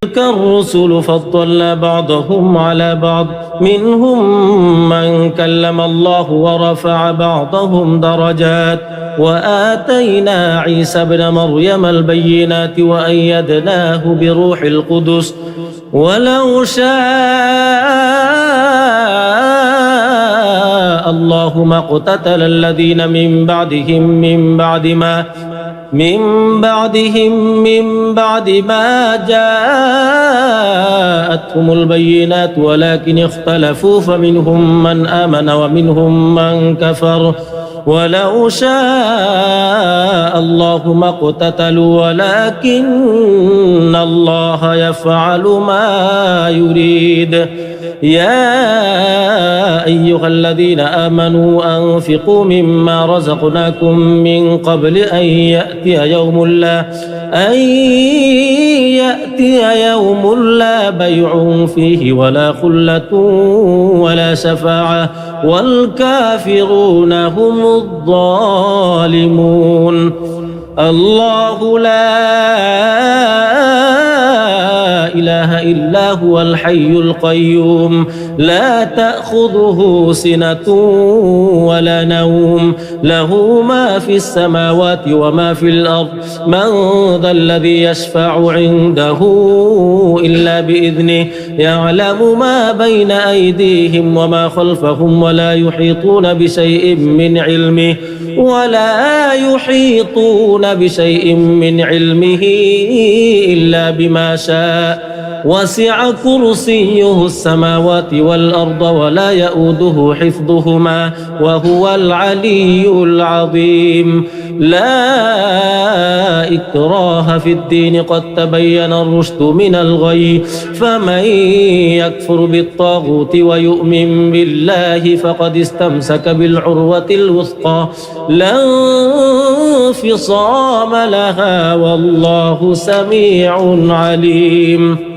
تلك الرسل فضلنا بعضهم على بعض منهم من كلم الله ورفع بعضهم درجات وآتينا عيسى ابن مريم البينات وأيدناه بروح القدس ولو شاء الله ما اقتتل الذين من بعد ما جاءتهم البينات ولكن اختلفوا فمنهم من آمن ومنهم من كفر ولو شاء الله ما اقتتلوا ولكن الله يفعل ما يريد يا أيها الذين آمنوا أنفقوا مما رزقناكم من قبل أن يأتي يوم لا بيع فيه ولا خلة ولا شفاعة والكافرون هم الظالمون الله لا إله إلا هو الحي القيوم لا تأخذه سنة ولا نوم له ما في السماوات وما في الأرض من ذا الذي يشفع عنده إلا بإذنه يعلم ما بين أيديهم وما خلفهم ولا يحيطون بشيء من علمه إلا بما شاء وسع كرسيه السماوات والأرض ولا يؤوده حفظهما وهو العلي العظيم لا إكراه في الدين قد تبين الرشد من الغي فمن يكفر بالطاغوت ويؤمن بالله فقد استمسك بالعروة الوثقى لا انفصام لها والله سميع عليم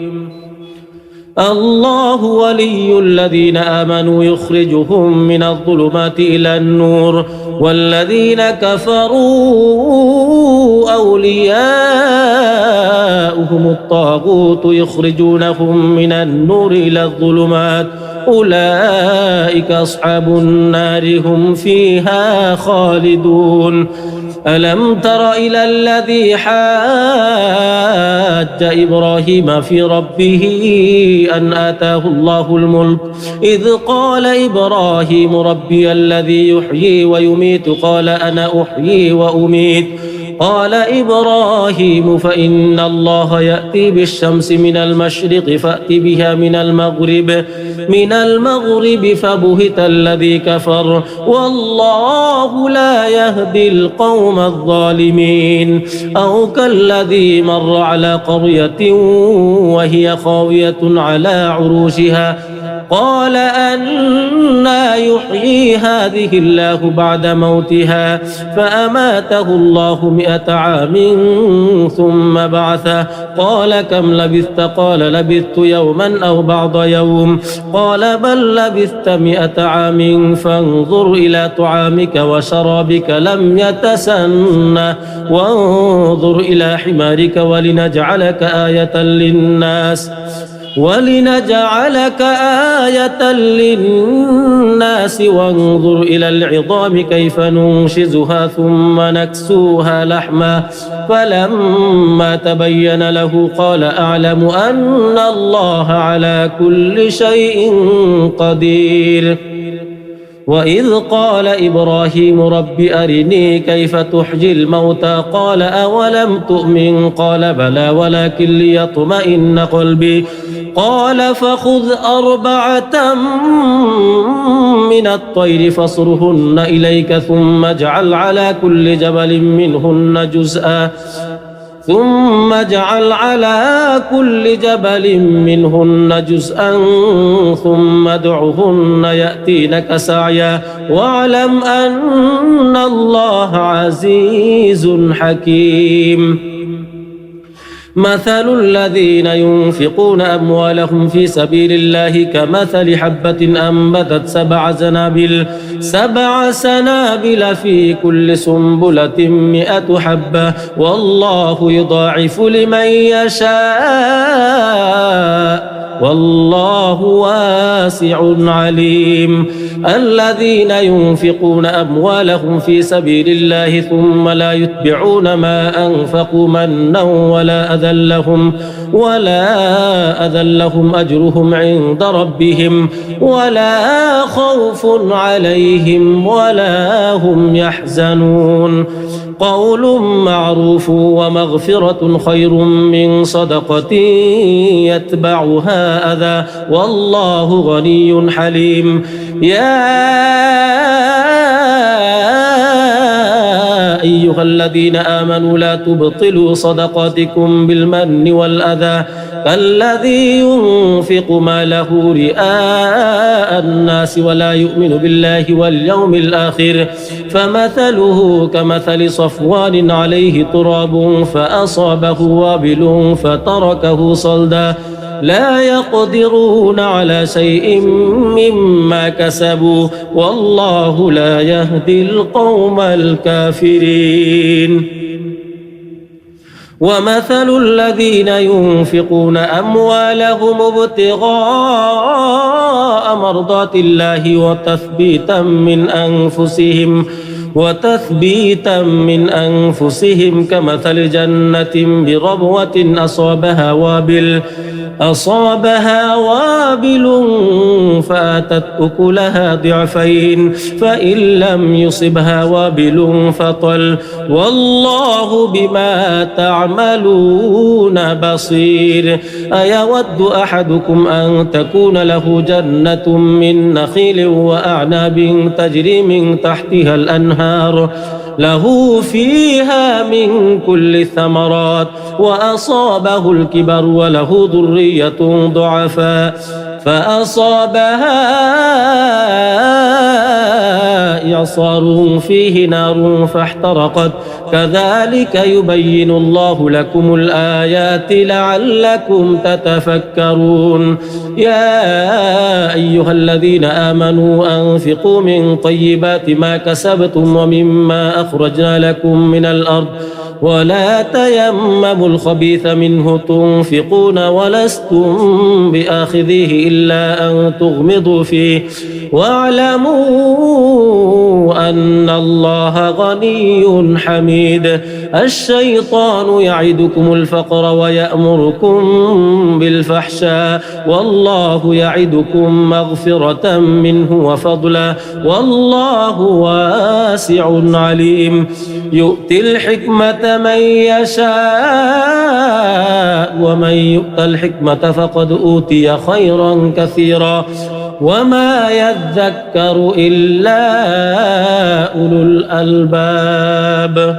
الله ولي الذين آمنوا يخرجهم من الظلمات إلى النور والذين كفروا أولياؤهم الطاغوت يخرجونهم من النور إلى الظلمات أولئك أصحاب النار هم فيها خالدون ألم تر إلى الذي حاج إبراهيم في ربه أن آتاه الله الملك إذ قال إبراهيم ربي الذي يحيي ويميت قال أنا أحيي وأميت قال إبراهيم فإن الله يأتي بالشمس من المشرق فأت بها من المغرب فبهت الذي كفر والله لا يهدي القوم الظالمين أو كالذي مر على قرية وهي خاوية على عروشها قال أنى يحيي هذه الله بعد موتها فأماته الله 100 عام ثم بعثه قال كم لبثت قال لبثت يوما أو بعض يوم قال بل لبثت 100 عام فانظر إلى طعامك وشرابك لم يتسنه وانظر إلى حمارك ولنجعلك آية للناس وانظر إلى العظام كيف ننشزها ثم نكسوها لحما فلما تبين له قال أعلم أن الله على كل شيء قدير وإذ قال إبراهيم رب أرني كيف تحيي الموتى قال أولم تؤمن قال بلى ولكن ليطمئن قلبي قال فخذ 4 من الطير فاصرهن إليك ثم اجعل على كل جبل منهن جزءا ثم ادعهن يأتينك سعيا واعلم أن الله عزيز حكيم مثل الذين ينفقون أموالهم في سبيل الله كمثل حبة أنبتت سبع سنابل في كل سنبلة 100 حبة والله يضاعف لمن يشاء والله واسع عليم. الذين ينفقون أموالهم في سبيل الله ثم لا يتبعون ما أنفقوا منا ولا أذى لهم أجرهم عند ربهم ولا خوف عليهم ولا هم يحزنون. قول معروف ومغفرة خير من صدقة يتبعها أذى والله غني حليم. يا أيها الذين آمنوا لا تبطلوا صدقاتكم بالمن والأذى كالذي ينفق ماله رئاء الناس ولا يؤمن بالله واليوم الآخر فمثله كمثل صفوان عليه تراب فأصابه وابل فتركه صلدا لا يقدرون على شيء مما كسبوا والله لا يهدي القوم الكافرين. ومثل الذين ينفقون أموالهم ابتغاء مرضات الله وتثبيتا من أنفسهم كمثل جنة بربوة أصابها وابل فآتت أكلها ضعفين فإن لم يصبها وابل فطل والله بما تعملون بصير. أيود أحدكم أن تكون له جنة من نخيل وأعناب تجري من تحتها الأنهار له فيها من كل الثمرات وأصابه الكبر وله ذرية ضعفاء فأصابها إعصار فيه نار فاحترقت كذلك يبين الله لكم الآيات لعلكم تتفكرون. يا أيها الذين آمنوا أنفقوا من طيبات ما كسبتم ومما أخرجنا لكم من الأرض ولا تيمموا الخبيث منه تنفقون ولستم بآخذيه إلا أن تغمضوا فيه واعلموا أن الله غني حميد. الشيطان يعدكم الفقر ويأمركم بالفحشاء والله يعدكم مغفرة منه وفضلا والله واسع عليم. يؤتي الحكمة من يشاء ومن يؤت الحكمة فقد أوتي خيرا كثيرا وما يذكر إلا أولو الألباب.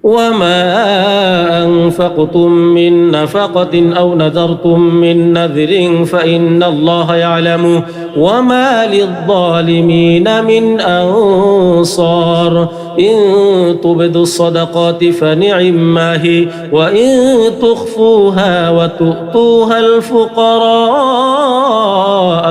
وما أنفقتم من نفقة أو نذرتم من نذر فإن الله يعلم وما للظالمين من أنصار. إن تبدوا الصدقات فنعما هي وإن تخفوها وتؤتوها الفقراء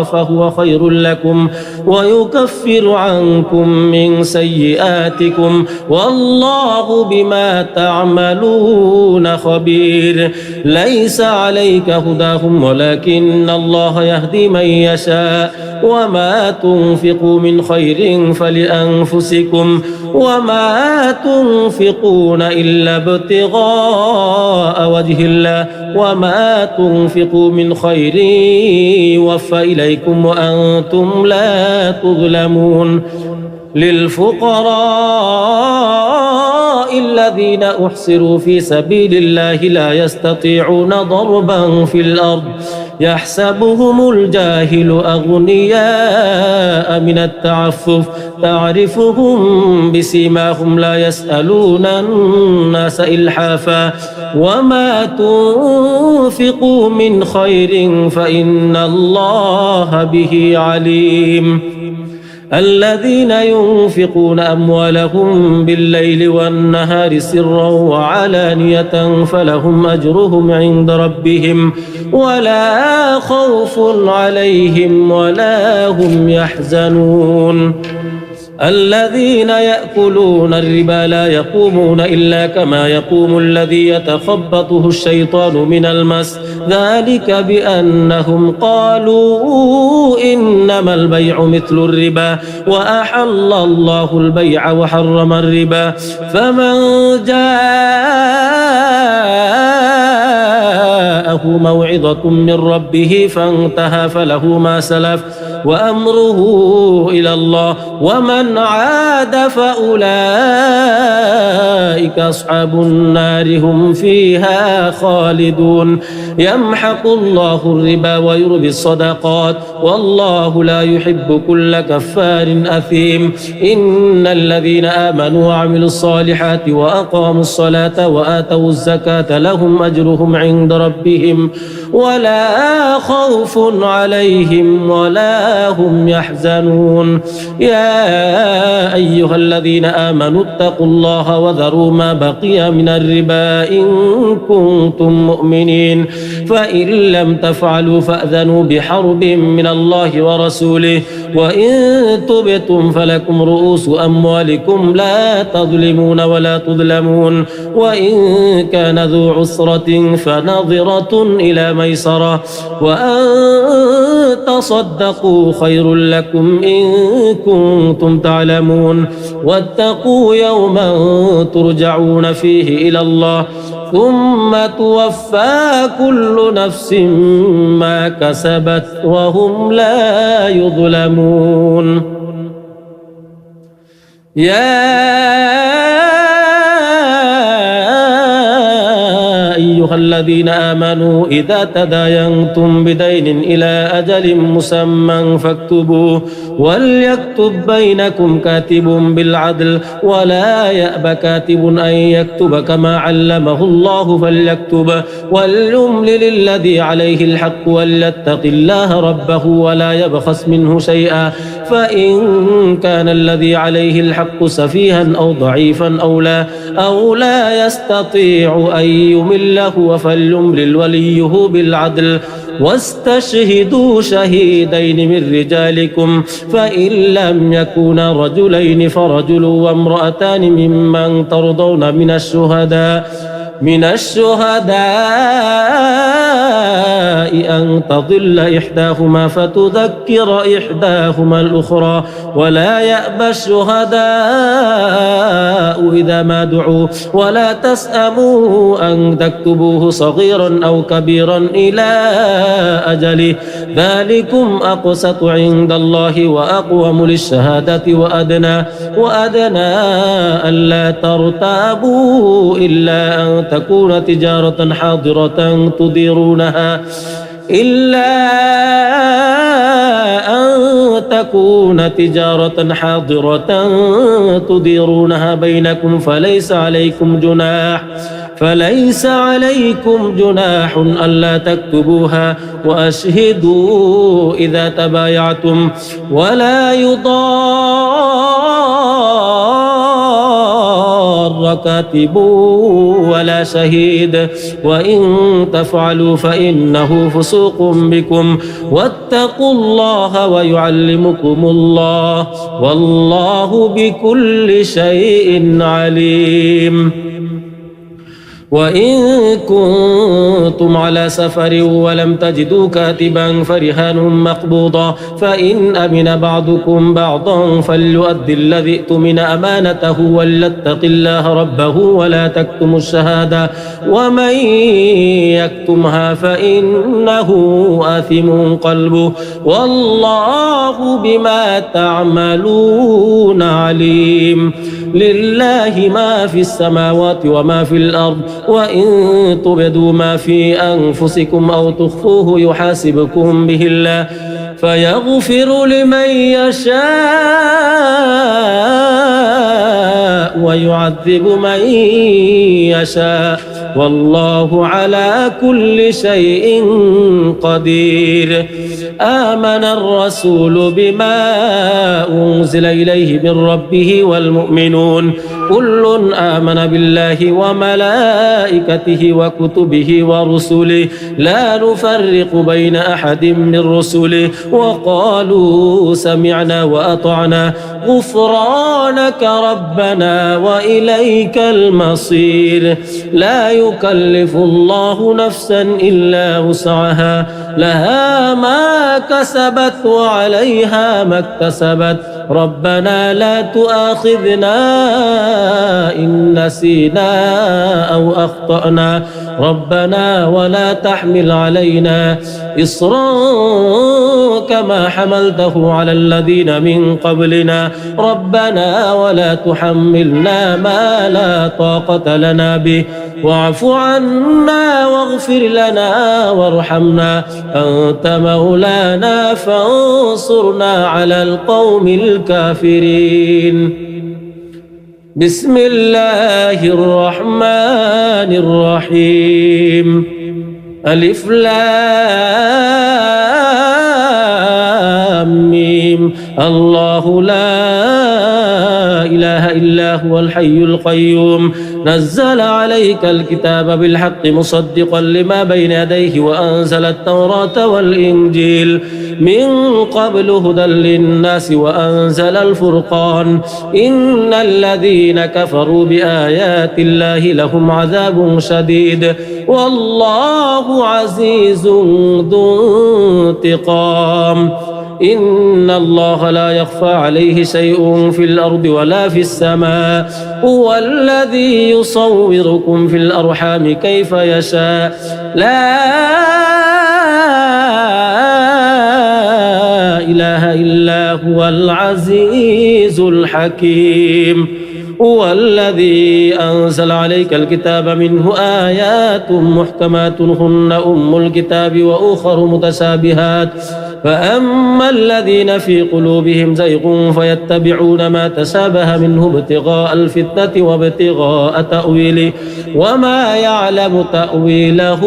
فهو خير لكم ويكفر عنكم من سيئاتكم والله بما تعملون خبير. ليس عليك هداهم ولكن الله يهدي من يشاء وما تنفقوا من خير فلأنفسكم وما تنفقون إلا ابتغاء وجه الله وما تنفقوا من خير يوفى إليكم وأنتم لا تظلمون. للفقراء الذين أحصروا في سبيل الله لا يستطيعون ضربا في الأرض يحسبهم الجاهل أغنياء من التعفف تعرفهم بسيماهم لا يسألون الناس إلحافا وما تنفقوا من خير فإن الله به عليم. الذين ينفقون أموالهم بالليل والنهار سرا وعلانية فلهم أجرهم عند ربهم ولا خوف عليهم ولا هم يحزنون الذين يأكلون الربا لا يقومون إلا كما يقوم الذي يتخبطه الشيطان من المس ذلك بأنهم قالوا إنما البيع مثل الربا وأحل الله البيع وحرم الربا فمن جاءه موعظة من ربه فانتهى فله ما سلف وأمره إلى الله ومن عاد فأولئك أصحاب النار هم فيها خالدون يمحق الله الربا ويربي الصدقات والله لا يحب كل كفار أثيم إن الذين آمنوا وعملوا الصالحات وأقاموا الصلاة وآتوا الزكاة لهم أجرهم عند ربهم ولا خوف عليهم ولا هم يحزنون يا أيها الذين آمنوا اتقوا الله وذروا ما بقي من الربا إن كنتم مؤمنين فإن لم تفعلوا فأذنوا بحرب من الله ورسوله وإن تبتم فلكم رؤوس أموالكم لا تظلمون ولا تظلمون وإن كان ذو عسرة فنظرة إلى ميسرة وأن تصدقوا خير لكم إن كنتم تعلمون واتقوا يوما ترجعون فيه إلى الله ثم توفى كل نفس ما كسبت وهم لا يظلمون أيها الذين آمنوا إذا تداينتم بدين إلى أجل مسمى فاكتبوه وليكتب بينكم كاتب بالعدل ولا يأب كاتب أن يكتب كما علمه الله فليكتب وليملل الذي عليه الحق وليتق الله ربه ولا يبخس منه شيئا فإن كان الذي عليه الحق سفيها أو ضعيفا أو لا يستطيع أن يمله فليملل وليه بالعدل واستشهدوا شهيدين من رجالكم فإن لم يكونا رجلين فرجل وامرأتان ممن ترضون من الشهداء أن تضل إحداهما فتذكر إحداهما الأخرى ولا يأبى الشهداء إذا ما دعوا ولا تسأموا أن تكتبوه صغيرا أو كبيرا إلى أجله ذلكم أقسط عند الله وأقوم للشهادة وأدنى ألا ترتابوا إلا أن تكون تجارة حاضرة تديرونها بينكم فليس عليكم جناح ألا تكتبوها وأشهدوا إذا تبايعتم ولا يضار كاتب ولا شهيد وإن تفعلوا فإنه فسوق بكم واتقوا الله ويعلمكم الله والله بكل شيء عليم وإن كنتم على سفر ولم تجدوا كاتبا فرهان مقبوضة فإن أمن بعضكم بعضا فليؤدي الذي اؤتمن أمانته وليتق الله ربه ولا تكتموا الشهادة ومن يكتمها فإنه آثم قلبه والله بما تعملون عليم لله ما في السماوات وما في الأرض وإن تبدوا ما في أنفسكم أو تخفوه يحاسبكم به الله فيغفر لمن يشاء ويعذب من يشاء والله على كل شيء قدير آمن الرسول بما أنزل إليه من ربه والمؤمنون كل آمن بالله وملائكته وكتبه ورسله لا نفرق بين أحد من رسله وقالوا سمعنا وأطعنا غفرانك ربنا وإليك المصير لا يكلف الله نفسا إلا وسعها لها ما كسبت وعليها ما اكتسبت ربنا لا تؤاخذنا إن نسينا أو أخطأنا ربنا ولا تحمل علينا إصرا كما حملته على الذين من قبلنا ربنا ولا تحملنا ما لا طاقة لنا به واعف عنا واغفر لنا وارحمنا أنت مولانا فانصرنا على القوم الكافرين بسم الله الرحمن الرحيم ألف لام ميم الله لا إله إلا هو الحي القيوم نزل عليك الكتاب بالحق مصدقا لما بين يديه وأنزل التوراة والإنجيل من قبل هدى للناس وأنزل الفرقان إن الذين كفروا بآيات الله لهم عذاب شديد والله عزيز ذو انتقام إن الله لا يخفى عليه شيء في الأرض ولا في السماء هو الذي يصوركم في الأرحام كيف يشاء لا إله إلا هو العزيز الحكيم هو الذي أنزل عليك الكتاب منه آيات محكمات هن أم الكتاب وأخر متشابهات فأما الذين في قلوبهم زيغ فيتبعون ما تشابه منه ابتغاء الفتنة وابتغاء تأويله وما يعلم تأويله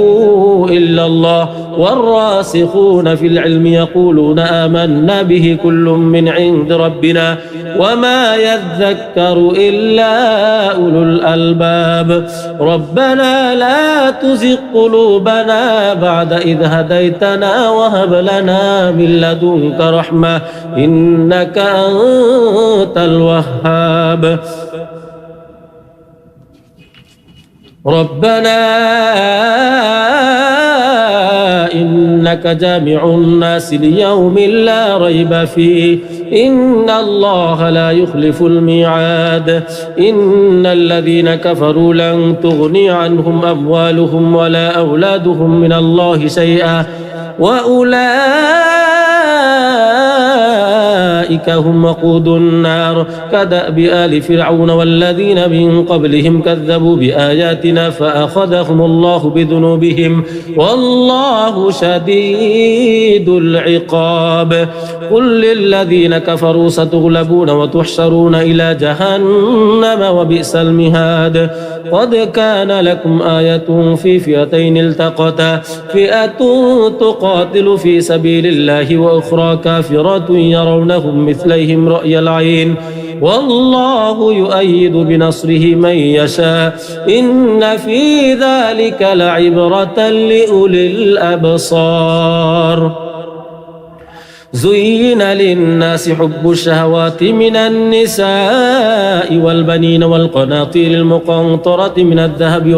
إلا الله والراسخون في العلم يقولون آمنا به كل من عند ربنا وما يذكر إلا أولو الألباب ربنا لا تزغ قلوبنا بعد إذ هديتنا وهب لنا من لدنك رحمة إنك أنت الوهاب ربنا إنك جامع الناس ليوم لا ريب فيه إن الله لا يخلف الميعاد إن الذين كفروا لن تغني عنهم أموالهم ولا أولادهم من الله شيئا وأولئك هم وقود النار كدأب آل فرعون والذين من قبلهم كذبوا بآياتنا فأخذهم الله بذنوبهم والله شديد العقاب قل للذين كفروا ستغلبون وتحشرون إلى جهنم وبئس المهاد قد كان لكم آية في فئتين التقتا فئة تقاتل في سبيل الله وأخرى كافرة يرونهم مثليهم رأي العين والله يؤيد بنصره من يشاء إن في ذلك لعبرة لأولي الأبصار زين للناس حب الشهوات من النساء والبنين والقناطير المقنطرة من الذهب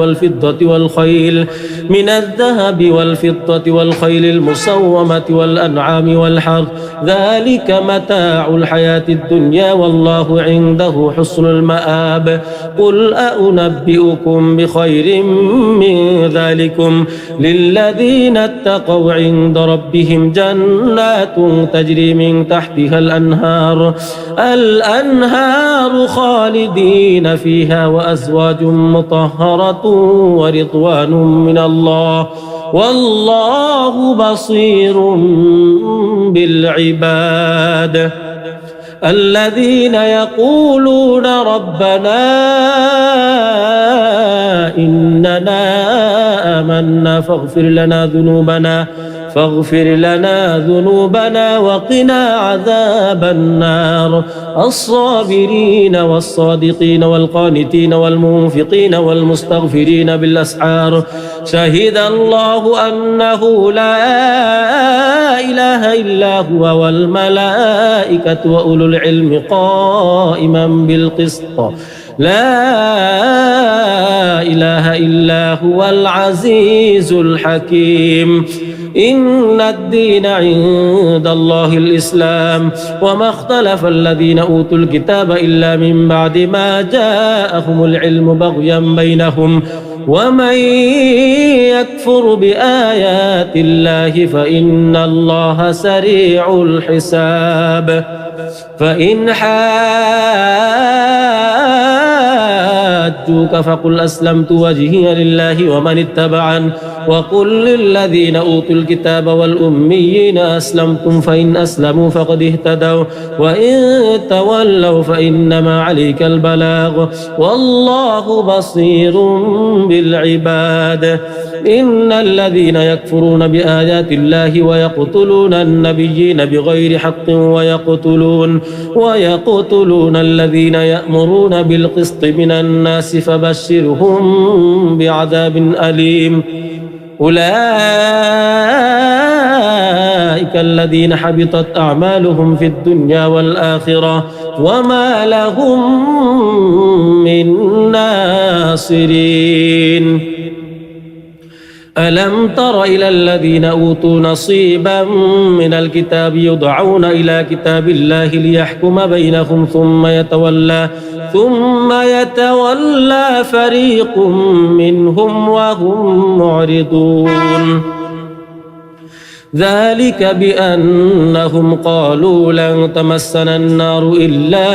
والفضة والخيل المسومة والأنعام والحرث ذلك متاع الحياة الدنيا والله عنده حسن المآب قل أنبئكم بخير من ذلكم للذين اتقوا عند ربهم جنات تجري من تحتها الأنهار خالدين فيها وأزواج مطهرة ورضوان من الله والله بصير بالعباد الذين يقولون ربنا إننا آمنا فاغفر لنا ذنوبنا فاغفر لنا ذنوبنا وقنا عذاب النار. الصابرين والصادقين والقانتين والمنفقين والمستغفرين بالأسحار. شهد الله أنه لا إله إلا هو والملائكة وأولو العلم قائما بالقسط. لا إله إلا هو العزيز الحكيم. إن الدين عند الله الإسلام وما اختلف الذين أوتوا الكتاب إلا من بعد ما جاءهم العلم بغيا بينهم ومن يكفر بآيات الله فإن الله سريع الحساب. فإن حاجوك فقل أسلمت وجهي لله ومن اتبعن وقل للذين أوتوا الكتاب والأميين أسلمتم فإن أسلموا فقد اهتدوا وإن تولوا فإنما عليك البلاغ والله بصير بالعباد. إن الذين يكفرون بآيات الله ويقتلون النبيين بغير حق ويقتلون الذين يأمرون بالقسط من الناس فبشرهم بعذاب أليم. أولئك الذين حبطت أعمالهم في الدنيا والآخرة وما لهم من ناصرين. ألم تر إلى الذين أوتوا نصيبا من الكتاب يدعون إلى كتاب الله ليحكم بينهم ثم يتولى فريق منهم وهم معرضون. ذلك بأنهم قالوا لن تمسنا النار إلا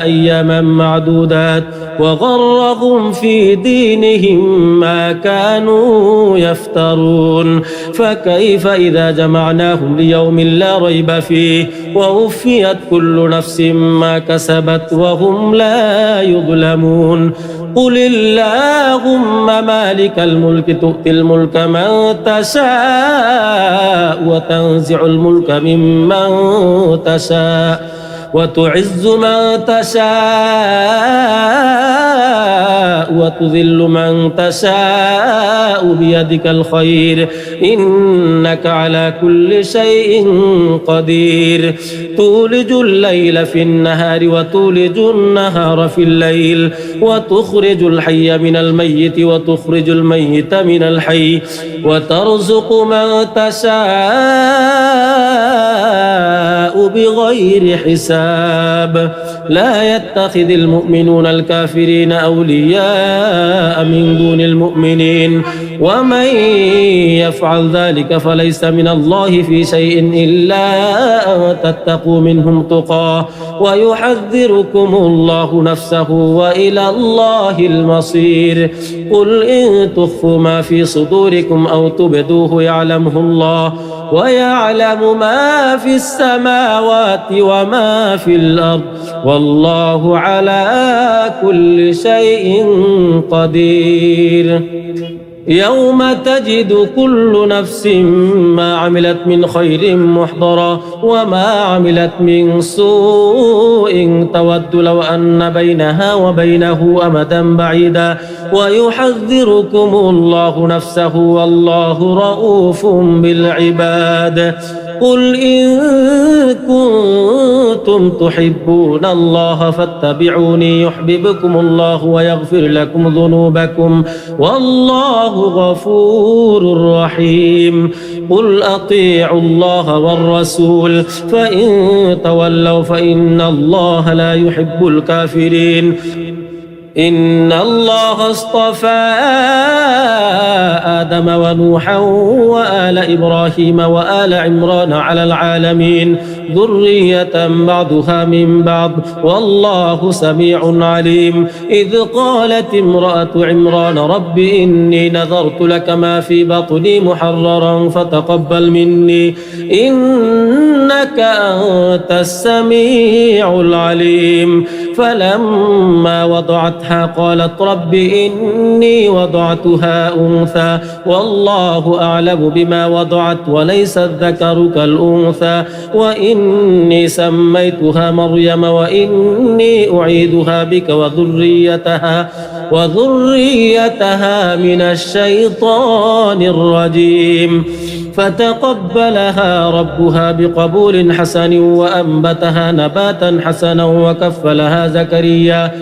أياما معدودات وغرهم في دينهم ما كانوا يفترون. فكيف إذا جمعناهم ليوم لا ريب فيه ووفيت كل نفس ما كسبت وهم لا يظلمون. قل اللهم مالك الملك تؤتي الملك من تشاء وتنزع الملك ممن تشاء وتعز من تشاء وتذل من تشاء بيدك الخير إنك على كل شيء قدير. تولج الليل في النهار وتولج النهار في الليل وتخرج الحي من الميت وتخرج الميت من الحي وترزق من تشاء بغير حساب. لا يتخذ المؤمنون الكافرين أولياء من دون المؤمنين ومن يفعل ذلك فليس من الله في شيء إلا أن تتقوا منهم تقاه ويحذركم الله نفسه وإلى الله المصير. قل إن تخفوا ما في صدوركم أو تبدوه يعلمه الله ويعلم ما في السماوات وما في الأرض والله على كل شيء قدير. يوم تجد كل نفس ما عملت من خير محضرا وما عملت من سوء تود لو أن بينها وبينه أمدا بعيدا ويحذركم الله نفسه والله رؤوف بالعباد. قل إن كنتم تحبون الله فاتبعوني يحببكم الله ويغفر لكم ذنوبكم والله غفور رحيم. قل أطيعوا الله والرسول فإن تولوا فإن الله لا يحب الكافرين. إن الله اصطفى آدم ونوحا وآل إبراهيم وآل عمران على العالمين ذرية بعضها من بعض والله سميع عليم. إذ قالت امرأة عمران رب إني نذرت لك ما في بطني محررا فتقبل مني إنك أنت السميع العليم. فلما وضعتها قالت رب إني وضعتها أنثى والله أعلم بما وضعت وليس الذكر كالأنثى وإني سميتها مريم وإني أعيذها بك وذريتها من الشيطان الرجيم. فتقبلها ربها بقبول حسن وأنبتها نباتا حسنا وكفلها زكريا.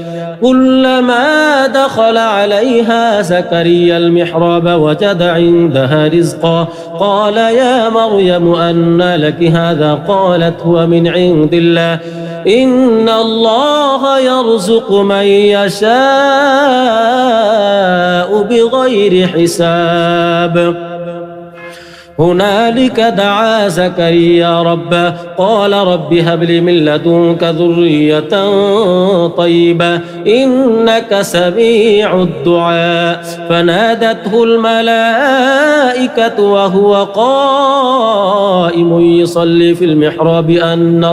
كلما دخل عليها زكريا المحراب وجد عندها رزقا قال يا مريم أنى لك هذا قالت هو من عند الله إن الله يرزق من يشاء بغير حساب. هنالك دعا زكريا ربه قال رب هب لي من لدنك ذرية طيبة إنك سميع الدعاء. فنادته الملائكة وهو قائم يصلي في المحراب أن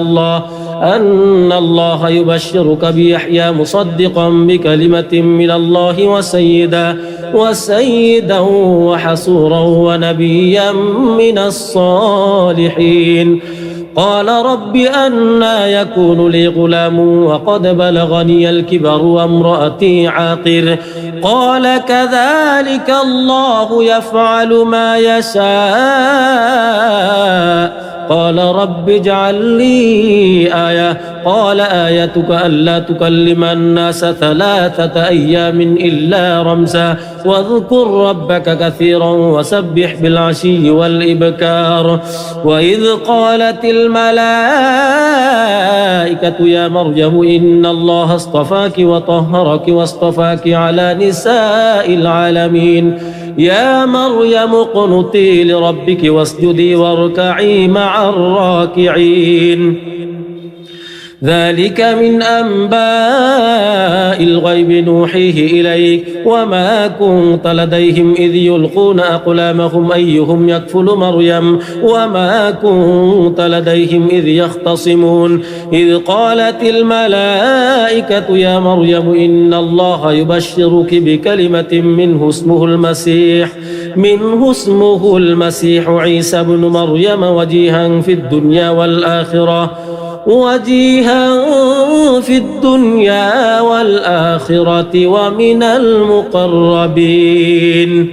الله يبشرك بيحيى مصدقا بكلمة من الله وسيدا وحصورا ونبيا من الصالحين. قال رب أنى يكون لي غلام وقد بلغني الكبر وامرأتي عاقر قال كذلك الله يفعل ما يشاء. قال رب اجعل لي آية قال آيتك ألا تكلم الناس 3 أيام إلا رمزا واذكر ربك كثيرا وسبح بالعشي والإبكار. وإذ قالت الملائكة يا مريم إن الله اصطفاك وطهرك واصطفاك على نساء العالمين يا مريم اقنتي لربك واسجدي واركعي مع الراكعين. ذلك من أنباء الغيب نوحيه إليك وما كنت لديهم إذ يلقون أقلامهم أيهم يكفل مريم وما كنت لديهم إذ يختصمون. إذ قالت الملائكة يا مريم إن الله يبشرك بكلمة منه اسمه المسيح عيسى بن مريم وجيها في الدنيا والآخرة ومن المقربين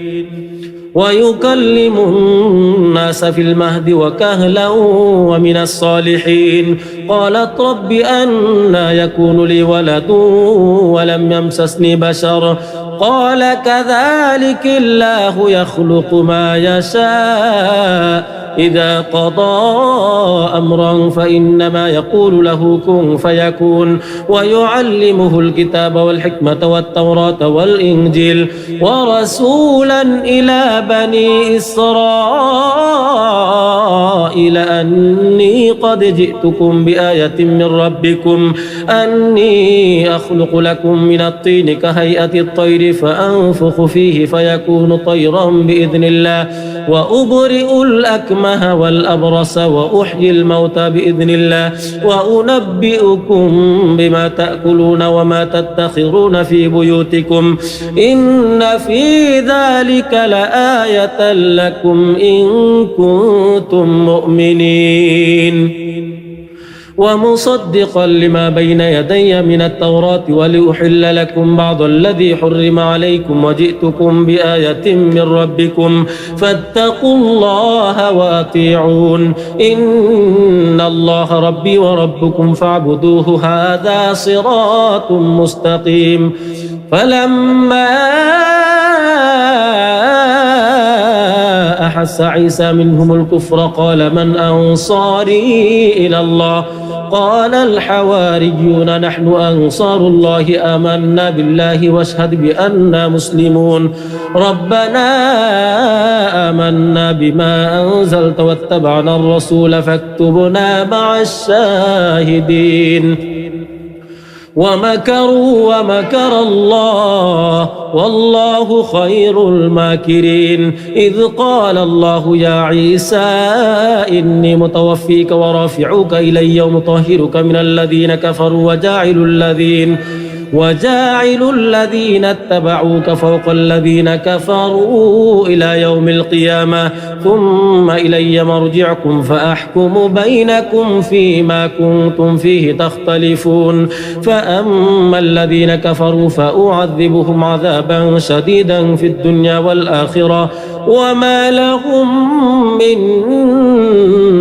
ويكلم الناس في المهد وكهلا ومن الصالحين. قالت رب أنى يكون لي ولد ولم يمسسني بشر قال كذلك الله يخلق ما يشاء إذا قضى أمرا فإنما يقول له كن فيكون. ويعلمه الكتاب والحكمة والتوراة والإنجيل ورسولا إلى بني إسرائيل أني قد جئتكم بآية من ربكم أني أخلق لكم من الطين كهيئة الطير فأنفخ فيه فيكون طيرا بإذن الله وأبرئ الأكمه والأبرص وأحيي الموتى بإذن الله وأنبئكم بما تأكلون وما تدخرون في بيوتكم إن في ذلك لآية لكم إن كنتم مؤمنين. ومصدقا لما بين يدي من التوراة ولأحل لكم بعض الذي حرم عليكم وجئتكم بآية من ربكم فاتقوا الله وأطيعون إن الله ربي وربكم فاعبدوه هذا صراط مستقيم. فلما أحس عيسى منهم الكفر قال من أنصاري إلى الله قال الحواريون نحن أنصار الله آمنا بالله واشهد بأننا مسلمون ربنا آمنا بما أنزلت واتبعنا الرسول فاكتبنا مع الشاهدين ومكروا ومكر الله والله خير الماكرين إذ قال الله يا عيسى إني متوفيك ورافعك إلي ومطهرك من الذين كفروا وجاعل الذين اتبعوك فوق الذين كفروا إلى يوم القيامة ثم إلي مرجعكم فأحكم بينكم فيما كنتم فيه تختلفون فأما الذين كفروا فأعذبهم عذابا شديدا في الدنيا والآخرة وما لهم من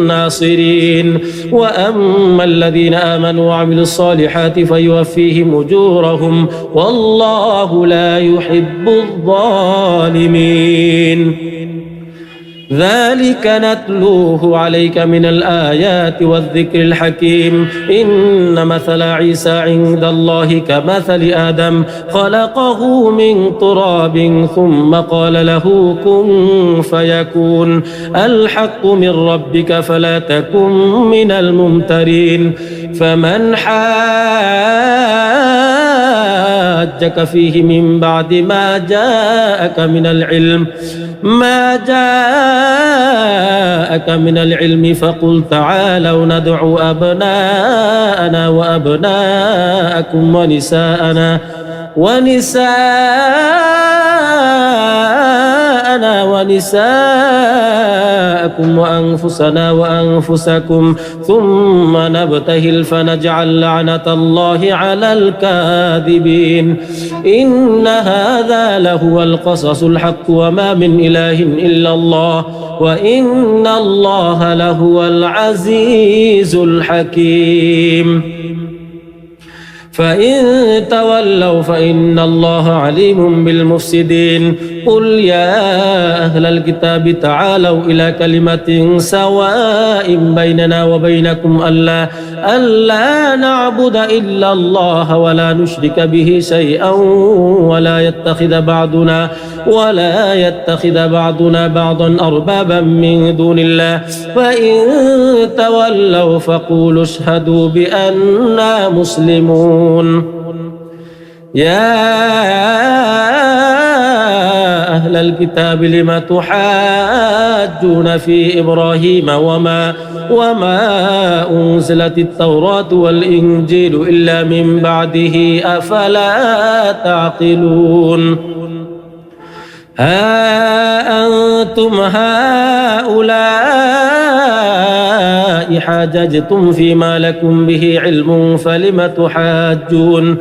ناصرين وأما الذين آمنوا وعملوا الصالحات فيوفيهم أجورهم والله لا يحب الظالمين ذلك نتلوه عليك من الآيات والذكر الحكيم إن مثل عيسى عند الله كمثل آدم خلقه من تراب ثم قال له كن فيكون الحق من ربك فلا تكن من الممترين فمن حاجك فيه من بعد ما جاءك من العلم فقل تعالوا ندعو أبناءنا وأبناءكم ونساءكم وأنفسنا وأنفسكم ثم نبتهل فنجعل لعنة الله على الكاذبين إن هذا لهو القصص الحق وما من إله إلا الله وإن الله لهو العزيز الحكيم فإن تولوا فإن الله عليم بالمفسدين قل يا أهل الكتاب تعالوا إلى كلمة سواء بيننا وبينكم ألا نعبد إلا الله ولا نشرك به شيئا ولا يتخذ بعضنا بعضا أربابا من دون الله فإن تولوا فقولوا اشهدوا بأننا مسلمون يا أهل الكتاب لم تحاجون في إبراهيم وما أنزلت التوراة والإنجيل إلا من بعده أفلا تعقلون ها أنتم هؤلاء حاججتم فيما لكم به علم فلم تحاجون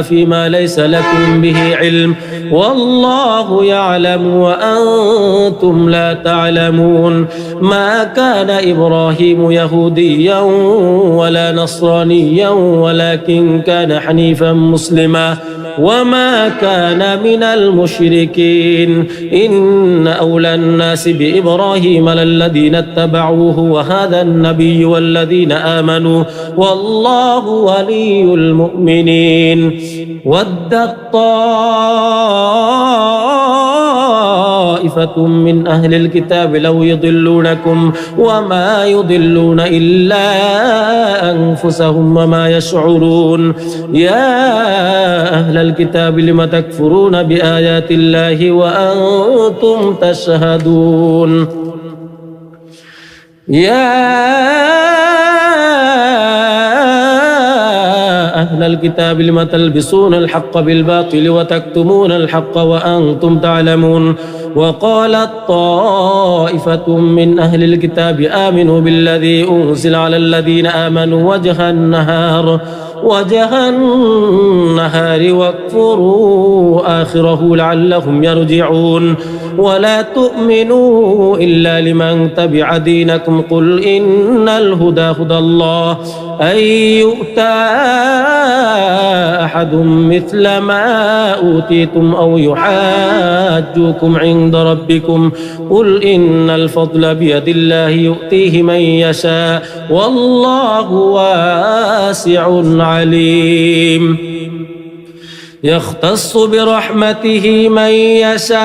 فيما ليس لكم به علم والله يعلم وأنتم لا تعلمون ما كان إبراهيم يهوديا ولا نصرانيا ولكن كان حنيفا مسلما وما كان من المشركين إن أولى الناس بإبراهيم للذين اتبعوه وهذا النبي والذين آمنوا والله ولي المؤمنين ودت طائفة من أهل الكتاب لو يضلونكم وما يضلون إلا أنفسهم وما يشعرون يا أهل الكتاب لم تكفرون بآيات الله وأنتم تشهدون يا أهل الكتاب لم تلبسون الحق بالباطل وتكتمون الحق وأنتم تعلمون وقالت طائفة من أهل الكتاب آمنوا بالذي أنزل على الذين آمنوا وجه النهار واكفروا آخره لعلهم يرجعون ولا تؤمنوا إلا لمن تبع دينكم قل إن الهدى هدى الله أن يؤتى أحد مثل ما أوتيتم أو يحاجوكم عند ربكم قل إن الفضل بيد الله يؤتيه من يشاء والله واسع عليم يختص برحمته من يشاء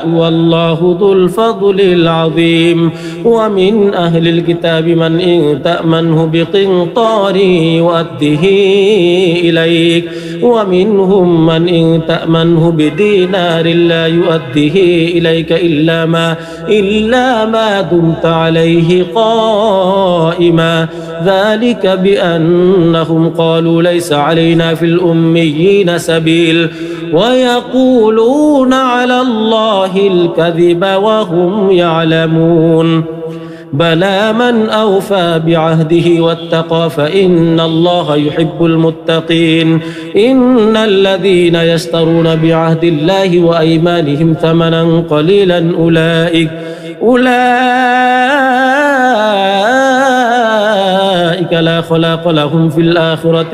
والله ذو الفضل العظيم ومن أهل الكتاب من إن تأمنه بقنطار يؤده إليك ومنهم من إن تأمنه بدينار لا يؤده إليك إلا ما دمت عليه قائما ذلك بأنهم قالوا ليس علينا في الأميين سبيل ويقولون على الله الكذب وهم يعلمون بلى من أوفى بعهده واتقى فإن الله يحب المتقين إن الذين يشترون بعهد الله وأيمانهم ثمنا قليلا أولئك لا خلاق لهم في الآخرة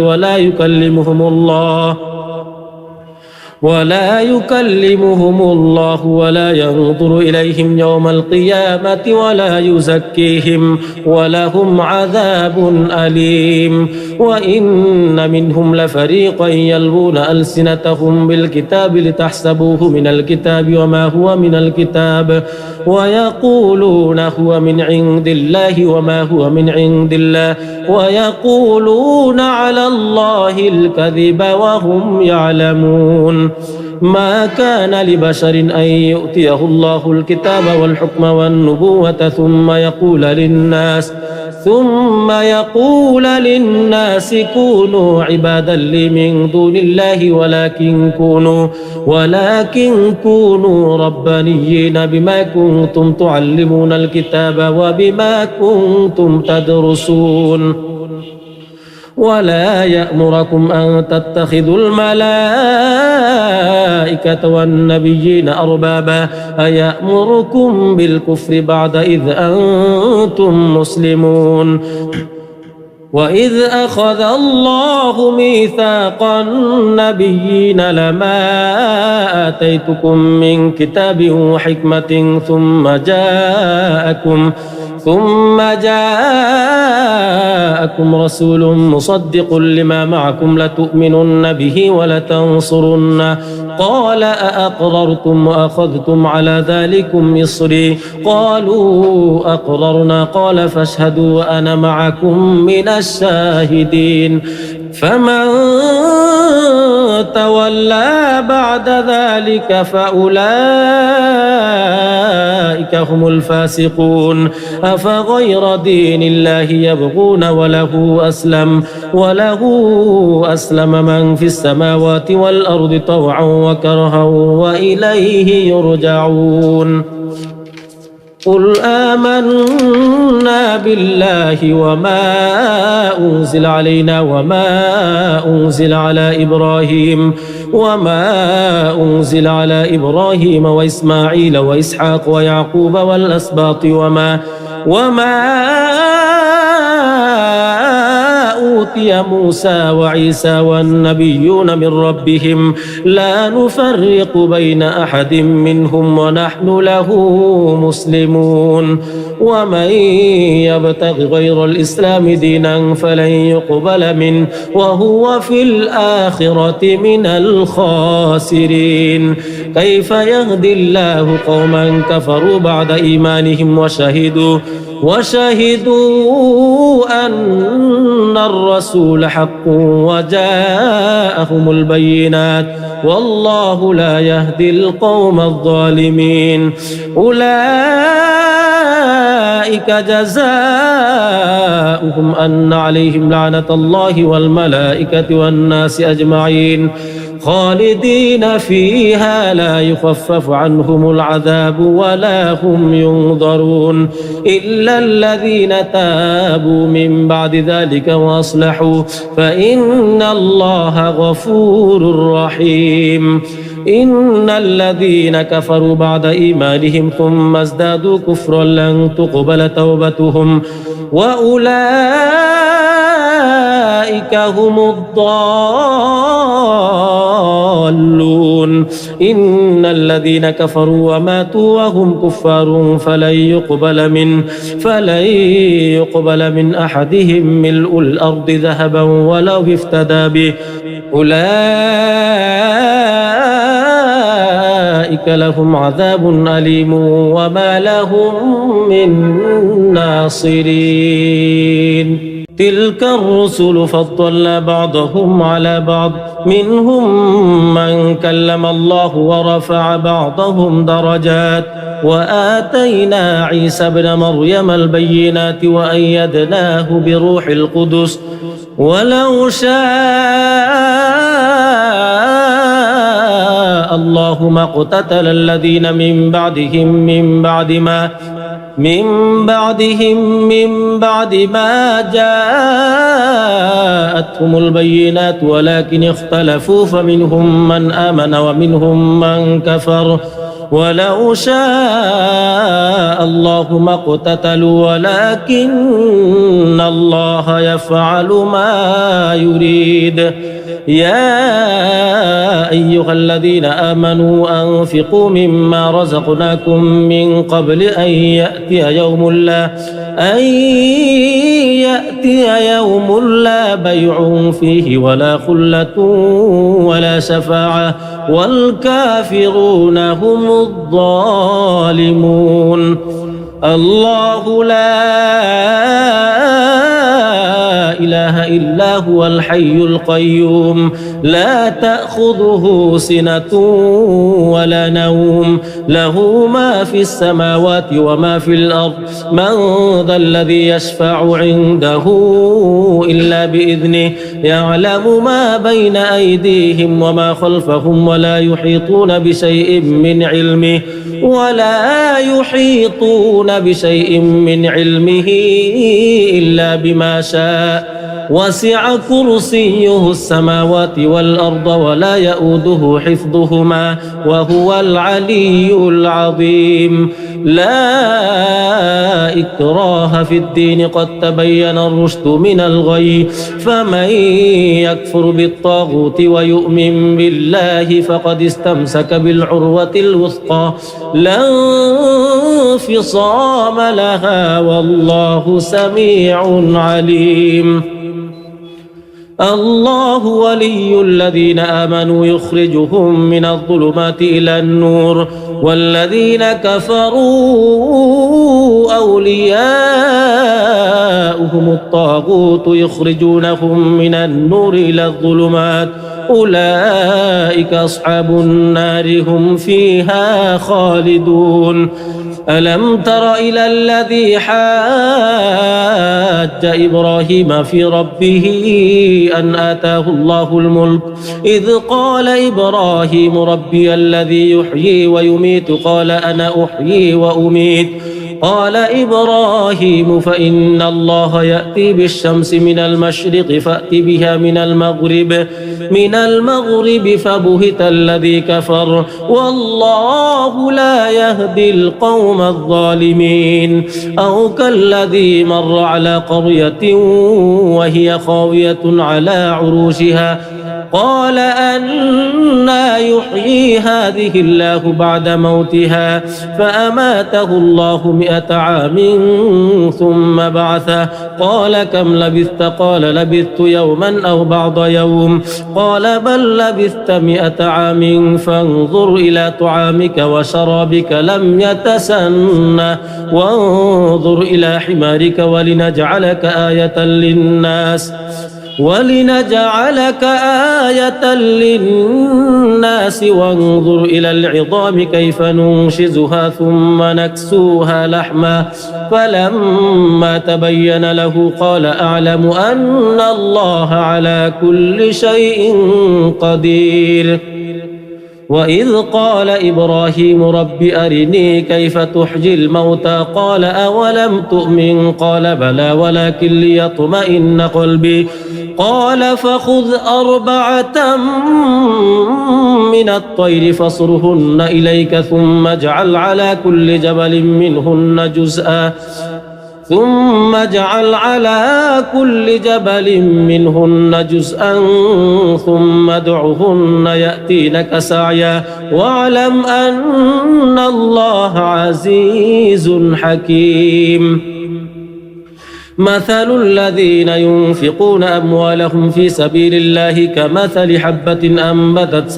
ولا يكلمهم الله ولا ينظر إليهم يوم القيامة ولا يزكيهم ولهم عذاب أليم وإن منهم لفريقا يلوون ألسنتهم بالكتاب لتحسبوه من الكتاب وما هو من الكتاب ويقولون هو من عند الله وما هو من عند الله ويقولون على الله الكذب وهم يعلمون ما كان لبشر أن يؤتيه الله الكتاب والحكم والنبوة ثم يقول للناس كونوا عبادا لي من دون الله ولكن كونوا ربانيين بما كنتم تعلمون الكتاب وبما كنتم تدرسون ولا يأمركم أن تتخذوا الملائكة والنبيين أربابا أيأمركم بالكفر بعد إذ أنتم مسلمون وإذ أخذ الله ميثاق النبيين لما آتيتكم من كتاب وحكمة ثم جاءكم رسول مصدق لما معكم لتؤمنن به ولتنصرنه قال أأقررتم وأخذتم على ذلكم إصري قالوا أقررنا قال فاشهدوا وأنا معكم من الشاهدين فمن تولى بعد ذلك فأولئك هم الفاسقون أفغير دين الله يبغون وله أسلم من في السماوات والأرض طوعا وكرها وإليه يرجعون قل آمنا بالله وما أنزل علينا وما أنزل على إبراهيم وإسماعيل وإسحاق ويعقوب والأسباط وما أوتي موسى وعيسى والنبيون من ربهم لا نفرق بين أحد منهم ونحن له مسلمون ومن يبتغ غير الإسلام دينا فلن يقبل منه وهو في الآخرة من الخاسرين كيف يهدي الله قوما كفروا بعد إيمانهم وشهدوا أن الرسول حق وجاءهم البينات والله لا يهدي القوم الظالمين أولئك جزاؤهم أن عليهم لعنة الله والملائكة والناس أجمعين خالدين فيها لا يخفف عنهم العذاب ولا هم ينظرون إلا الذين تابوا من بعد ذلك وأصلحوا فإن الله غفور رحيم إن الذين كفروا بعد إيمانهم ثم ازدادوا كفرا لن تقبل توبتهم وأولئك هم الضالون إن الذين كفروا وماتوا وهم كفار فلن يقبل من أحدهم ملء الأرض ذهبا ولو افتدى به أولئك لهم عذاب أليم وما لهم من ناصرين تلك الرسل فضلنا بعضهم على بعض منهم من كلم الله ورفع بعضهم درجات وآتينا عيسى ابن مريم البينات وأيدناه بروح القدس ولو شاء الله ما اقتتل الذين من بعد ما جاءتهم البينات ولكن اختلفوا فمنهم من آمن ومنهم من كفر ولو شاء الله ما اقتتلوا ولكن الله يفعل ما يريد يا أيها الذين آمنوا أنفقوا مما رزقناكم من قبل أن يأتي يوم لا بيع فيه ولا خلة ولا شفاعة والكافرون هم الظالمون الله لا إله إلا هو الحي القيوم لا تأخذه سنة ولا نوم له ما في السماوات وما في الأرض من ذا الذي يشفع عنده إلا بإذنه يعلم ما بين أيديهم وما خلفهم ولا يحيطون بشيء من علمه إلا بما شاء وسع كرسيه السماوات والأرض ولا يؤوده حفظهما وهو العلي العظيم لا إكراه في الدين قد تبين الرشد من الغي فمن يكفر بالطاغوت ويؤمن بالله فقد استمسك بالعروة الوثقى لا انفصام لها والله سميع عليم الله ولي الذين آمنوا يخرجهم من الظلمات إلى النور والذين كفروا أولياؤهم الطاغوت يخرجونهم من النور إلى الظلمات أولئك أصحاب النار هم فيها خالدون ألم تر إلى الذي حاج إبراهيم في ربه أن آتاه الله الملك إذ قال إبراهيم ربي الذي يحيي ويميت قال أنا أحيي وأميت قال إبراهيم فإن الله يأتي بالشمس من المشرق فأت بها من المغرب فبهت الذي كفر والله لا يهدي القوم الظالمين أو كالذي مر على قرية وهي خاوية على عروشها قال أنى يحيي هذه الله بعد موتها فأماته الله 100 عام ثم بعثه قال كم لبثت قال لبثت يوما أو بعض يوم قال بل لبثت 100 عام فانظر إلى طعامك وشرابك لم يتسنه وانظر إلى حمارك ولنجعلك آية للناس وانظر إلى العظام كيف ننشزها ثم نكسوها لحما فلما تبين له قال أعلم أن الله على كل شيء قدير وإذ قال إبراهيم رب أرني كيف تحيي الموتى قال أولم تؤمن قال بلى ولكن ليطمئن قلبي قال فخذ 4 من الطير فاصرهن إليك ثم اجعل على كل جبل منهن جزءا ثم ادعهن يأتينك سعيا واعلم أن الله عزيز حكيم مثل الذين ينفقون أموالهم في سبيل الله كمثل حبة أنبتت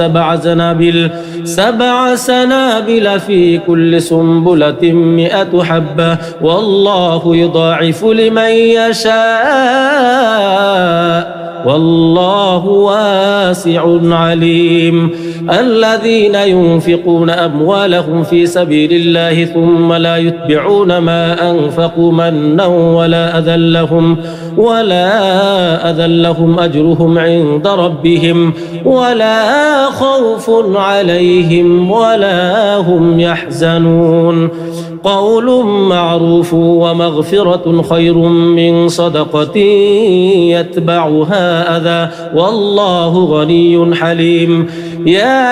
7 سنابل في كل سنبلة 100 حبة والله يضاعف لمن يشاء والله واسع عليم الذين ينفقون أموالهم في سبيل الله ثم لا يتبعون ما أنفقوا منا ولا أذى لهم أجرهم عند ربهم ولا خوف عليهم ولا هم يحزنون قول معروف ومغفرة خير من صدقة يتبعها أذى والله غني حليم يا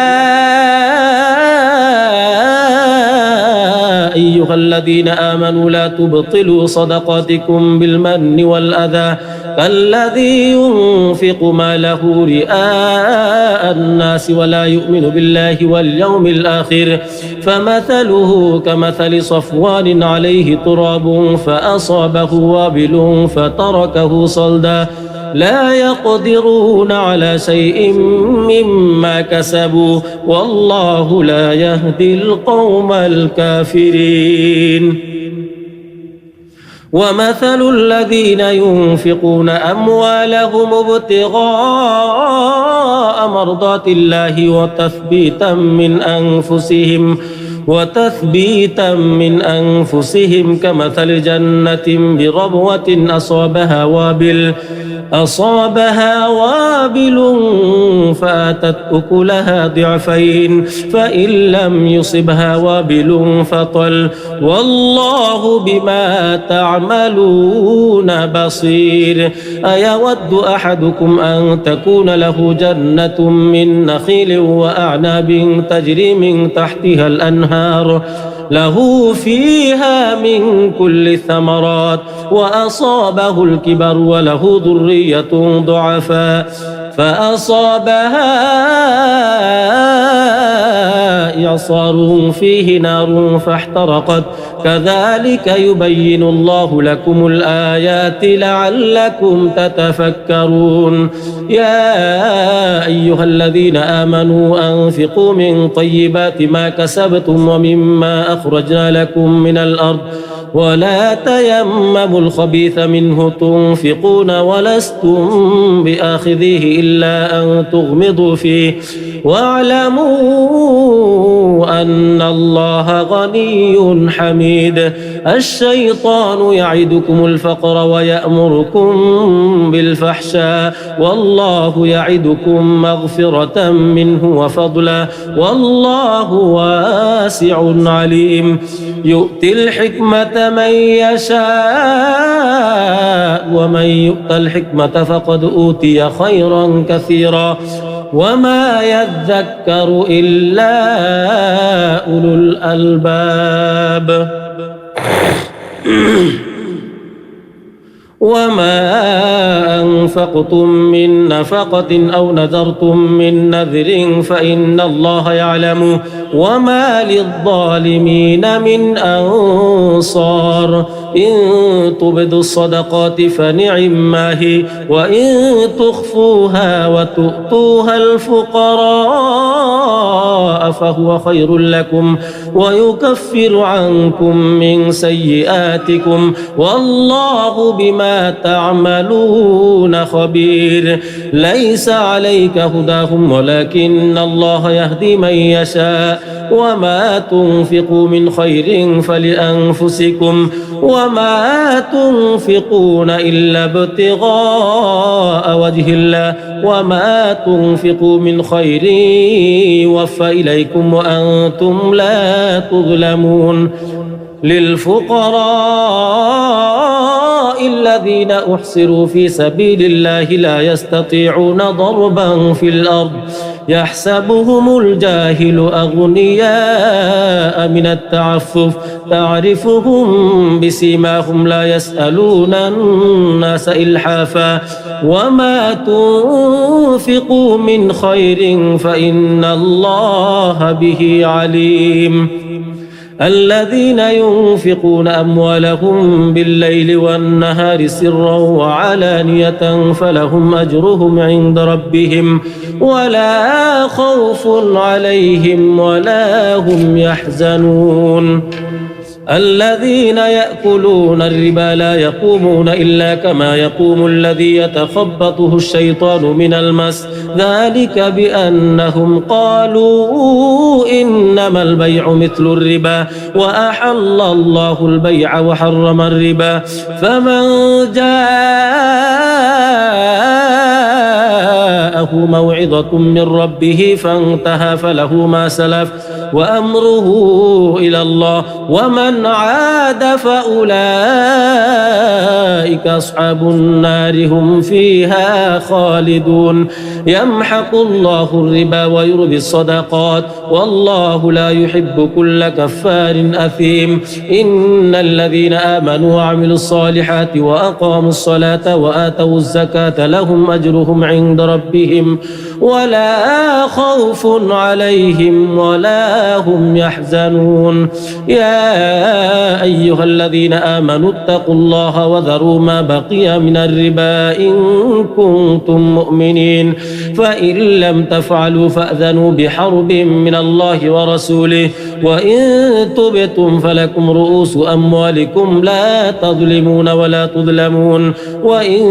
أيها الذين آمنوا لا تبطلوا صدقاتكم بالمن والأذى كالذي ينفق ماله رئاء الناس ولا يؤمن بالله واليوم الآخر فمثله كمثل صفوان عليه تراب فأصابه وابل فتركه صلدا لا يقدرون على شيء مما كسبوا والله لا يهدي القوم الكافرين ومثل الذين ينفقون أموالهم ابتغاء مرضات الله وتثبيتا من أنفسهم كمثل جنة بربوة أصابها وابل فآتت أكلها ضعفين فإن لم يصبها وابل فطل والله بما تعملون بصير أيود أحدكم أن تكون له جنة من نخيل وأعناب تجري من تحتها الأنهار له فيها من كل الثمرات وأصابه الكبر وله ذرية ضعفاء فأصابها إعصار فيه نار فاحترقت كذلك يبين الله لكم الآيات لعلكم تتفكرون يا أيها الذين آمنوا أنفقوا من طيبات ما كسبتم ومما أخرجنا لكم من الأرض ولا تيمموا الخبيث منه تنفقون ولستم بآخذيه إلا أن تغمضوا فيه واعلموا أن الله غني حميد الشيطان يعدكم الفقر ويأمركم بالفحشاء والله يعدكم مغفرة منه وفضلا والله واسع عليم يؤتي الحكمة من يشاء ومن يؤت الحكمة فقد أوتي خيرا كثيرا وما يذكر إلا أولو الألباب وما أنفقتم من نفقة أو نذرتم من نذر فإن الله يعلم وما للظالمين من أنصار إن تبدوا الصدقات فنعما هي وإن تخفوها وتؤتوها الفقراء فهو خير لكم ويكفر عنكم من سيئاتكم والله بما تعملون خبير ليس عليك هداهم ولكن الله يهدي من يشاء وما تنفقوا من خير فلأنفسكم وما تنفقون إلا ابتغاء وجه الله وما تنفقوا من خير يوفى إليكم وأنتم لا تظلمون للفقراء الذين أحصروا في سبيل الله لا يستطيعون ضربا في الأرض يحسبهم الجاهل أغنياء من التعفف تعرفهم بسيماهم لا يسألون الناس إلحافا وما تنفقوا من خير فإن الله به عليم الذين ينفقون أموالهم بالليل والنهار سرا وعلانية فلهم أجرهم عند ربهم ولا خوف عليهم ولا هم يحزنون الذين يأكلون الربا لا يقومون إلا كما يقوم الذي يتخبطه الشيطان من المس ذلك بأنهم قالوا إنما البيع مثل الربا وأحل الله البيع وحرم الربا فمن جاءه موعظة من ربه فانتهى فله ما سلف وأمره إلى الله ومن عاد فأولئك أصحاب النار هم فيها خالدون يمحق الله الربا ويربي الصدقات والله لا يحب كل كفار أثيم إن الذين آمنوا وعملوا الصالحات وأقاموا الصلاة وآتوا الزكاة لهم أجرهم عند ربهم ولا خوف عليهم ولا هم يحزنون يا أيها الذين آمنوا اتقوا الله وذروا ما بقي من الربا إن كنتم مؤمنين فإن لم تفعلوا فأذنوا بحرب من الله ورسوله وإن تبتم فلكم رؤوس أموالكم لا تظلمون ولا تظلمون وإن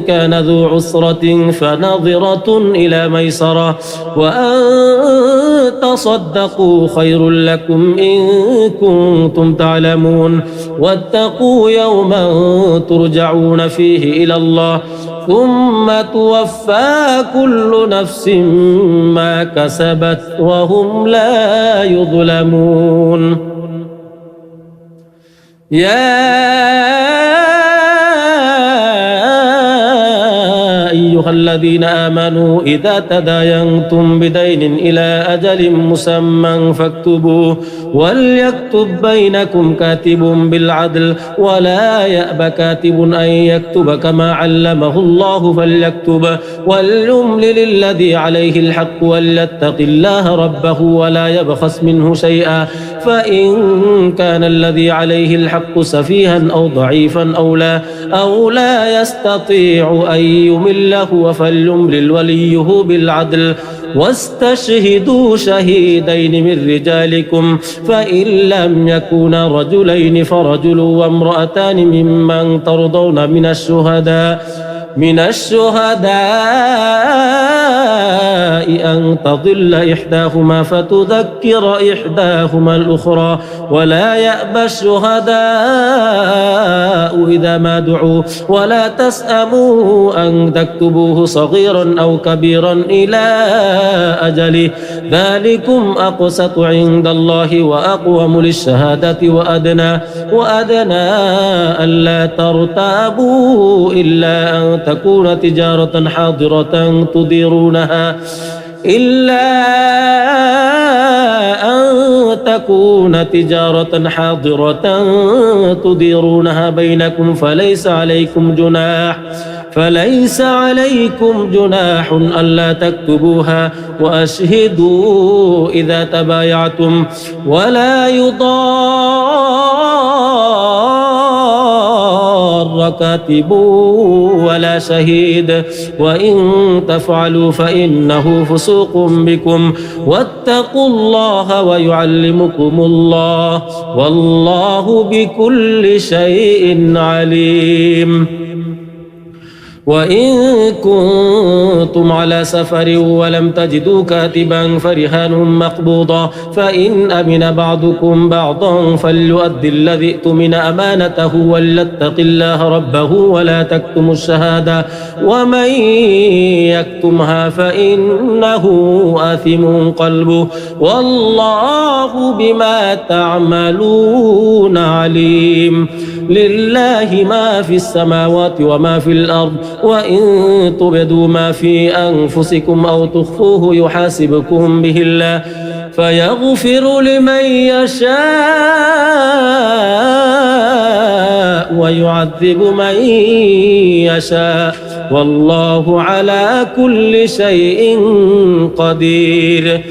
كان ذو عسرة فنظرة إلى ميسرة وأن تصدقوا خير لكم إن كنتم تعلمون واتقوا يوما ترجعون فيه إلى الله ثم توفى كل نفس ما كسبت وهم لا يظلمون يا أيها الذين آمنوا إذا تداينتم بدين إلى أجل مسمى فاكتبوه وليكتب بينكم كاتب بالعدل ولا يأب كاتب أن يكتب كما علمه الله فليكتب وليملل الذي عليه الحق وليتق الله ربه ولا يبخس منه شيئا فإن كان الذي عليه الحق سفيها أو ضعيفا أو لا يستطيع أن يمله فليملل وليه بالعدل واستشهدوا شهيدين من رجالكم فإن لم يكونا رجلين فرجل وامرأتان ممن ترضون من الشهداء أن تضل إحداهما فتذكر إحداهما الأخرى ولا يأبى الشهداء إذا ما دعوا ولا تسأموا أن تكتبوه صغيرا أو كبيرا إلى أجله ذلكم أقسط عند الله وأقوم للشهادة وأدنى ألا ترتابوا إلا أن تكون تجارة حاضرة تديرونها بينكم فليس عليكم جناح ألا تكتبوها وأشهدوا إذا تبايعتم ولا يضار كاتب ولا شهيد وإن تفعلوا فإنه فسوق بكم واتقوا الله ويعلمكم الله والله بكل شيء عليم وإن كنتم على سفر ولم تجدوا كاتبا فرهان مقبوضة فإن أمن بعضكم بعضا فليؤدي الذي اؤتمن أمانته وليتق الله ربه ولا تكتموا الشهادة ومن يكتمها فإنه آثم قلبه والله بما تعملون عليم لله ما في السماوات وما في الأرض وإن تبدوا ما في أنفسكم أو تخفوه يحاسبكم به الله فيغفر لمن يشاء ويعذب من يشاء والله على كل شيء قدير.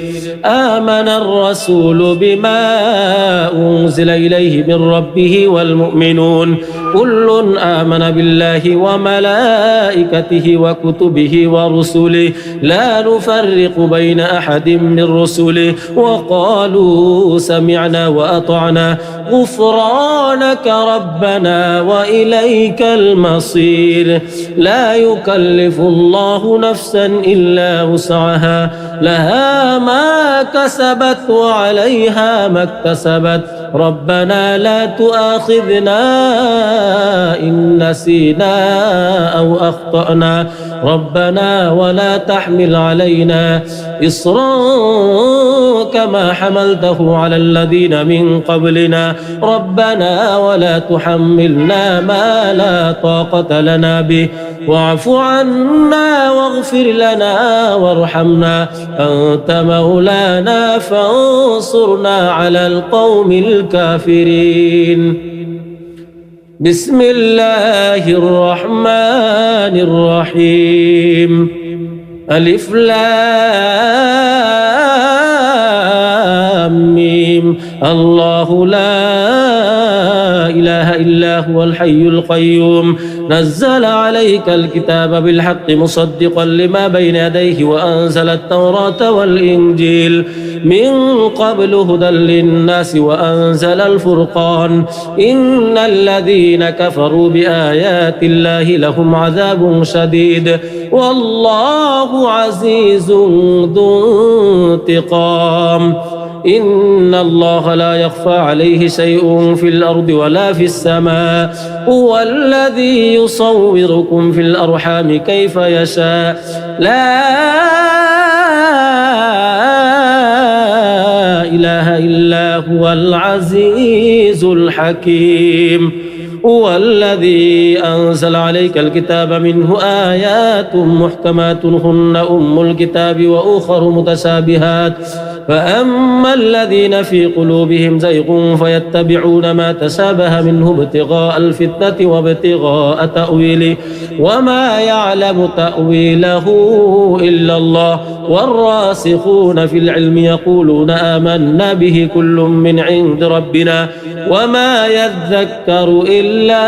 آمن الرسول بما أنزل إليه من ربه والمؤمنون كل آمن بالله وملائكته وكتبه ورسله لا نفرق بين أحد من رسله وقالوا سمعنا وأطعنا غفرانك ربنا وإليك المصير. لا يكلف الله نفسا إلا وسعها لها ما كسبت وعليها ما اكتسبت ربنا لا تؤاخذنا إن نسينا أو أخطأنا ربنا ولا تحمل علينا إصرا كما حملته على الذين من قبلنا ربنا ولا تحملنا ما لا طاقة لنا به واعف عنا واغفر لنا وارحمنا أنت مولانا فانصرنا على القوم الكافرين. بسم الله الرحمن الرحيم. ألف لام ميم. الله لا إله إلا هو الحي القيوم نزل عليك الكتاب بالحق مصدقا لما بين يديه وأنزل التوراة والإنجيل من قبل هدى للناس وأنزل الفرقان إن الذين كفروا بآيات الله لهم عذاب شديد والله عزيز ذو انتقام. إن الله لا يخفى عليه شيء في الأرض ولا في السماء هو الذي يصوركم في الأرحام كيف يشاء لا إله إلا هو العزيز الحكيم. هو الذي أنزل عليك الكتاب منه آيات محكمات هن أم الكتاب وأخر متشابهات فأما الذين في قلوبهم زيغ فيتبعون ما تشابه منه ابتغاء الفتنة وابتغاء تأويله وما يعلم تأويله إلا الله والراسخون في العلم يقولون آمنا به كل من عند ربنا وما يذكر إلا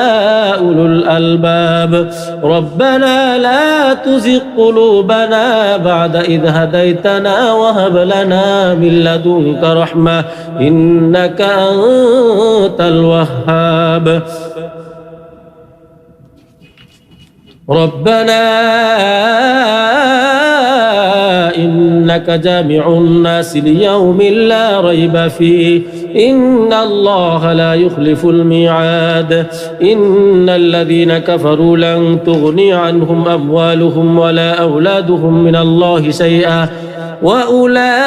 أولو الألباب. ربنا لا تزغ قلوبنا بعد إذ هديتنا وهب لنا من لدنك رحمة إنك أنت الوهاب. ربنا إنك جامع الناس ليوم لا ريب فيه إن الله لا يخلف الميعاد. إن الذين كفروا لن تغني عنهم أموالهم ولا أولادهم من الله شيئا وأولئك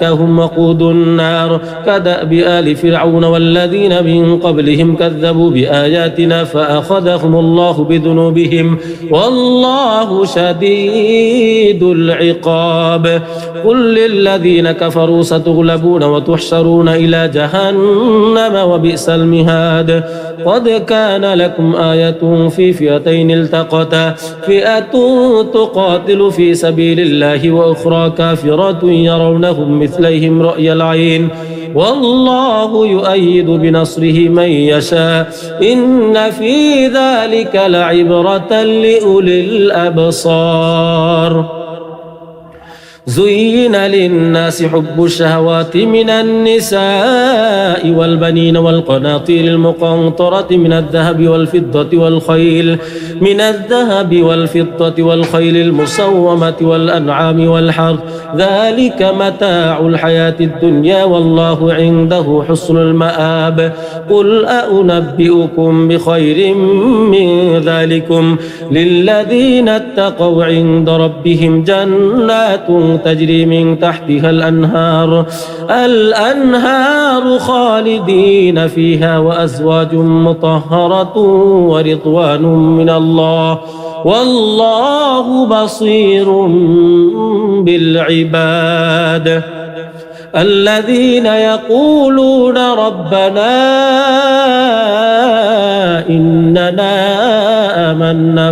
هم وقود النار كدأب آل فرعون والذين من قبلهم كذبوا بآياتنا فأخذهم الله بذنوبهم والله شديد العقاب. قل للذين كفروا ستغلبون وتحشرون إلى جهنم وبئس المهاد. قد كان لكم آية في فئتين التقتا فئة تقاتل في سبيل الله وأخرى كافرة يرونهم مثليهم رأي العين والله يؤيد بنصره من يشاء إن في ذلك لعبرة لأولي الأبصار. زين للناس حب الشهوات من النساء والبنين والقناطير المقنطرة من الذهب والفضة والخيل المسومة والأنعام والحرث ذلك متاع الحياة الدنيا والله عنده حسن المآب. قل أنبئكم بخير من ذلكم للذين اتقوا عند ربهم جنات تجري من تحتها الأنهار خالدين فيها وأزواج مطهرة ورضوان من الله والله بصير بالعباد الذين يقولون ربنا إننا آمنا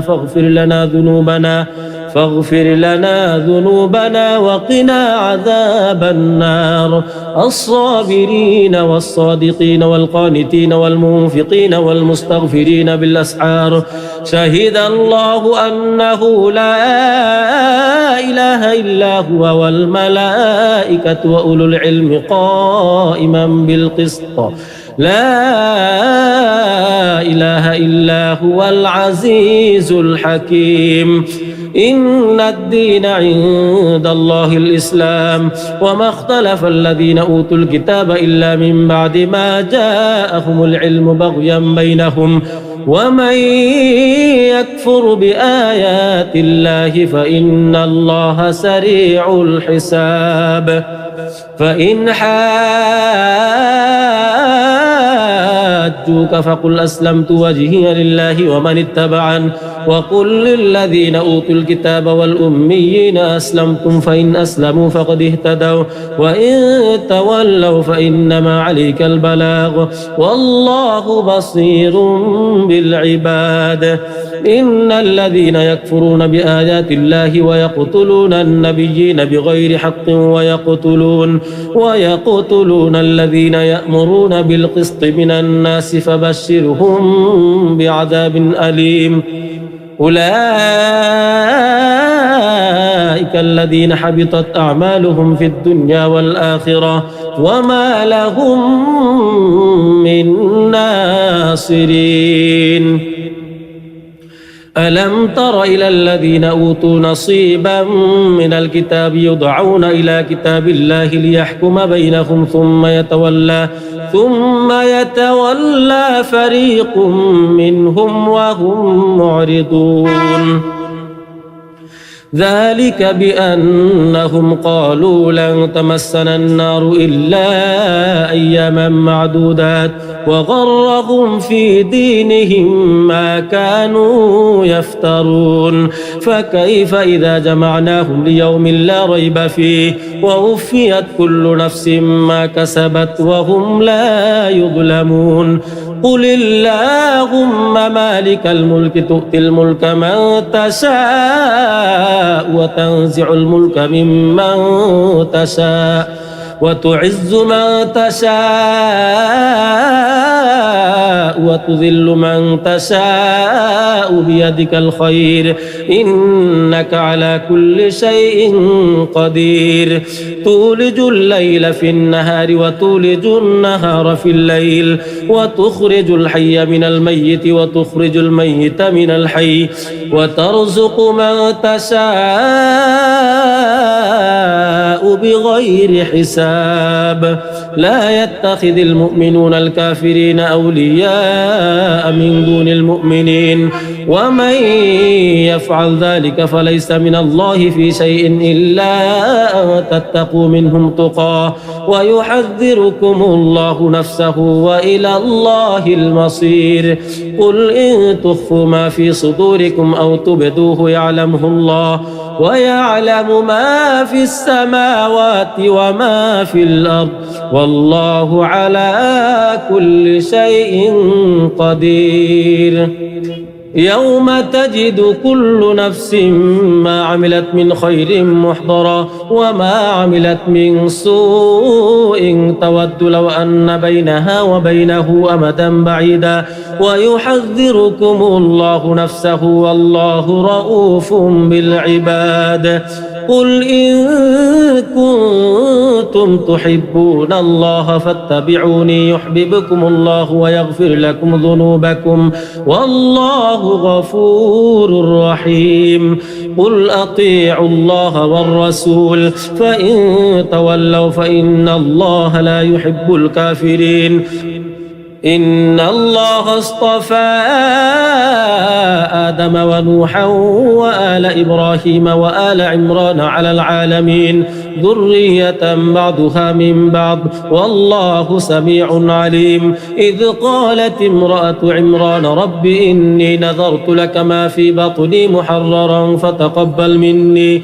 فاغفر لنا ذنوبنا وقنا عذاب النار الصابرين والصادقين والقانتين والمنفقين والمستغفرين بالأسحار شهد الله أنه لا إله إلا هو والملائكة وأولو العلم قائما بالقسط لا إله إلا هو العزيز الحكيم إن الدين عند الله الإسلام وما اختلف الذين أوتوا الكتاب إلا من بعد ما جاءهم العلم بغيا بينهم ومن يكفر بآيات الله فإن الله سريع الحساب فإن حاجوك فقل أسلمت وجهي لله ومن اتبعن وقل للذين أوتوا الكتاب والأميين أسلمتم فإن أسلموا فقد اهتدوا وإن تولوا فإنما عليك البلاغ والله بصير بالعباد إن الذين يكفرون بآيات الله ويقتلون النبيين بغير حق ويقتلون الذين يأمرون بالقسط من الناس فبشرهم بعذاب أليم أولئك الذين حبطت أعمالهم في الدنيا والآخرة وما لهم من ناصرين ألم تر إلى الذين أوتوا نصيبا من الكتاب يدعون إلى كتاب الله ليحكم بينهم ثم يتولى فريق منهم وهم معرضون ذلك بأنهم قالوا لن تمسنا النار إلا أياما معدودات وغرهم في دينهم ما كانوا يفترون فكيف إذا جمعناهم ليوم لا ريب فيه ووفيت كل نفس ما كسبت وهم لا يظلمون قل اللهم مالك الملك تؤتي الملك من تشاء وتنزع الملك ممن تشاء وتعز من تشاء وتذل من تشاء بيدك الخير إنك على كل شيء قدير تولج الليل في النهار وتولج النهار في الليل وتخرج الحي من الميت وتخرج الميت من الحي وترزق من تشاء بغير حساب لا يتخذ المؤمنون الكافرين أولياء من دون المؤمنين ومن يفعل ذلك فليس من الله في شيء إلا أن تتقوا منهم تقاه ويحذركم الله نفسه وإلى الله المصير قل إن تخفوا ما في صدوركم أو تبدوه يعلمه الله ويعلم ما في السماوات وما في الأرض والله على كل شيء قدير يوم تجد كل نفس ما عملت من خير محضرا وما عملت من سوء تود لو أن بينها وبينه أمدا بعيدا ويحذركم الله نفسه والله رؤوف بالعباد قل إن كنتم تحبون الله فاتبعوني يحببكم الله ويغفر لكم ذنوبكم والله غفور رحيم قل أطيعوا الله والرسول فإن تولوا فإن الله لا يحب الكافرين إن الله اصطفى آدم ونوحا وآل إبراهيم وآل عمران على العالمين ذرية بعضها من بعض والله سميع عليم. إذ قالت امرأة عمران رب إني نذرت لك ما في بطني محررا فتقبل مني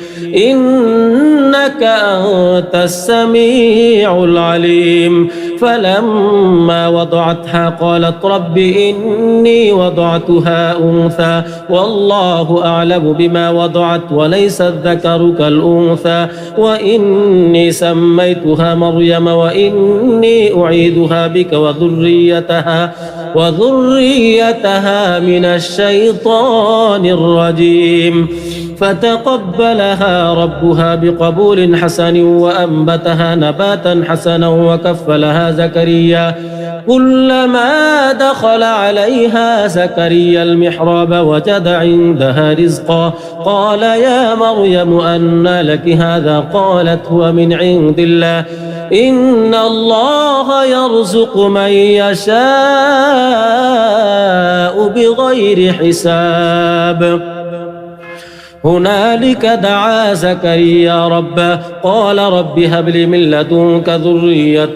إنك أنت السميع العليم. فلما وضعتها قالت رب إني وضعتها أنثى والله أعلم بما وضعت وليس الذكر كالأنثى وإني سميتها مريم وإني أعيدها بك وذريتها من الشيطان الرجيم. فتقبلها ربها بقبول حسن وأنبتها نباتا حسنا وكفلها زكريا. كلما دخل عليها زكريا المحراب وجد عندها رزقا قال يا مريم أنى لك هذا قالت هو من عند الله إن الله يرزق من يشاء بغير حساب. هنالك دعا زكريا ربه قال رب هب لي من لدنك ذرية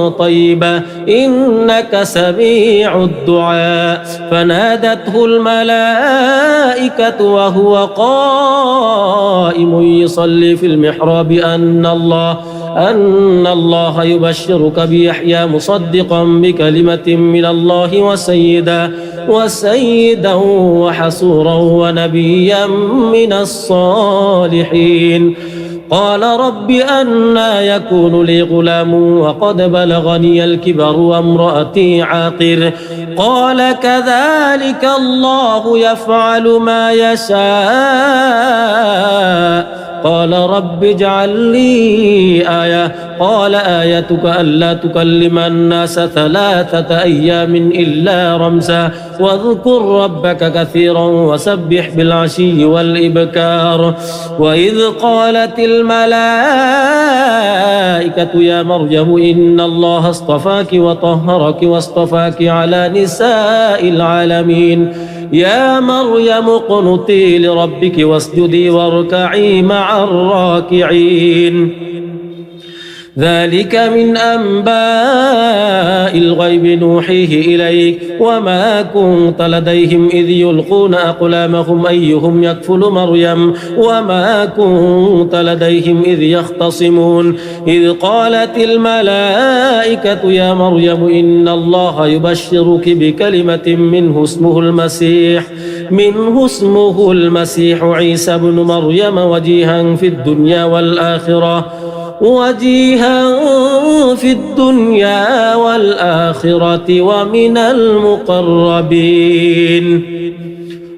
طيبة إنك سميع الدعاء. فنادته الملائكة وهو قائم يصلي في المحراب أن الله يبشرك بيحيى مصدقا بكلمة من الله وسيدا وحصورا ونبيا من الصالحين. قال رب أنى يكون لي غلام وقد بلغني الكبر وامرأتي عاقر قال كذلك الله يفعل ما يشاء. قال رب اجعل لي آية قال آيتك ألا تكلم الناس 3 أيام إلا رمزا واذكر ربك كثيرا وسبح بالعشي والإبكار. وإذ قالت الملائكة يا مريم إن الله اصطفاك وطهرك واصطفاك على نساء العالمين يا مريم اقنتي لربك واسجدي واركعي مع الراكعين. ذلك من أنباء الغيب نوحيه إليك وما كنت لديهم إذ يلقون أقلامهم أيهم يكفل مريم وما كنت لديهم إذ يختصمون. إذ قالت الملائكة يا مريم إن الله يبشرك بكلمة منه اسمه المسيح عيسى بن مريم وجيها في الدنيا والآخرة ومن المقربين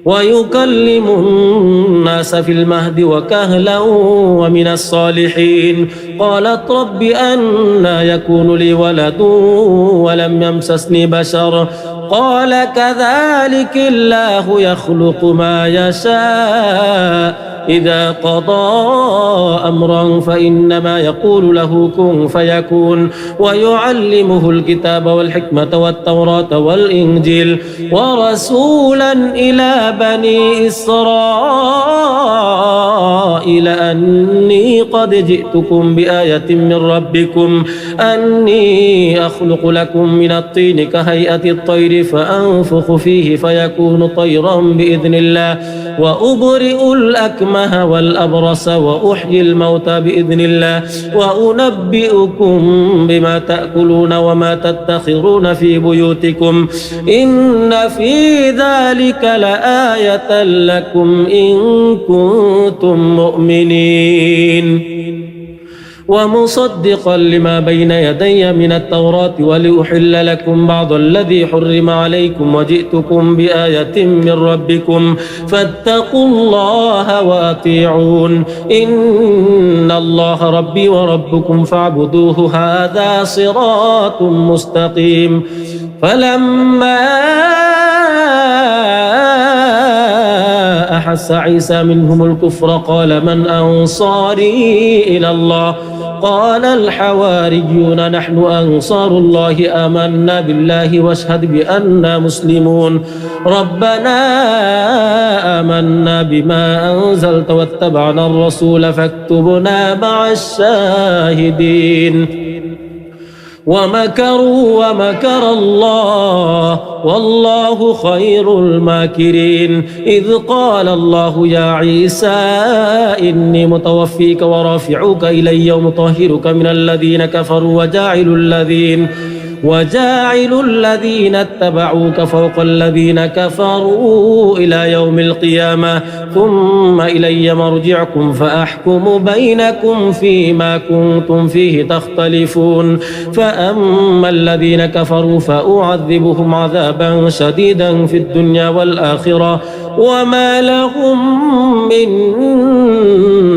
ويكلم الناس في المهد وكهلا ومن الصالحين. قالت رب أنى يكون لي ولد ولم يمسسني بشر قال كذلك الله يخلق ما يشاء إذا قضى أمرا فإنما يقول له كن فيكون. ويعلمه الكتاب والحكمة والتوراة والإنجيل ورسولا إلى بني إسرائيل أني قد جئتكم بآية من ربكم أني أخلق لكم من الطين كهيئة الطير فأنفخ فيه فيكون طيرا بإذن الله وأبرئ الأكمه والأبرص وأحيي الموتى بإذن الله وأنبئكم بما تأكلون وما تدخرون في بيوتكم إن في ذلك لآية لكم إن كنتم مؤمنين. ومصدقا لما بين يدي من التوراة ولأحل لكم بعض الذي حرم عليكم وجئتكم بآية من ربكم فاتقوا الله وأطيعون إن الله ربي وربكم فاعبدوه هذا صراط مستقيم. فلما أحس عيسى منهم الكفر قال من أنصاري إلى الله قال الحواريون نحن أنصار الله آمنا بالله واشهد بأننا مسلمون ربنا آمنا بما أنزلت واتبعنا الرسول فاكتبنا مع الشاهدين ومكروا ومكر الله والله خير الماكرين إذ قال الله يا عيسى إني متوفيك ورافعك إلي ومطهرك من الذين كفروا وجاعل الذين اتبعوك فوق الذين كفروا إلى يوم القيامة ثم إلي مرجعكم فأحكم بينكم فيما كنتم فيه تختلفون فأما الذين كفروا فأعذبهم عذابا شديدا في الدنيا والآخرة وما لهم من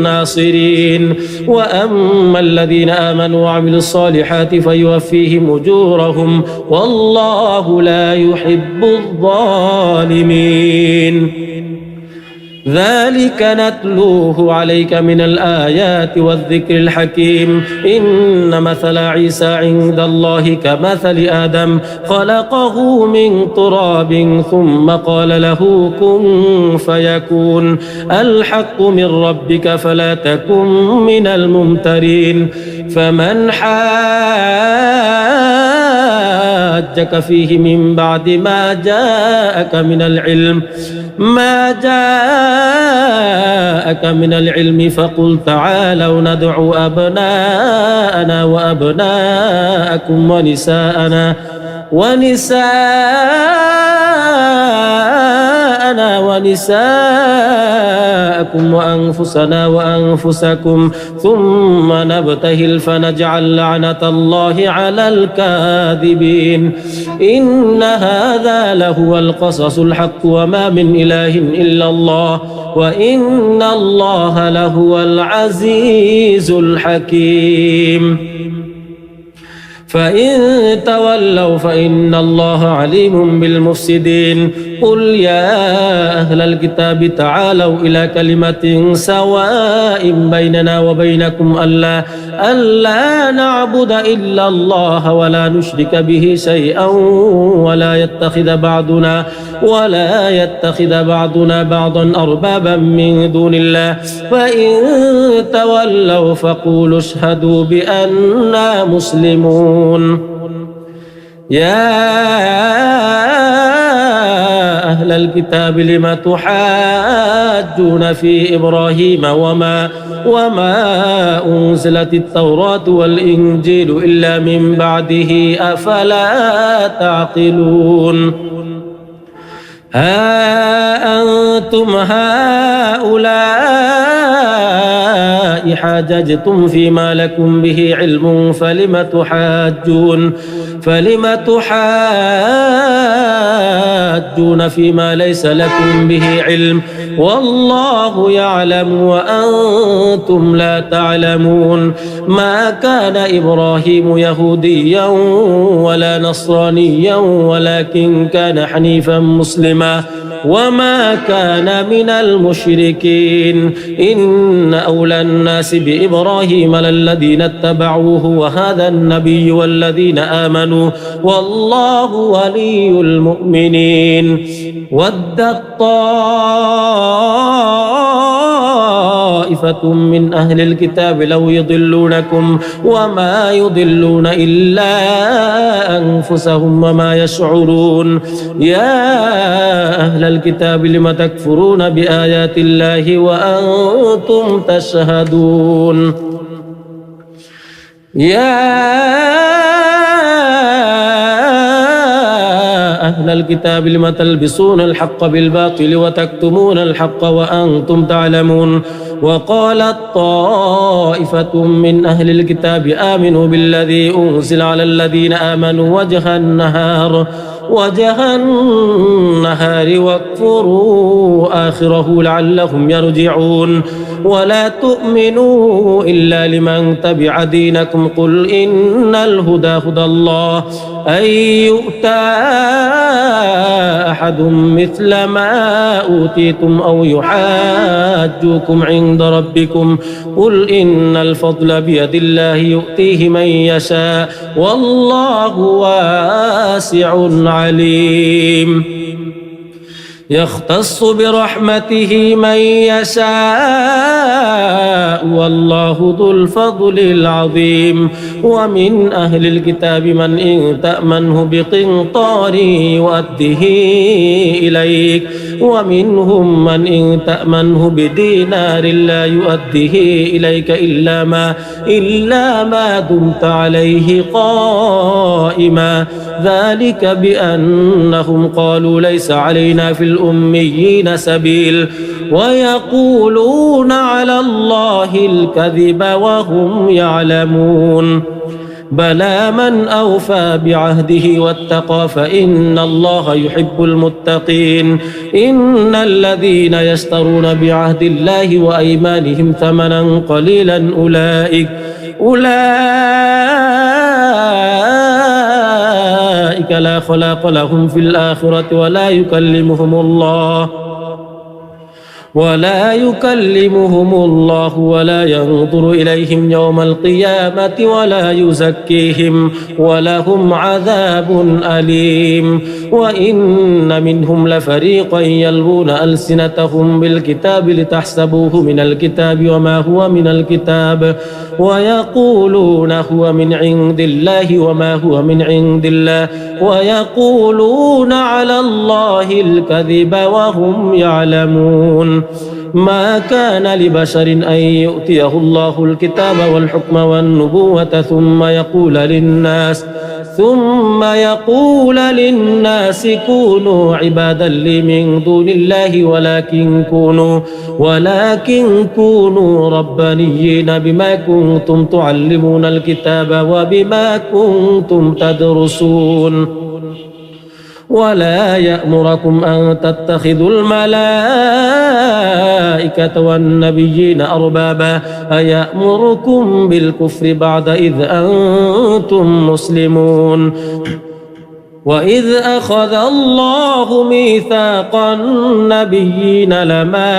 ناصرين وأما الذين آمنوا وعملوا الصالحات فيوفيهم أجورهم والله لا يحب الظالمين ذلك نتلوه عليك من الآيات والذكر الحكيم إن مثل عيسى عند الله كمثل آدم خلقه من تراب ثم قال له كن فيكون الحق من ربك فلا تكن من الممترين فمن حاجك فيه من بعد ما جاءك من العلم فقل تعالوا ندعو أبناءنا وأبناءكم ونساءكم وأنفسنا وأنفسكم ثم نبتهل فنجعل لعنة الله على الكاذبين إن هذا لهو القصص الحق وما من إله إلا الله وإن الله لهو العزيز الحكيم فإن تولوا فإن الله عليم بالمفسدين قل يا أهل الكتاب تعالوا إلى كلمة سواء بيننا وبينكم ألا نعبد إلا الله ولا نشرك به شيئا ولا يتخذ بعضنا بعضا أربابا من دون الله فإن تولوا فقولوا اشهدوا بأننا مسلمون يا أهل الكتاب لم تحاجون في إبراهيم وما أنزلت التوراة والإنجيل إلا من بعده أفلا تعقلون ها أنتم هؤلاء حاججتم فيما لكم به علم فلم تحاجون فيما ليس لكم به علم والله يعلم وأنتم لا تعلمون ما كان إبراهيم يهوديا ولا نصرانيا ولكن كان حنيفا مسلما وما كان من المشركين إن أولى الناس بإبراهيم للذين اتبعوه وهذا النبي والذين آمنوا والله ولي المؤمنين ودت طائفة من أهل الكتاب لو يضلونكم وما يضلون إلا أنفسهم وما يشعرون يا أهل الكتاب لم تكفرون بآيات الله وأنتم تشهدون يا أهل الكتاب لم تلبسون الحق بالباطل وتكتمون الحق وأنتم تعلمون وقالت طائفة من أهل الكتاب آمنوا بالذي أنزل على الذين آمنوا وجه النهار واكفروا آخره لعلهم يرجعون ولا تؤمنوا إلا لمن تبع دينكم قل إن الهدى هدى الله أن يؤتى أحد مثل ما أوتيتم أو يحاجوكم عند ربكم قل إن الفضل بيد الله يؤتيه من يشاء والله واسع عليم يختص برحمته من يشاء والله ذو الفضل العظيم ومن أهل الكتاب من إن تأمنه بقنطار يؤده إليك ومنهم من إن تأمنه بدينار لا يؤده إليك إلا ما دمت عليه قائما ذلك بأنهم قالوا ليس علينا في الأميين سبيل ويقولون على الله الكذب وهم يعلمون بلى من أوفى بعهده واتقى فإن الله يحب المتقين إن الذين يشترون بعهد الله وأيمانهم ثمنا قليلا أولئك لا خلاق لهم في الآخرة ولا يكلمهم الله ولا ينظر إليهم يوم القيامة ولا يزكيهم ولهم عذاب أليم وإن منهم لفريقا يلوون ألسنتهم بالكتاب لتحسبوه من الكتاب وما هو من الكتاب ويقولون هو من عند الله وما هو من عند الله ويقولون على الله الكذب وهم يعلمون ما كان لبشر أن يؤتيه الله الكتاب والحكم والنبوة ثم يقول للناس كونوا عبادا لي من دون الله ولكن كونوا ربانيين بما كنتم تعلمون الكتاب وبما كنتم تدرسون ولا يأمركم أن تتخذوا الملائكة والنبيين أربابا أيأمركم بالكفر بعد إذ أنتم مسلمون وإذ أخذ الله ميثاق النبيين لما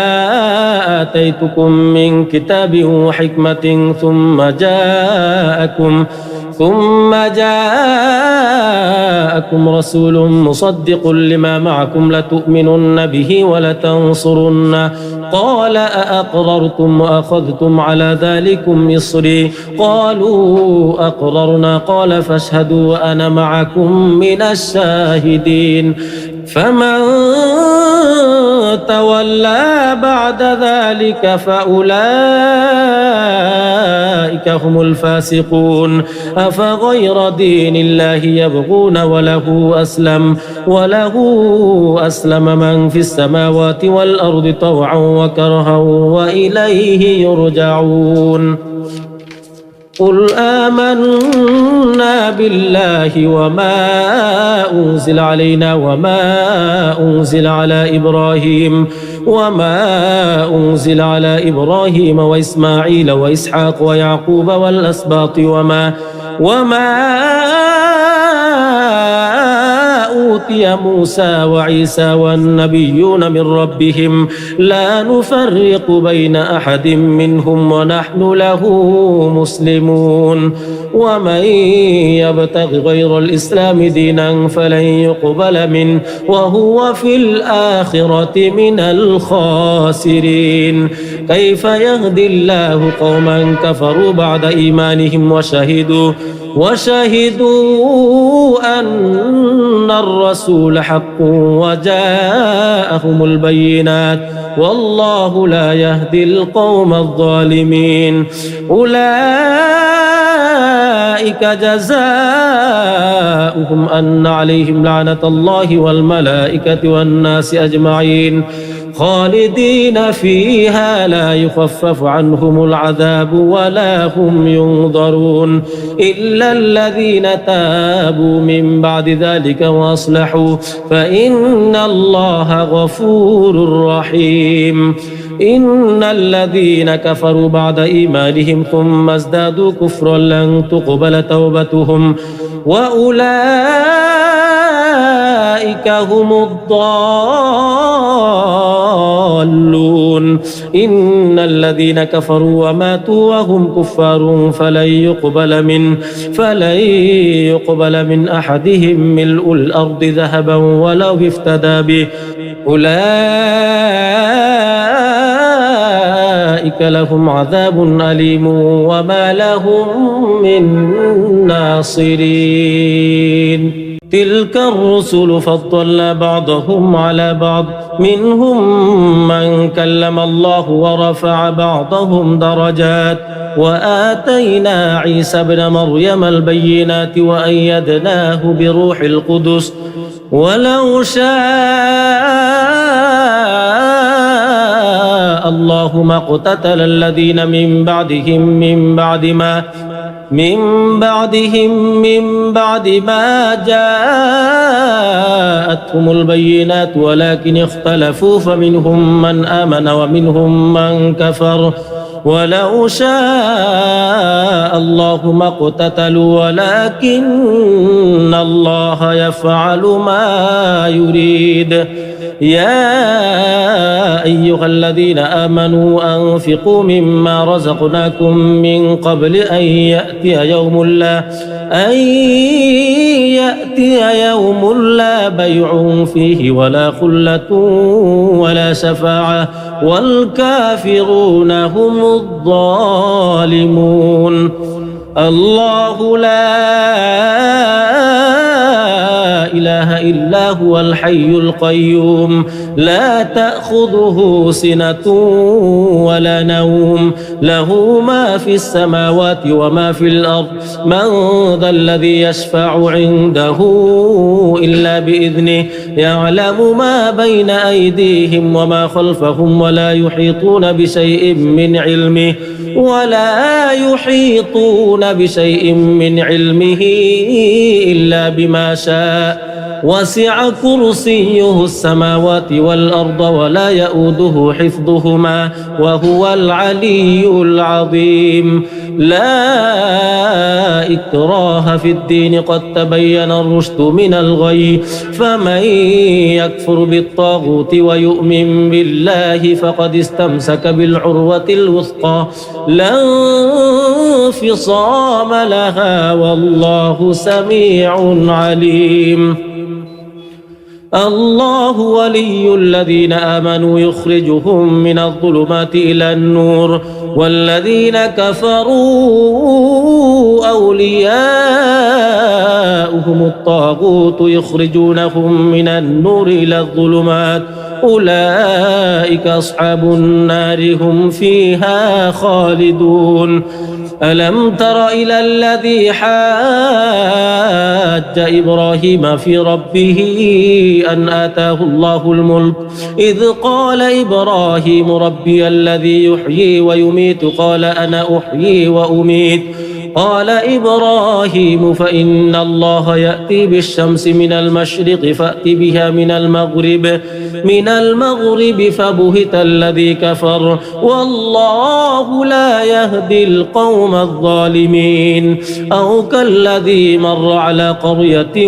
آتيتكم من كتاب وحكمة ثم جاءكم رسول مصدق لما معكم لتؤمنن به ولتنصرنه قال أأقررتم وأخذتم على ذلكم إصري قالوا أقررنا قال فاشهدوا وأنا معكم من الشاهدين فمن تولى بعد ذلك فأولئك هم الفاسقون أفغير دين الله يبغون وله أسلم من في السماوات والأرض طوعا وكرها وإليه يرجعون قل آمنا بالله وما أنزل علينا وما أنزل على إبراهيم وإسماعيل وإسحاق ويعقوب والأسباط وما أوتي موسى وعيسى والنبيون من ربهم لا نفرق بين أحد منهم ونحن له مسلمون ومن يبتغ غير الإسلام دينا فلن يقبل منه وهو في الآخرة من الخاسرين كيف يهدي الله قوما كفروا بعد إيمانهم وشهدوا أن الرسول حق وجاءهم البينات والله لا يهدي القوم الظالمين أولئك جزاؤهم أن عليهم لعنة الله والملائكة والناس أجمعين خالدين فيها لا يخفف عنهم العذاب ولا هم ينظرون إلا الذين تابوا من بعد ذلك وأصلحوا فإن الله غفور رحيم إن الذين كفروا بعد إيمانهم ثم ازدادوا كفرا لن تقبل توبتهم وأولئك هم الضالون إن الذين كفروا وماتوا وهم كفار فلن يقبل من أحدهم ملء الأرض ذهبا ولو افتدى به أولئك لهم عذاب أليم وما لهم من ناصرين تلك الرسل فضلنا بعضهم على بعض منهم من كلم الله ورفع بعضهم درجات وآتينا عيسى ابن مريم البينات وأيدناه بروح القدس ولو شاء الله ما اقتتل الذين من بعد ما جاءتهم البينات ولكن اختلفوا فمنهم من آمن ومنهم من كفر ولو شاء الله ما اقتتلوا ولكن الله يفعل ما يريد يا أيها الذين آمنوا أنفقوا مما رزقناكم من قبل أن يأتي يوم لا بيع فيه ولا خلة ولا شفاعة والكافرون هم الظالمون الله لا إله إلا هو الحي القيوم لا تأخذه سنة ولا نوم له ما في السماوات وما في الأرض من ذا الذي يشفع عنده إلا بإذنه يعلم ما بين أيديهم وما خلفهم ولا يحيطون بشيء من علمه إلا بما شاء وسع كرسيه السماوات والأرض ولا يؤوده حفظهما وهو العلي العظيم لا إكراه في الدين قد تبين الرشد من الغي فمن يكفر بالطاغوت ويؤمن بالله فقد استمسك بالعروة الوثقى لا انفصام لها والله سميع عليم الله ولي الذين آمنوا يخرجهم من الظلمات إلى النور والذين كفروا أولياؤهم الطاغوت يخرجونهم من النور إلى الظلمات أولئك أصحاب النار هم فيها خالدون ألم تر إلى الذي حاج إبراهيم في ربه أن آتاه الله الملك إذ قال إبراهيم ربي الذي يحيي ويميت قال أنا أحيي وأميت قال إبراهيم فإن الله يأتي بالشمس من المشرق فأت بها من المغرب فبهت الذي كفر والله لا يهدي القوم الظالمين أو كالذي مر على قرية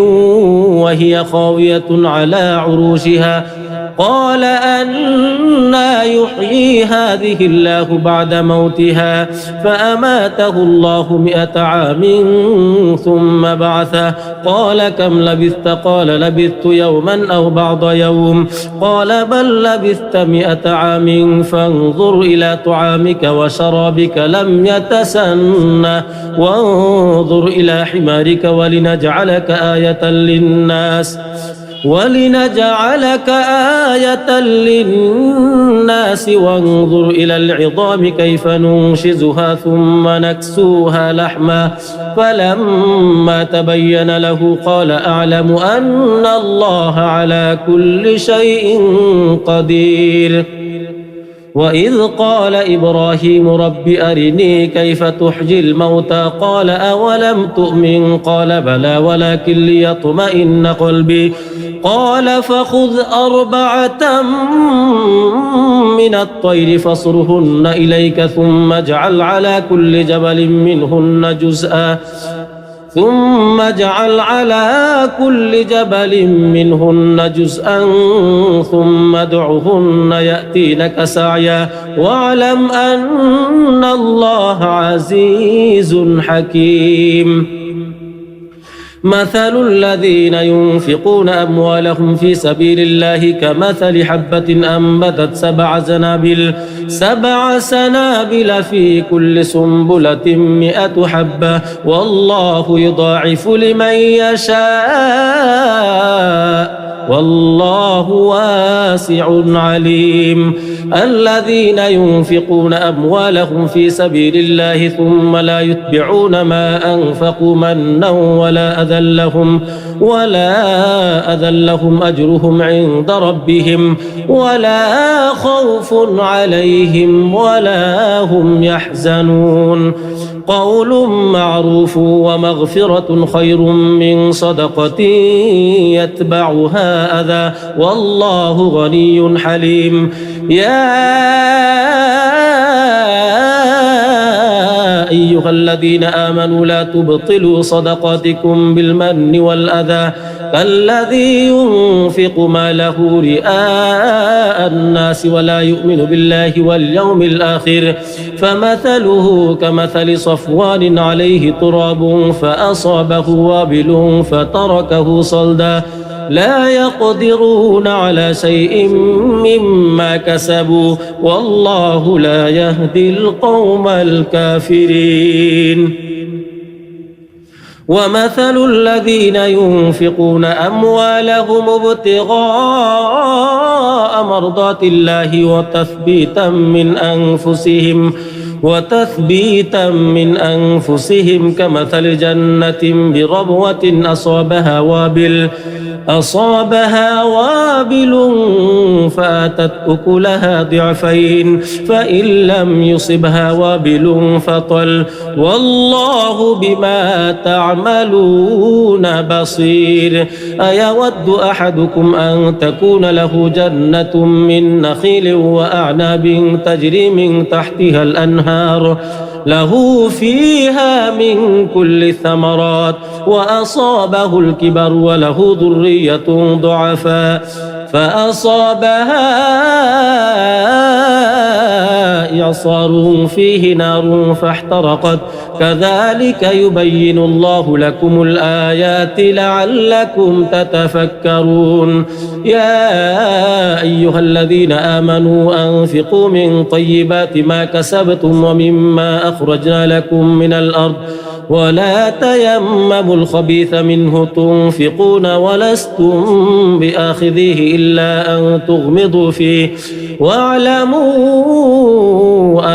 وهي خاوية على عروشها قال أنى يحيي هذه الله بعد موتها فأماته الله 100 عام ثم بعثه قال كم لبثت قال لبثت يوما أو بعض يوم قال بل لبثت 100 عام فانظر إلى طعامك وشرابك لم يتسنه وانظر إلى حمارك ولنجعلك آية للناس وانظر إلى العظام كيف ننشزها ثم نكسوها لحما فلما تبين له قال أعلم أن الله على كل شيء قدير وإذ قال إبراهيم رب أرني كيف تحيي الموتى قال أولم تؤمن قال بلى ولكن ليطمئن قلبي قال فخذ 4 من الطير فاصرهن إليك ثم اجعل على كل جبل منهن جزءا ثم ادعهن يأتينك سعيا واعلم أن الله عزيز حكيم. مثل الذين ينفقون أموالهم في سبيل الله كمثل حبة أنبتت 7 سنابل في كل سنبلة 100 حبة والله يضاعف لمن يشاء والله واسع عليم. الذين ينفقون أموالهم في سبيل الله ثم لا يتبعون ما أنفقوا منا ولا أذى لهم أجرهم عند ربهم ولا خوف عليهم ولا هم يحزنون. قول معروف ومغفرة خير من صدقة يتبعها أذى والله غني حليم. يا أيها الذين آمنوا لا تبطلوا صدقاتكم بالمن والأذى كالذي ينفق ماله رئاء الناس ولا يؤمن بالله واليوم الآخر فمثله كمثل صفوان عليه تراب فأصابه وابل فتركه صلدا لا يقدرون على شيء مما كسبوا والله لا يهدي القوم الكافرين. ومثل الذين ينفقون أموالهم ابتغاء مرضات الله وتثبيتا من أنفسهم كمثل جنة بربوة أصابها وابل فآتت أكلها ضعفين فإن لم يصبها وابل فطل والله بما تعملون بصير. أيود أحدكم أن تكون له جنة من نخيل وأعناب تجري من تحتها الأنهار له فيها من كل الثمرات وأصابه الكبر وله ذرية ضعفاء فأصابها إعصار فيه نار فاحترقت كذلك يبين الله لكم الآيات لعلكم تتفكرون. يا أيها الذين آمنوا أنفقوا من طيبات ما كسبتم ومما أخرجنا لكم من الأرض ولا تيمموا الخبيث منه تنفقون ولستم بآخذيه إلا أن تغمضوا فيه واعلموا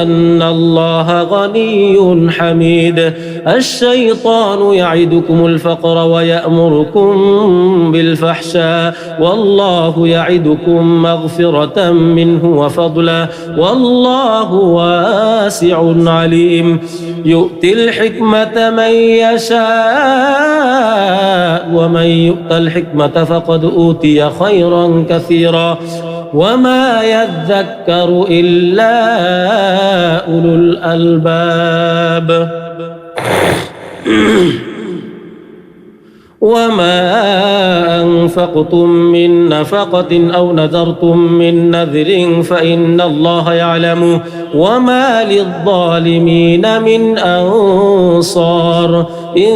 أن الله غني حميد. الشيطان يعدكم الفقر ويأمركم بالفحشاء والله يعدكم مغفرة منه وفضلا والله واسع عليم. يؤتي الحكمة من يشاء ومن يؤت الحكمة فقد أوتي خيرا كثيرا وما يذكر إلا أولو الألباب. وما أنفقتم من نفقة أو نذرتم من نذر فإن الله يعلم وما للظالمين من أنصار. إن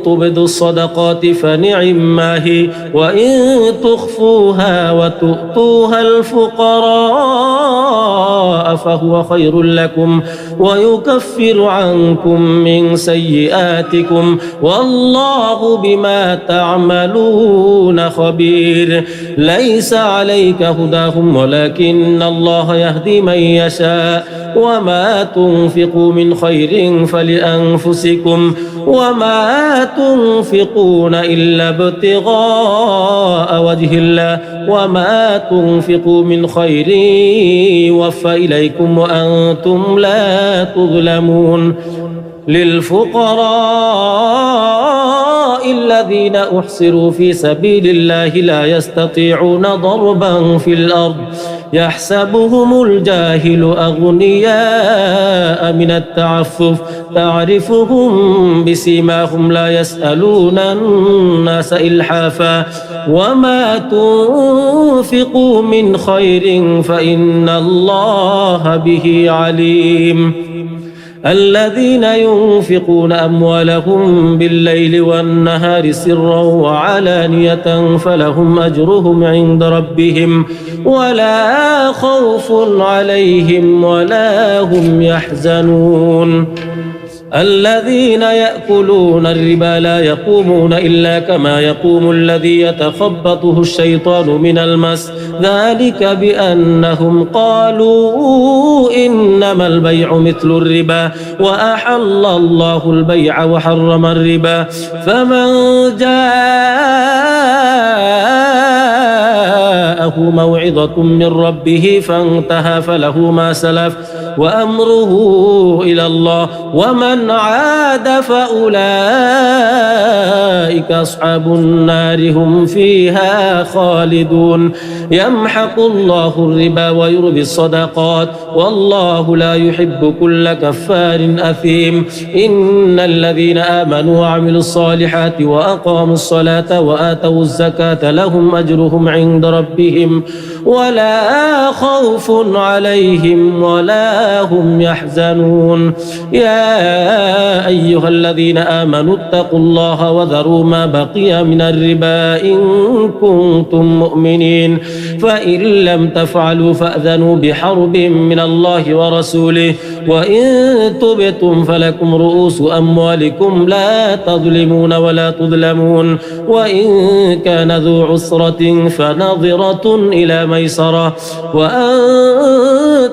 تبدوا الصدقات فنعما هي وإن تخفوها وتؤتوها الفقراء فهو خير لكم ويكفر عنكم من سيئاتكم والله بما تعملون خبير. ليس عليك هداهم ولكن الله يهدي من يشاء وما تنفقوا من خير فلأنفسكم وما تنفقون إلا ابتغاء وجه الله وما تنفقوا من خير يوفى إليكم وأنتم لا تظلمون. للفقراء الذين أحصروا في سبيل الله لا يستطيعون ضربا في الأرض يحسبهم الجاهل أغنياء من التعفف تعرفهم بسيماهم لا يسألون الناس إلحافا وما تنفقوا من خير فإن الله به عليم الذين ينفقون أموالهم بالليل والنهار سرا وعلانية فلهم أجرهم عند ربهم ولا خوف عليهم ولا هم يحزنون الذين يأكلون الربا لا يقومون إلا كما يقوم الذي يتخبطه الشيطان من المس ذلك بأنهم قالوا إنما البيع مثل الربا وأحل الله البيع وحرم الربا فمن جاءه موعظة من ربه فانتهى فله ما سلف وأمره إلى الله ومن عاد فأولئك أصحاب النار هم فيها خالدون يمحق الله الربا ويربي الصدقات والله لا يحب كل كفار أثيم إن الذين آمنوا وعملوا الصالحات وأقاموا الصلاة وآتوا الزكاة لهم أجرهم عند ربهم ولا خوف عليهم ولا هم يحزنون يا أيها الذين آمنوا اتقوا الله وذروا ما بقي من الربا إن كنتم مؤمنين فإن لم تفعلوا فأذنوا بحرب من الله ورسوله وإن تبتم فلكم رؤوس أموالكم لا تظلمون ولا تظلمون وإن كان ذو عسرة فنظرة إلى ميسرة وأن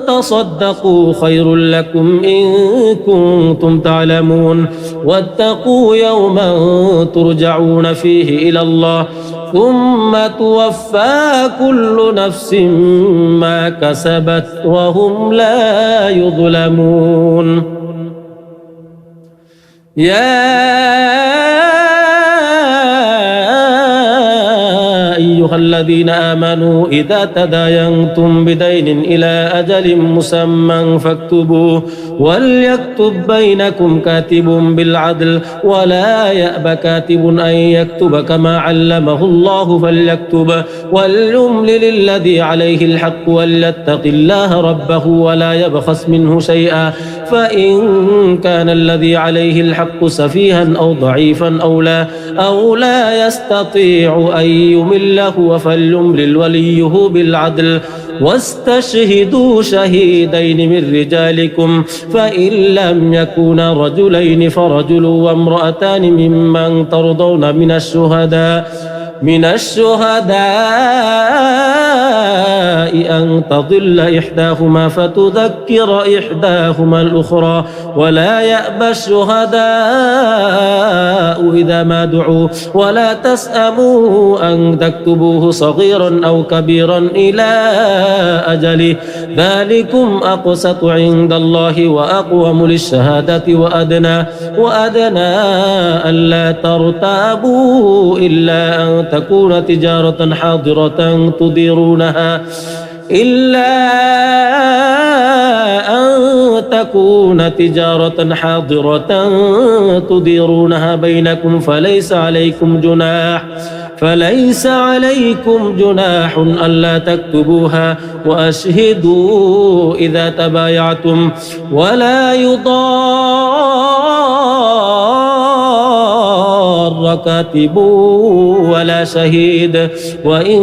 تصدقوا خير لكم إن كنتم تعلمون واتقوا يوما ترجعون فيه إلى الله ثم توفى كل نفس ما كسبت وهم لا يظلمون أيها الذين آمنوا إذا تداينتم بدين إلى أجل مسمى فاكتبوه وليكتب بينكم كاتب بالعدل ولا يأب كاتب أن يكتب كما علمه الله فليكتب وليملل الذي عليه الحق وليتق الله ربه ولا يبخس منه شيئا فإن كان الذي عليه الحق سفيها أو ضعيفا أو لا يستطيع أن يمله فليملل وليه بالعدل واستشهدوا شهيدين من رجالكم فإن لم يكونا رجلين فرجل وامرأتان ممن ترضون من الشهداء أن تضل إحداهما فتذكر إحداهما الأخرى ولا يأبى الشهداء إذا ما دعوا ولا تسأموا أن تكتبوه صغيرا أو كبيرا إلى أجله ذلكم أقسط عند الله وأقوم للشهادة وأدنى ألا ترتابوا إلا أن تكون تجارة حاضرة تديرونها بينكم فليس عليكم جناح ألا تكتبوها وأشهدوا إذا تبايعتم ولا يضار كاتب ولا شهيد وإن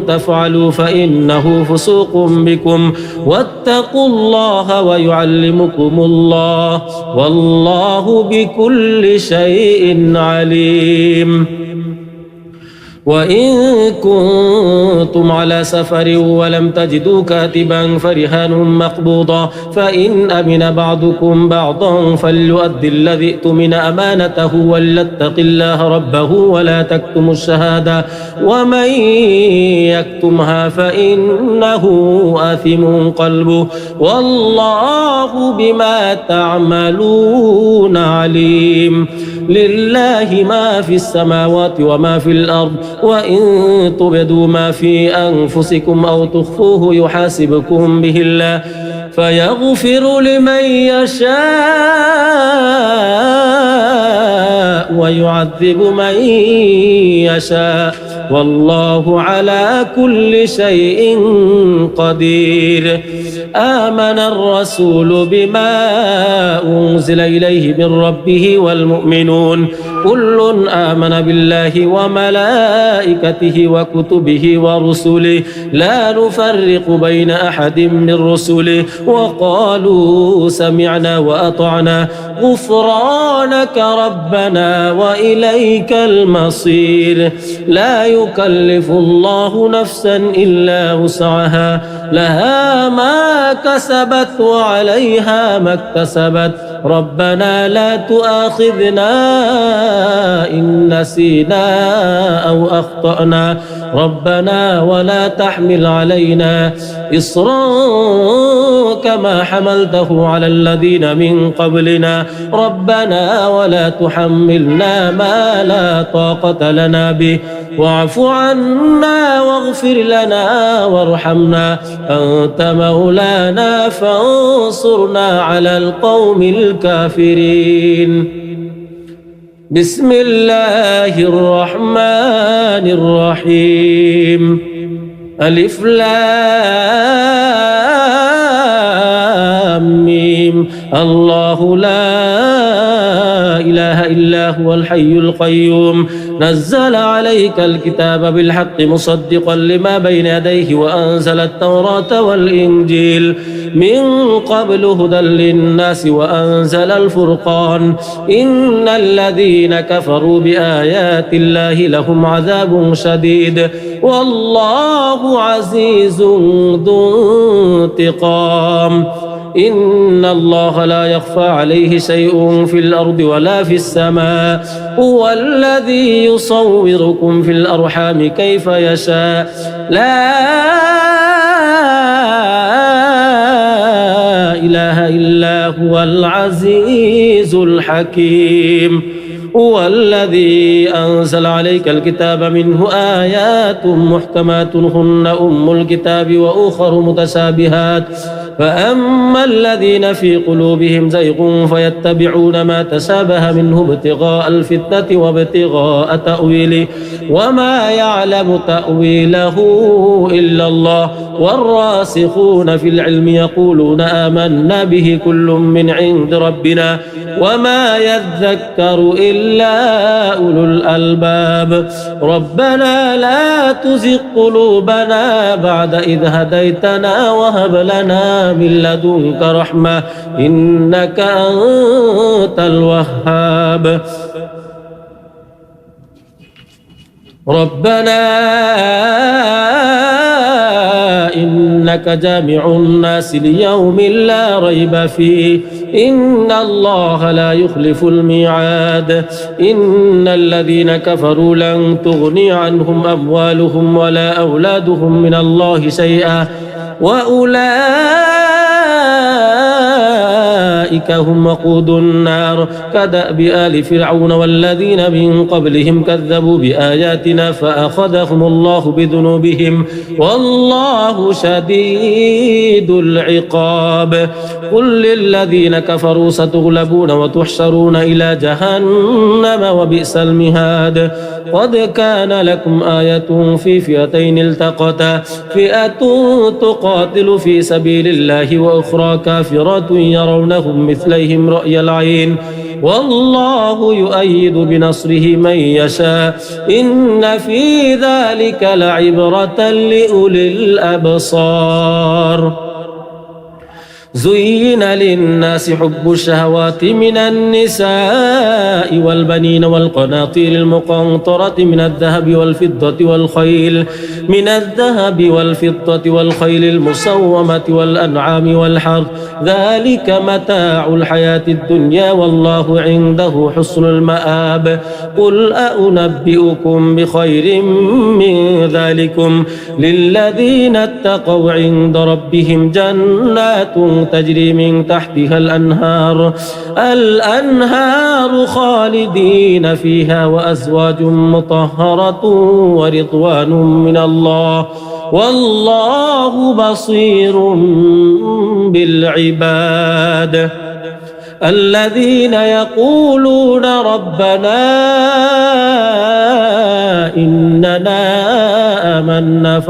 تفعلوا فإنه فسوق بكم واتقوا الله ويعلمكم الله والله بكل شيء عليم وإن كنتم على سفر ولم تجدوا كاتبا فرهان مقبوضة فإن أمن بعضكم بعضا فليؤدي الذي اؤتمن أمانته وليتق الله ربه ولا تكتم الشهادة ومن يكتمها فإنه آثم قلبه والله بما تعملون عليم لله ما في السماوات وما في الأرض وإن تبدوا ما في أنفسكم أو تخفوه يحاسبكم به الله فيغفر لمن يشاء ويعذب من يشاء والله على كل شيء قدير. آمن الرسول بما أنزل إليه من ربه والمؤمنون كل آمن بالله وملائكته وكتبه ورسله لا نفرق بين أحد من رسله وقالوا سمعنا وأطعنا غفرانك ربنا وإليك المصير. لا يكلف الله نفسا إلا وسعها لها ما كسبت وعليها ما اكتسبت ربنا لا تؤاخذنا إن نسينا أو أخطأنا ربنا ولا تحمل علينا إصرا كما حملته على الذين من قبلنا ربنا ولا تحملنا ما لا طاقة لنا به واعف عنا واغفر لنا وارحمنا أنت مولانا فانصرنا على القوم الكافرين. بسم الله الرحمن الرحيم. ألف لام ميم. الله لا إله إلا هو الحي القيوم نزل عليك الكتاب بالحق مصدقا لما بين يديه وأنزل التوراة والإنجيل من قبل هدى للناس وأنزل الفرقان إن الذين كفروا بآيات الله لهم عذاب شديد والله عزيز ذو انتقام. إن الله لا يخفى عليه شيء في الأرض ولا في السماء هو الذي يصوركم في الأرحام كيف يشاء لا إله إلا هو العزيز الحكيم. هو الذي أنزل عليك الكتاب منه آيات محكمات هن أم الكتاب وأخر متشابهات فأما الذين في قلوبهم زيغ فيتبعون ما تشابه منه ابتغاء الفتنة وابتغاء تأويله وما يعلم تأويله إلا الله والراسخون في العلم يقولون آمنا به كل من عند ربنا وما يذكر إلا أولو الألباب. ربنا لا تزغ قلوبنا بعد إذ هديتنا وهب لنا من لدنك رحمة إنك أنت الوهاب. ربنا إنك جامع الناس ليوم لا ريب فيه إن الله لا يخلف الميعاد. إن الذين كفروا لن تغني عنهم أموالهم ولا أولادهم من الله شيئا وأولئك هم وقود النار كدأب آل فرعون والذين من قبلهم كذبوا بآياتنا فأخذهم الله بذنوبهم والله شديد العقاب. قل للذين كفروا ستغلبون وتحشرون إلى جهنم وبئس المهاد. قد كان لكم آية في فئتين التقتا فئة تقاتل في سبيل الله وأخرى كافرة يرونهم مثليهم رأي العين والله يؤيد بنصره من يشاء إن في ذلك لعبرة لأولي الأبصار. زين للناس حب الشهوات من النساء والبنين والقناطير المقنطرة من الذهب والفضة والخيل المسومة والأنعام والحرث ذلك متاع الحياة الدنيا والله عنده حسن المآب. قل أنبئكم بخير من ذلكم للذين اتقوا عند ربهم جنات تجري من تحتها الأنهار خالدين فيها وأزواج مطهرة ورضوان من الله والله بصير بالعباد الذين يقولون ربنا إننا آمنا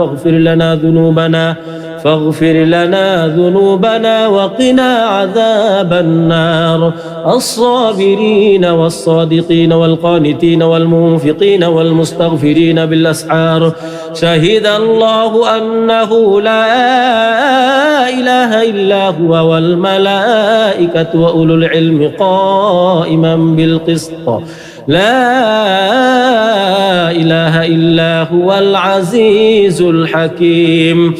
فاغفر لنا ذنوبنا وقنا عذاب النار الصابرين والصادقين والقانتين والمنفقين والمستغفرين بالأسحار شهد الله أنه لا إله إلا هو والملائكة وأولو العلم قائما بالقسط لا إله إلا هو العزيز الحكيم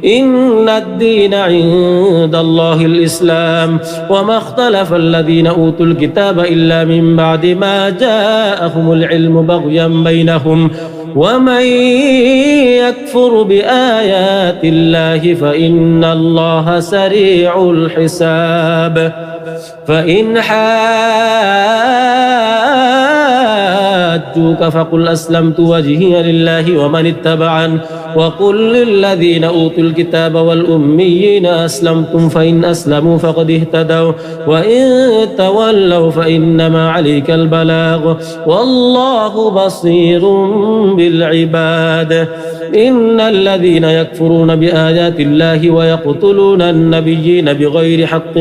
إن الدين عند الله الإسلام وما اختلف الذين أوتوا الكتاب إلا من بعد ما جاءهم العلم بغيا بينهم ومن يكفر بآيات الله فإن الله سريع الحساب فإن حاجوك فقل أسلمت وجهي لله ومن اتبعن وقل للذين أوتوا الكتاب والأميين أسلمتم فإن أسلموا فقد اهتدوا وإن تولوا فإنما عليك البلاغ والله بصير بالعباد إن الذين يكفرون بآيات الله ويقتلون النبيين بغير حق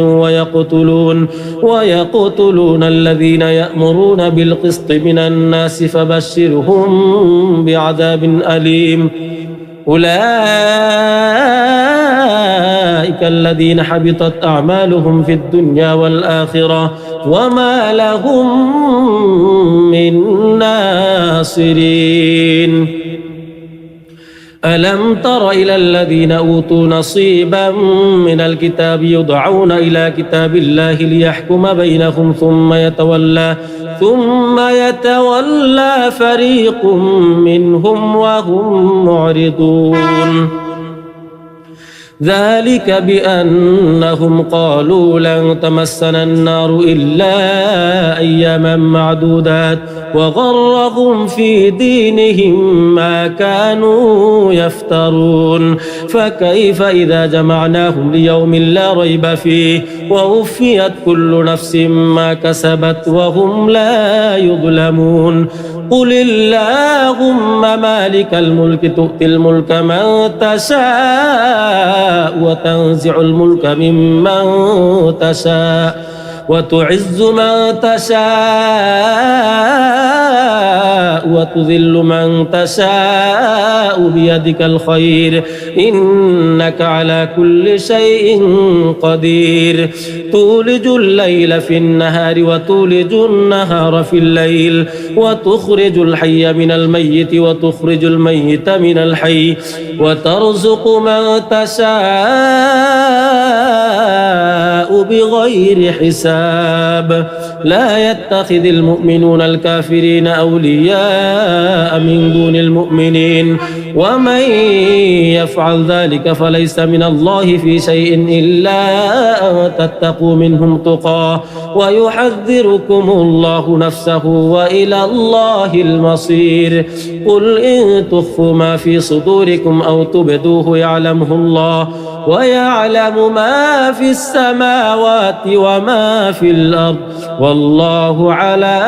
ويقتلون الذين يأمرون بالقسط من الناس فبشرهم بعذاب أليم أولئك الذين حبطت أعمالهم في الدنيا والآخرة وما لهم من ناصرين ألم تر إلى الذين أوتوا نصيبا من الكتاب يدعون إلى كتاب الله ليحكم بينهم ثم يتولى فريق منهم وهم معرضون ذلك بأنهم قالوا لن تمسنا النار إلا أياما معدودات وغرهم في دينهم ما كانوا يفترون فكيف إذا جمعناهم ليوم لا ريب فيه ووفيت كل نفس ما كسبت وهم لا يظلمون قل اللهم مالك الملك تؤتي الملك من تشاء وتنزع الملك ممن تشاء وتعز من تشاء وتذل من تشاء بيدك الخير إنك على كل شيء قدير تولج الليل في النهار وتولج النهار في الليل وتخرج الحي من الميت وتخرج الميت من الحي وترزق من تشاء بغير حساب لا يتخذ المؤمنون الكافرين أولياء من دون المؤمنين ومن يفعل ذلك فليس من الله في شيء إلا أن تتقوا منهم تقاه ويحذركم الله نفسه وإلى الله المصير قل إن تخفوا ما في صدوركم أو تبدوه يعلمه الله ويعلم ما في السماوات وما في الأرض والله على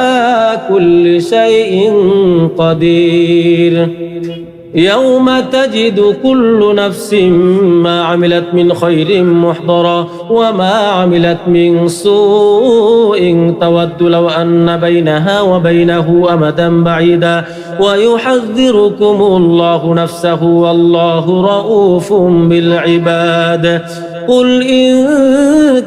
كل شيء قدير يوم تجد كل نفس ما عملت من خير محضرا وما عملت من سوء تود لو أن بينها وبينه أمدا بعيدا ويحذركم الله نفسه والله رؤوف بالعباد قل إن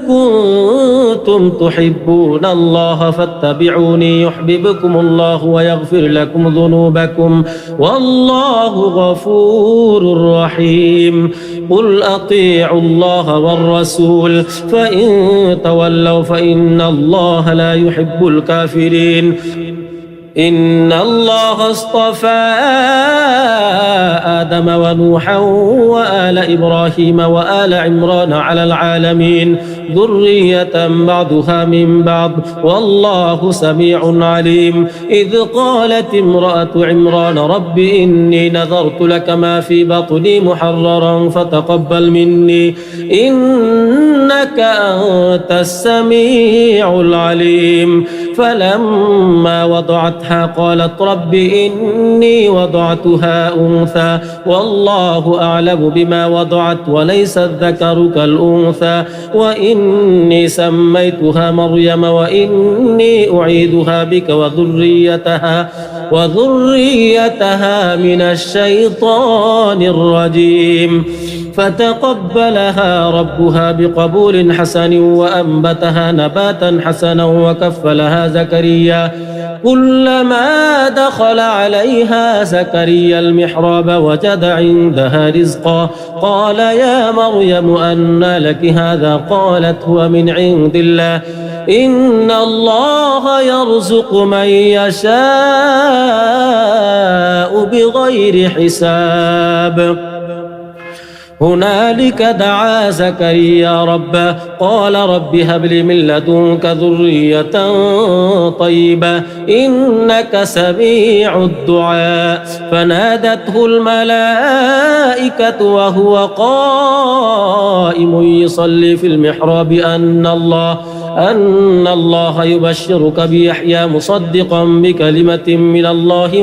كنتم تحبون الله فاتبعوني يحببكم الله ويغفر لكم ذنوبكم والله غفور رحيم قل أطيعوا الله والرسول فإن تولوا فإن الله لا يحب الكافرين إن الله اصطفى آدم ونوحا وآل إبراهيم وآل عمران على العالمين ذرية بعضها من بعض والله سميع عليم. إذ قالت امرأة عمران رب إني نذرت لك ما في بطني محررا فتقبل مني إنك أنت السميع العليم. فلما وضعتها قالت رب إني وضعتها أنثى والله أعلم بما وضعت وليس الذكر كالأنثى وإني سميتها مريم وإني أعيذها بك وذريتها من الشيطان الرجيم. فتقبلها ربها بقبول حسن وأنبتها نباتا حسنا وكفلها زكريا. كلما دخل عليها زكريا المحراب وجد عندها رزقا قال يا مريم أنى لك هذا قالت هو من عند الله إن الله يرزق من يشاء بغير حساب. هنالك دعا زكريا ربه قال رب هب لي من لدنك ذرية طيبة إنك سميع الدعاء. فنادته الملائكة وهو قائم يصلي في المحراب أن الله يبشرك بيحيى مصدقا بكلمة من الله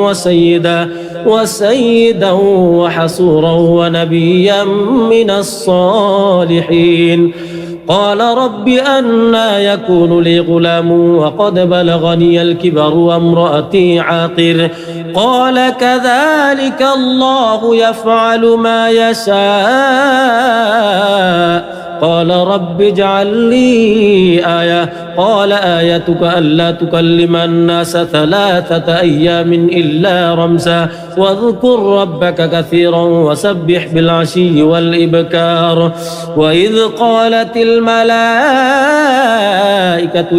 وسيدا وحصورا ونبيا من الصالحين. قال رب أنى يكون لي غلام وقد بلغني الكبر وامرأتي عاقر قال كذلك الله يفعل ما يشاء. قال رب اجعل لي آية قال آيتك ألا تكلم الناس 3 أيام إلا رمزا واذكر ربك كثيرا وسبح بالعشي والإبكار. وإذ قالت الملائكة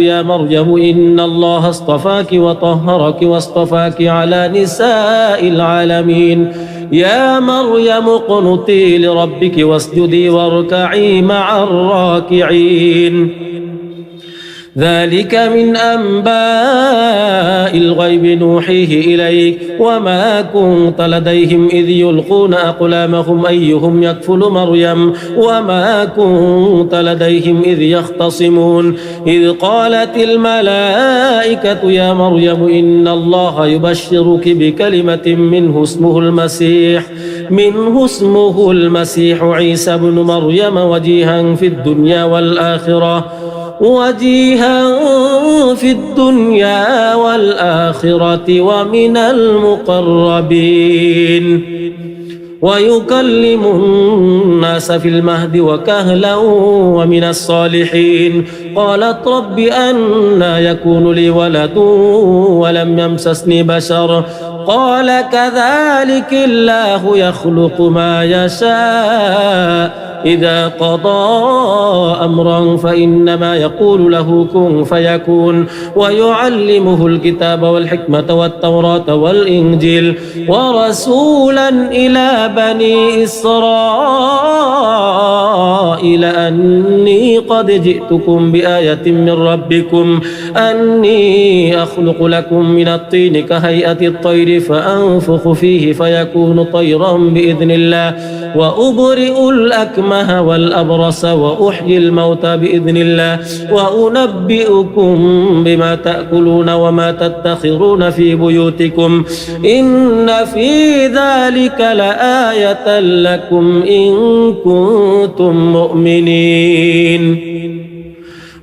يا مريم إن الله اصطفاك وطهرك واصطفاك على نساء العالمين يا مريم اقنتي لربك واسجدي واركعي مع الراكعين. ذلك من أنباء الغيب نوحيه إليك وما كنت لديهم إذ يلقون أقلامهم أيهم يكفل مريم وما كنت لديهم إذ يختصمون. إذ قالت الملائكة يا مريم إن الله يبشرك بكلمة منه اسمه المسيح عيسى بن مريم وجيها في الدنيا والآخرة ومن المقربين ويكلم الناس في المهد وكهلا ومن الصالحين. قالت رب أنى يكون لي ولد ولم يمسسني بشر قال كذلك الله يخلق ما يشاء إذا قضى أمرا فإنما يقول له كن فيكون. ويعلمه الكتاب والحكمة والتوراة والإنجيل ورسولا إلى بني إسرائيل أني قد جئتكم بآية من ربكم أني أخلق لكم من الطين كهيئة الطير فأنفخ فيه فيكون طيرا بإذن الله وأبرئ الأكمه والأبرص وأحيي الموتى بإذن الله وأنبئكم بما تأكلون وما تدخرون في بيوتكم إن في ذلك لآية لكم إن كنتم مؤمنين.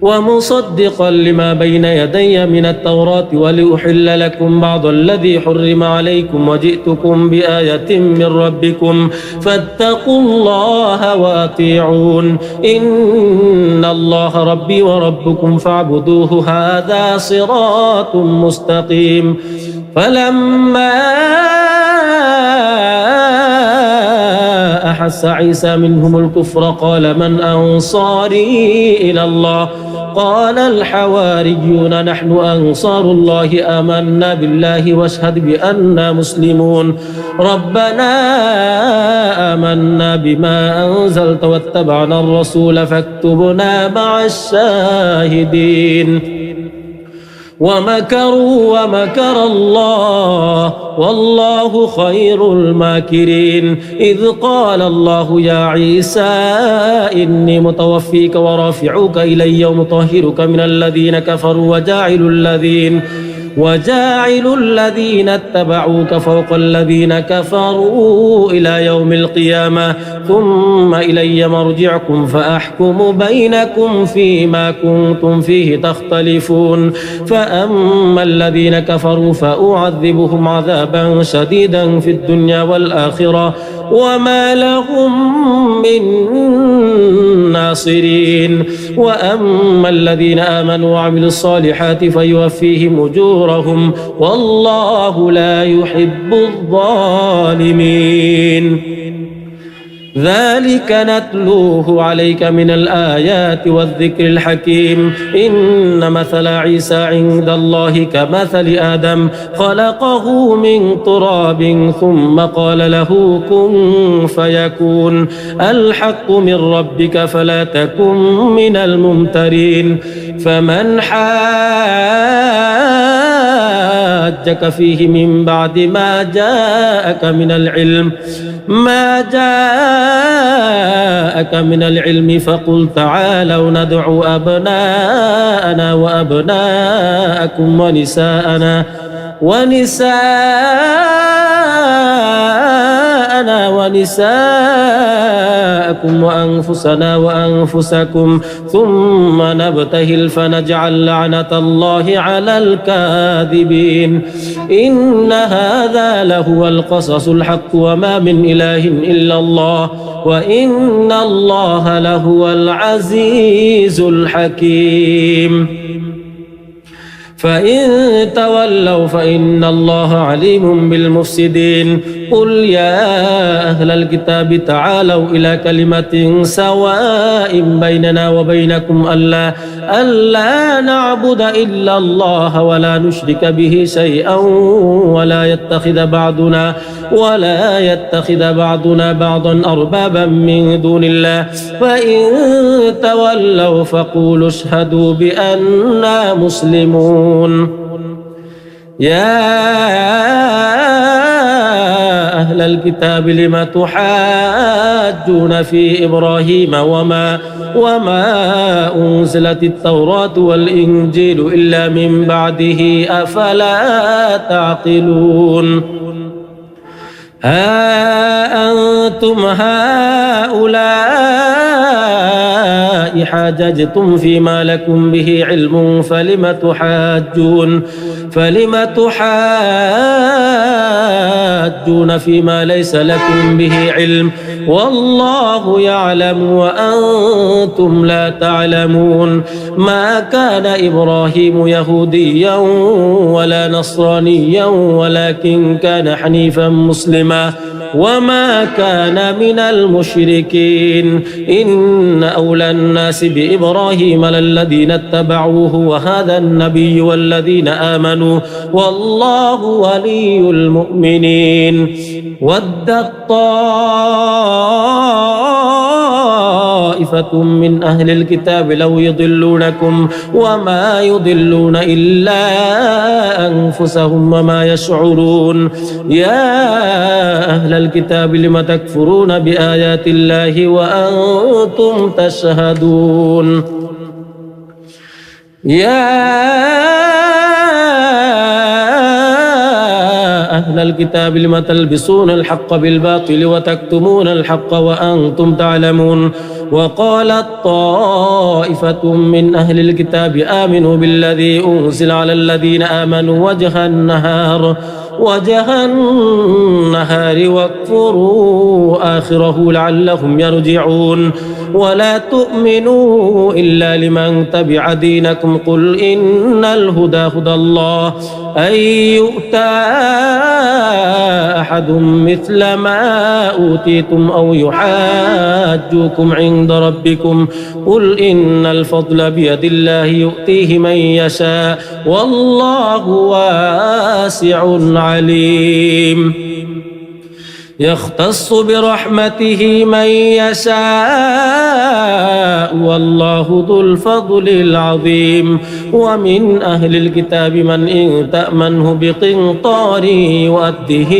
ومصدقا لما بين يدي من التوراة ولأحل لكم بعض الذي حرم عليكم وجئتكم بآية من ربكم فاتقوا الله وأطيعون إن الله ربي وربكم فاعبدوه هذا صراط مستقيم. فلما أحس عيسى منهم الكفر قال من أنصاري إلى الله قال الحواريون نحن أنصار الله آمنا بالله واشهد بأننا مسلمون ربنا آمنا بما أنزلت واتبعنا الرسول فاكتبنا مع الشاهدين ومكروا ومكر الله والله خير الماكرين إذ قال الله يا عيسى إني متوفيك ورافعك إلي ومطهرك من الذين كفروا وجاعل الذين اتبعوك فوق الذين كفروا إلى يوم القيامة ثم إلي مرجعكم فأحكم بينكم فيما كنتم فيه تختلفون فأما الذين كفروا فأعذبهم عذابا شديدا في الدنيا والآخرة وما لهم من ناصرين وأما الذين آمنوا وعملوا الصالحات فيوفيهم أجورهم والله لا يحب الظالمين ذلك نتلوه عليك من الآيات والذكر الحكيم إن مثل عيسى عند الله كمثل آدم خلقه من تراب ثم قال له كن فيكون الحق من ربك فلا تكن من الممترين فمن حاجك فيه من بعد ما جاءك من العلم فقل تعالوا ندعو أبناءنا وأبناءكم ونساءكم وأنفسنا وأنفسكم ثم نبتهل فنجعل لعنة الله على الكاذبين إن هذا لهو القصص الحق وما من إله إلا الله وإن الله لهو العزيز الحكيم فإن تولوا فإن الله عليم بالمفسدين قل يا أهل الكتاب تعالوا إلى كلمة سواء بيننا وبينكم ألا نعبد إلا الله ولا نشرك به شيئا ولا يتخذ بعضنا بعضا أربابا من دون الله فإن تولوا فقولوا اشهدوا بأننا مسلمون يا أهل الكتاب لم تحاجون في إبراهيم وما أنزلت التوراة والإنجيل إلا من بعده أفلا تعقلون ها أنتم هؤلاء حاججتم فيما لكم به علم فلم تحاجون فيما ليس لكم به علم والله يعلم وأنتم لا تعلمون ما كان إبراهيم يهوديا ولا نصرانيا ولكن كان حنيفا مسلما وما كان من المشركين إن أولى الناس بإبراهيم للذين اتبعوه وهذا النبي والذين آمنوا والله ولي المؤمنين ودت طائفة من أهل الكتاب لو يضلونكم وما يضلون إلا أنفسهم وما يشعرون يا أهل الكتاب لم تكفرون بآيات الله وأنتم تشهدون يا أهل الكتاب لم تلبسون الحق بالباطل وتكتمون الحق وأنتم تعلمون وقالت طائفة من أهل الكتاب آمنوا بالذي أنزل على الذين آمنوا وجه النهار وجه النهار واكفروا آخره لعلهم يرجعون ولا تؤمنوا إلا لمن تبع دينكم قل إن الهدى هدى الله أن يؤتى أحد مثل ما أوتيتم أو يحاجوكم عند ربكم قل إن الفضل بيد الله يؤتيه من يشاء والله واسع عليم يختص برحمته من يشاء والله ذو الفضل العظيم ومن أهل الكتاب من إن تأمنه بقنطار يؤده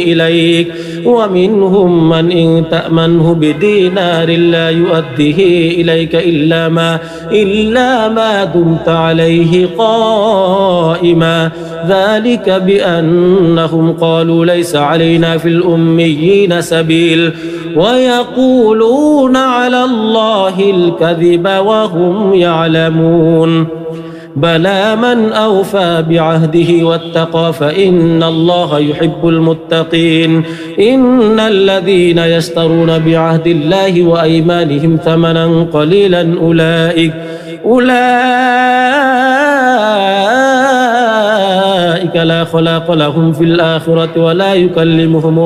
إليك ومنهم من إن تأمنه بدينار لا يؤده إليك إلا ما دمت عليه قائما ذلك بأنهم قالوا ليس علينا في الأميين سبيل ويقولون على الله الكذب وهم يعلمون بلى من أوفى بعهده واتقى فإن الله يحب المتقين إن الذين يشترون بعهد الله وأيمانهم ثمنا قليلا أولئك لا خلاق لهم في الآخرة ولا يكلمهم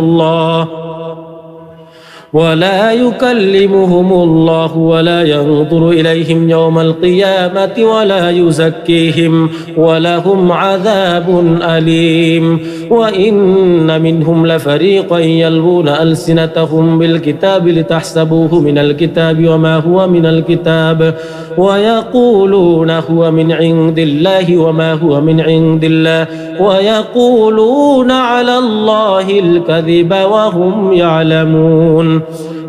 الله ولا ينظر إليهم يوم القيامة ولا يزكيهم ولهم عذاب أليم وإن منهم لفريقا يلوون ألسنتهم بالكتاب لتحسبوه من الكتاب وما هو من الكتاب ويقولون هو من عند الله وما هو من عند الله ويقولون على الله الكذب وهم يعلمون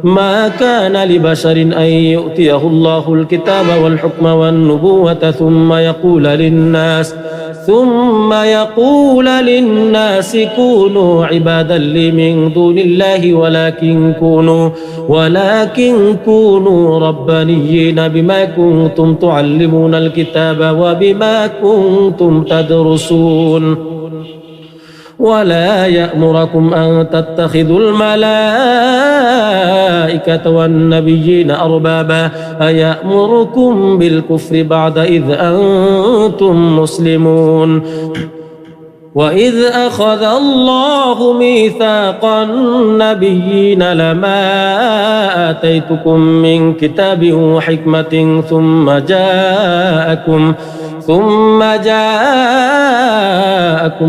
ما كان لبشر أن يؤتيه الله الكتاب والحكم والنبوة ثم يقول للناس كونوا عبادا لي من دون الله ولكن كونوا ربانيين بما كنتم تعلمون الكتاب وبما كنتم تدرسون ولا يأمركم أن تتخذوا الملائكة والنبيين أربابا أيأمركم بالكفر بعد إذ أنتم مسلمون وإذ أخذ الله ميثاق النبيين لما آتيتكم من كتاب وحكمة ثم جاءكم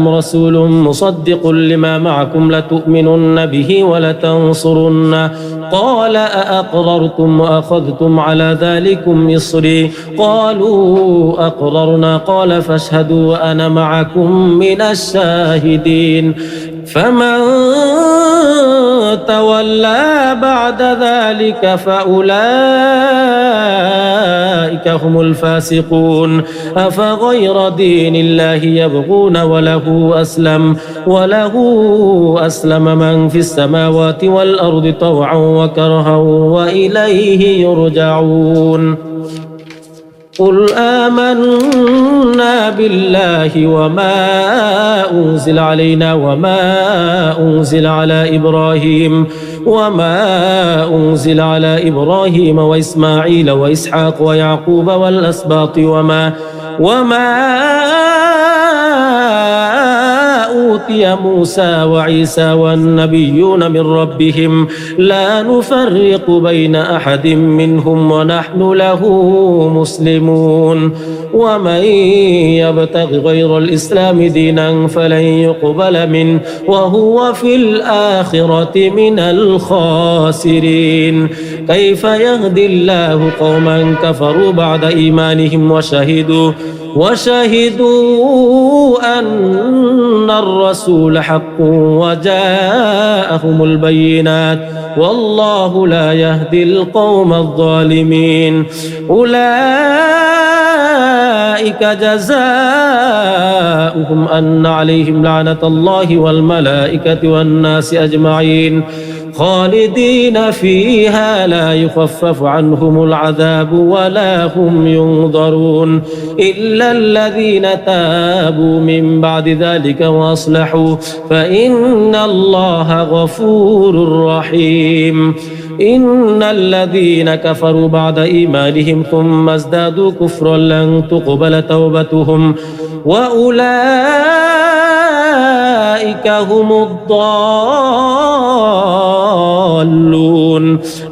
رسول مصدق لما معكم لتؤمنن به ولتنصرنه قال أأقررتم وأخذتم على ذلكم إصري قالوا أقررنا قال فاشهدوا وأنا معكم من الشاهدين فمن تولى بعد ذلك فأولئك هم الفاسقون أفغير دين الله يبغون وله أسلم من في السماوات والأرض طوعا وكرها وإليه يرجعون قل آمنا بالله وما أنزل علينا وما أنزل على إبراهيم وإسماعيل وإسحاق ويعقوب والأسباط وما أوتي موسى وعيسى والنبيون من ربهم لا نفرق بين أحد منهم ونحن له مسلمون ومن يبتغ غير الإسلام دينا فلن يقبل منه وهو في الآخرة من الخاسرين كيف يهدي الله قوما كفروا بعد إيمانهم وشهدوا أن الرسول حق وجاءهم البينات والله لا يهدي القوم الظالمين أولئك جزاؤهم أن عليهم لعنة الله والملائكة والناس أجمعين خالدين فيها لا يخفف عنهم العذاب ولا هم ينظرون إلا الذين تابوا من بعد ذلك وأصلحوا فإن الله غفور رحيم. إن الذين كفروا بعد إيمانهم ثم ازدادوا كفرا لن تقبل توبتهم وأولئك هم الضالون.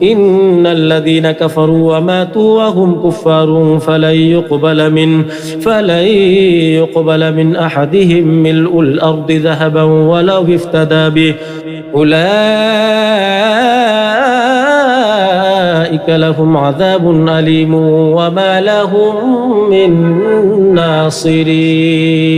إن الذين كفروا وماتوا وهم كفار فلن يقبل من أحدهم ملء الأرض ذهبا ولو افتدى به أولئك لهم عذاب أليم وما لهم من ناصرين.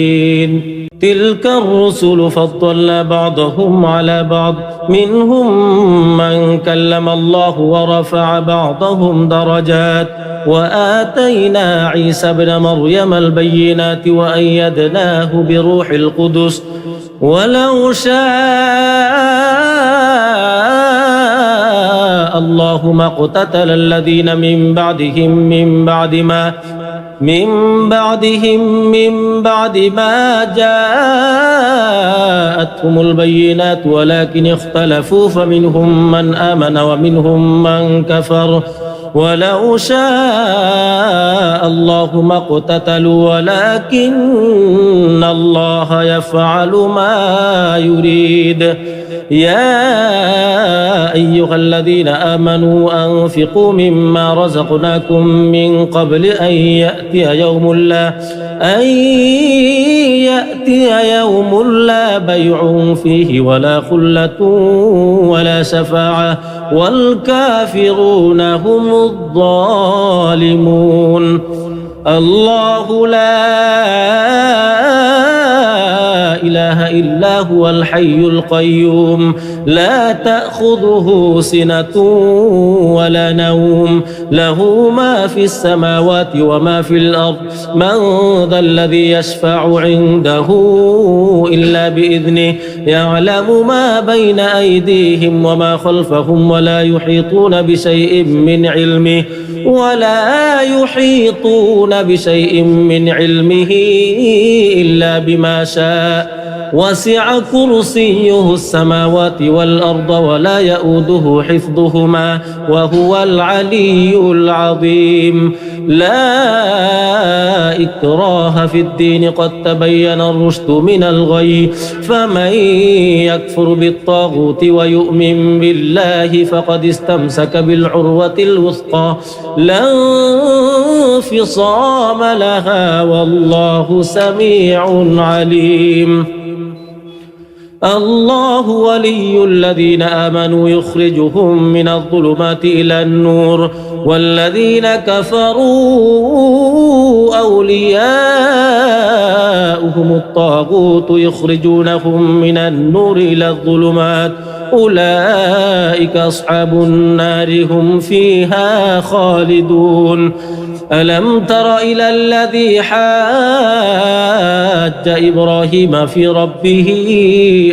تلك الرسل فضلنا بعضهم على بعض منهم من كلم الله ورفع بعضهم درجات وآتينا عيسى ابن مريم البينات وأيدناه بروح القدس ولو شاء الله ما اقتتل الذين من بعد ما جاءتهم البينات ولكن اختلفوا فمنهم من آمن ومنهم من كفر ولو شاء الله ما اقتتلوا ولكن الله يفعل ما يريد. يا أيها الذين آمنوا أنفقوا مما رزقناكم من قبل أن يأتي يوم لا بيع فيه ولا خلة ولا شفاعة والكافرون هم الظالمون. الله لا إله إلا هو الحي القيوم لا تأخذه سنة ولا نوم له ما في السماوات وما في الأرض من ذا الذي يشفع عنده إلا بإذنه يعلم ما بين أيديهم وما خلفهم ولا يحيطون بشيء من علمه إلا بما شاء وسع كرسيه السماوات والأرض ولا يؤوده حفظهما وهو العلي العظيم. لا إكراه في الدين قد تبين الرشد من الغي فمن يكفر بالطاغوت ويؤمن بالله فقد استمسك بالعروة الوثقى لا انفصام لها والله سميع عليم. الله ولي الذين آمنوا يخرجهم من الظلمات إلى النور والذين كفروا أولياؤهم الطاغوت يخرجونهم من النور إلى الظلمات أولئك أصحاب النار هم فيها خالدون. ألم تر إلى الذي حاج إبراهيم في ربه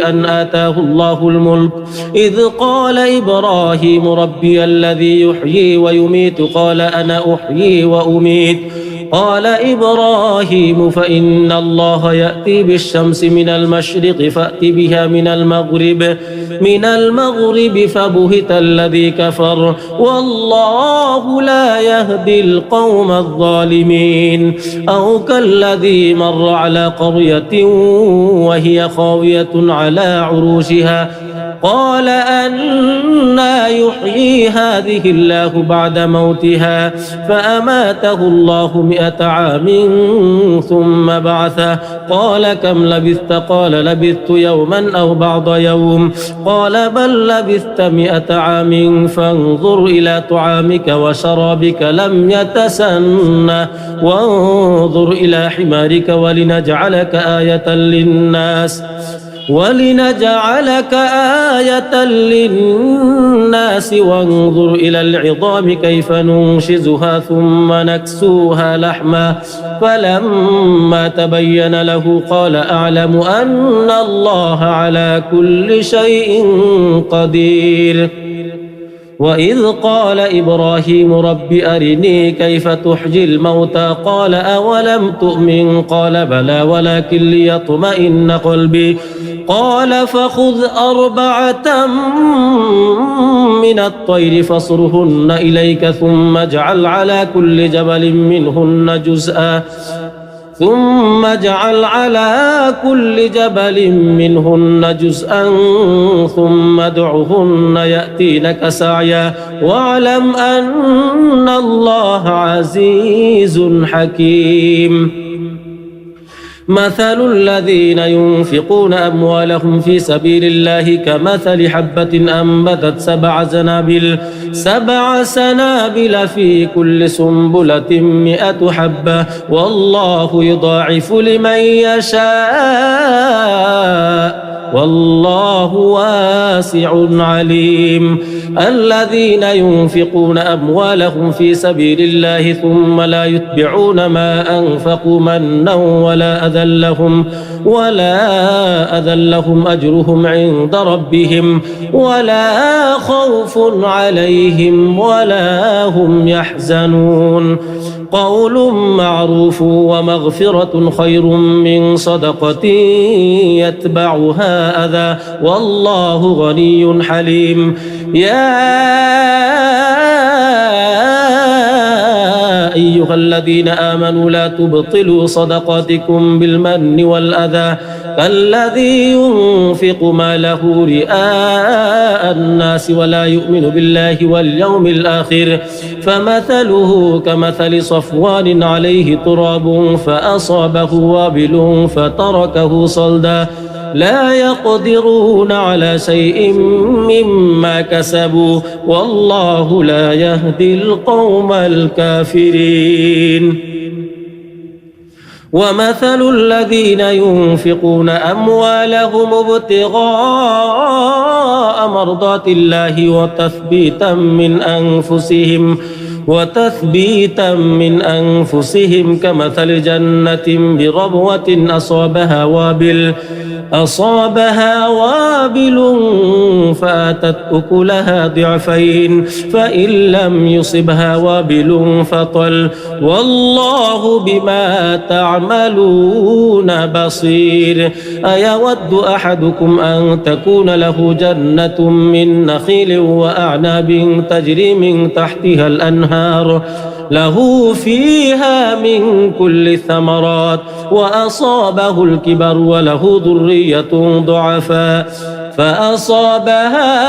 أن آتاه الله الملك إذ قال إبراهيم ربي الذي يحيي ويميت قال أنا أحيي وأميت قال إبراهيم فإن الله يأتي بالشمس من المشرق فأت بها من المغرب فبهت الذي كفر والله لا يهدي القوم الظالمين. أو كالذي مر على قرية وهي خاوية على عروشها قال أنى يحيي هذه الله بعد موتها فأماته الله 100 عام ثم بعثه قال كم لبثت قال لبثت يوما أو بعض يوم قال بل لبثت 100 عام فانظر إلى طعامك وشرابك لم يتسنه وانظر إلى حمارك ولنجعلك آية للناس ولنجعلك آية للناس وانظر إلى العظام كيف ننشزها ثم نكسوها لحما فلما تبين له قال أعلم أن الله على كل شيء قدير وإذ قال إبراهيم رب أرني كيف تحيي الموتى قال أولم تؤمن قال بلى ولكن ليطمئن قلبي قال فخذ 4 من الطير فاصرهن إليك ثم اجعل على كل جبل منهن جزءا ثم ادعهن يأتينك سعيا واعلم أن الله عزيز حكيم مثل الذين ينفقون أموالهم في سبيل الله كمثل حبة أنبتت 7 سنابل في كل سنبلة 100 حبة والله يضاعف لمن يشاء والله واسع عليم الذين ينفقون أموالهم في سبيل الله ثم لا يتبعون ما أنفقوا منا ولا أذى لهم أجرهم عند ربهم ولا خوف عليهم ولا هم يحزنون قول معروف ومغفرة خير من صدقة يتبعها أذى والله غني حليم يا أيها الذين آمنوا لا تبطلوا صدقاتكم بالمن والأذى كالذي ينفق ماله رئاء الناس ولا يؤمن بالله واليوم الآخر فمثله كمثل صفوان عليه تراب فأصابه وابل فتركه صلدا لا يقدرون على شيء مما كسبوا والله لا يهدي القوم الكافرين ومثل الذين ينفقون أموالهم ابتغاء مرضات الله وتثبيتا من أنفسهم كمثل جنة بربوة أصابها وابل فآتت أكلها ضعفين فإن لم يصبها وابل فطل والله بما تعملون بصير أيود أحدكم أن تكون له جنة من نخيل وأعناب تجري من تحتها الأنهار له فيها من كل الثمرات وأصابه الكبر وله ذرية ضعفاء فأصابها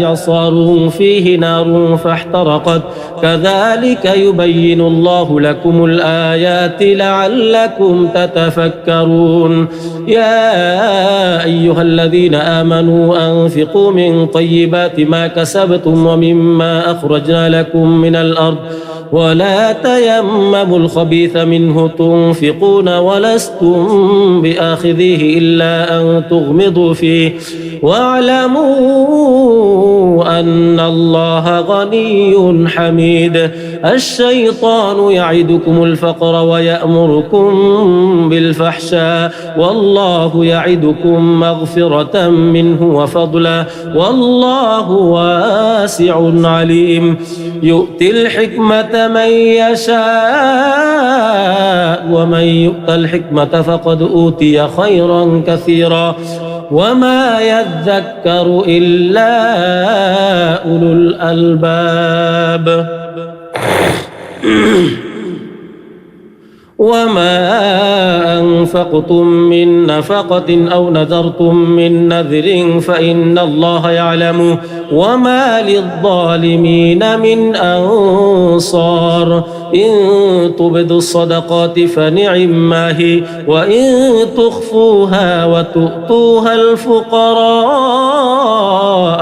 إعصار فيه نار فاحترقت كذلك يبين الله لكم الآيات لعلكم تتفكرون يا أيها الذين آمنوا أنفقوا من طيبات ما كسبتم ومما أخرجنا لكم من الأرض ولا تيمموا الخبيث منه تنفقون ولستم بآخذيه إلا أن تغمضوا فيه واعلموا أن الله غني حميد الشيطان يعدكم الفقر ويأمركم بالفحشاء والله يعدكم مغفرة منه وفضلا والله واسع عليم يؤتي الحكمة من يشاء ومن يؤت الحكمة فقد أوتي خيرا كثيرا وما يذكر إلا أولو الألباب وما أنفقتم من نفقة أو نذرتم من نذر فإن الله يعلم وما للظالمين من أنصار إن تبدوا الصدقات فنعما هي وإن تخفوها وتؤتوها الفقراء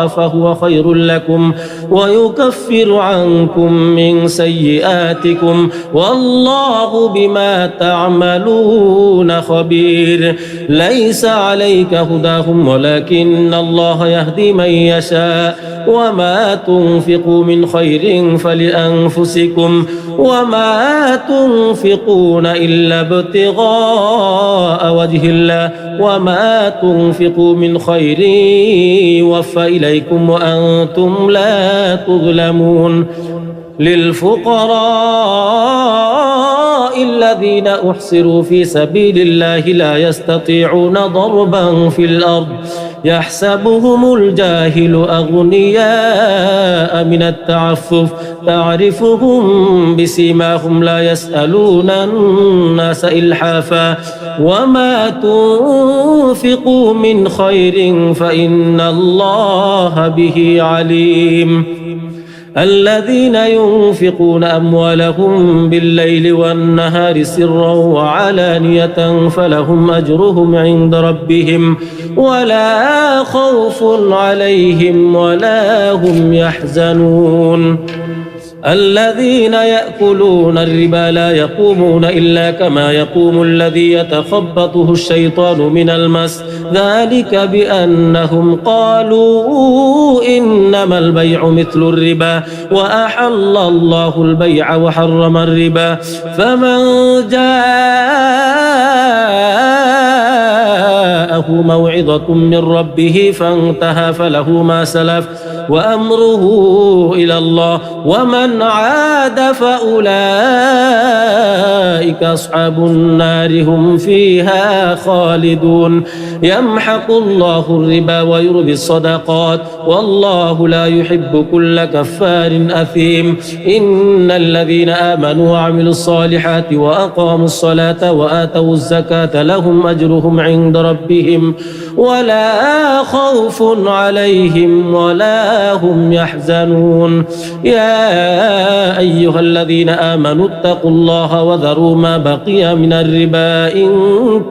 فهو خير لكم ويكفر عنكم من سيئاتكم والله بما تعملون خبير ليس عليك هداهم ولكن الله يهدي من يشاء وما تنفقوا من خير فلأنفسكم وما تنفقون إلا ابتغاء وجه الله وما تنفقوا من خير يوفى إليكم وأنتم لا تظلمون للفقراء الذين أحصروا في سبيل الله لا يستطيعون ضربا في الأرض يحسبهم الجاهل أغنياء من التعفف تعرفهم بسيماهم لا يسألون الناس إلحافا وما تنفقوا من خير فإن الله به عليم الذين ينفقون أموالهم بالليل والنهار سرا وعلانية فلهم أجرهم عند ربهم ولا خوف عليهم ولا هم يحزنون الذين يأكلون الربا لا يقومون إلا كما يقوم الذي يتخبطه الشيطان من المس ذلك بأنهم قالوا إنما البيع مثل الربا وأحل الله البيع وحرم الربا فمن جاءه موعظة من ربه فانتهى فله ما سلف وأمره إلى الله ومن عاد فأولئك أصحاب النار هم فيها خالدون يمحق الله الربا ويربي الصدقات والله لا يحب كل كفار أثيم إن الذين آمنوا وعملوا الصالحات وأقاموا الصلاة وآتوا الزكاة لهم أجرهم عند ربهم ولا خوف عليهم ولا هم يحزنون يا أيها الذين آمنوا اتقوا الله وذروا ما بقي من الربا إن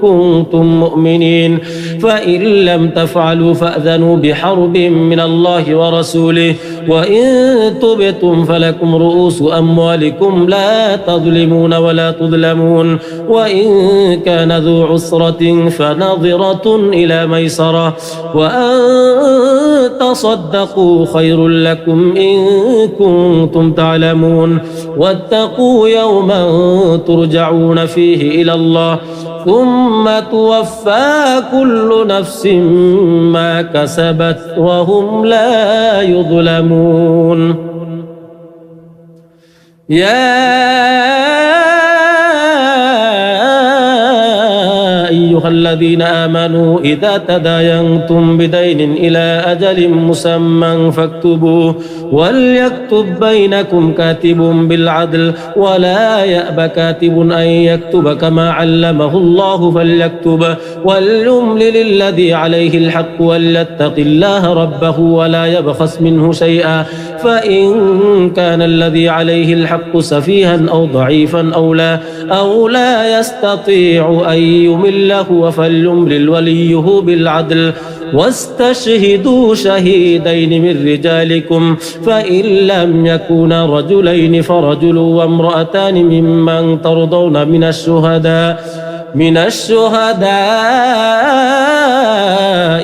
كنتم مؤمنين فإن لم تفعلوا فأذنوا بحرب من الله ورسوله وإن تبتم فلكم رؤوس أموالكم لا تظلمون ولا تظلمون وإن كان ذو عسرة فنظرة إلى ميسرة وأن تصدقوا خير لكم إن كنتم تعلمون واتقوا يوما ترجعون فيه إلى الله ثم توفى كل نفس ما كسبت وهم لا يظلمون أيها الذين آمنوا إذا تداينتم بدين إلى أجل مسمى فاكتبوه وليكتب بينكم كاتب بالعدل ولا يأب كاتب أن يكتب كما علمه الله فليكتب وليملل الذي عليه الحق وليتق الله ربه ولا يبخس منه شيئا فإن كان الذي عليه الحق سفيها أو ضعيفا أو لا يستطيع أن يمله فليملل وليه بالعدل واستشهدوا شهيدين من رجالكم فإن لم يكونا رجلين فرجل وامرأتان ممن ترضون من الشهداء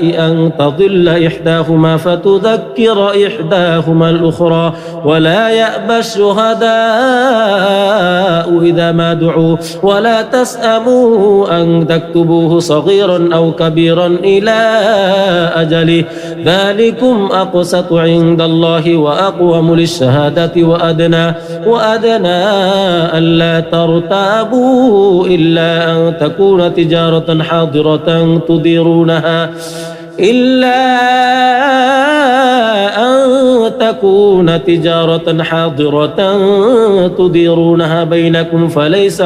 أن تضل إحداهما فتذكر إحداهما الأخرى ولا يأبى الشهداء إذا ما دعوا ولا تسأموا أن تكتبوه صغيرا أو كبيرا إلى أجله ذلكم أقسط عند الله وأقوم للشهادة وأدنى ألا ترتابوا إلا أن تكون تجارة حاضرة تديرونها بينكم فليس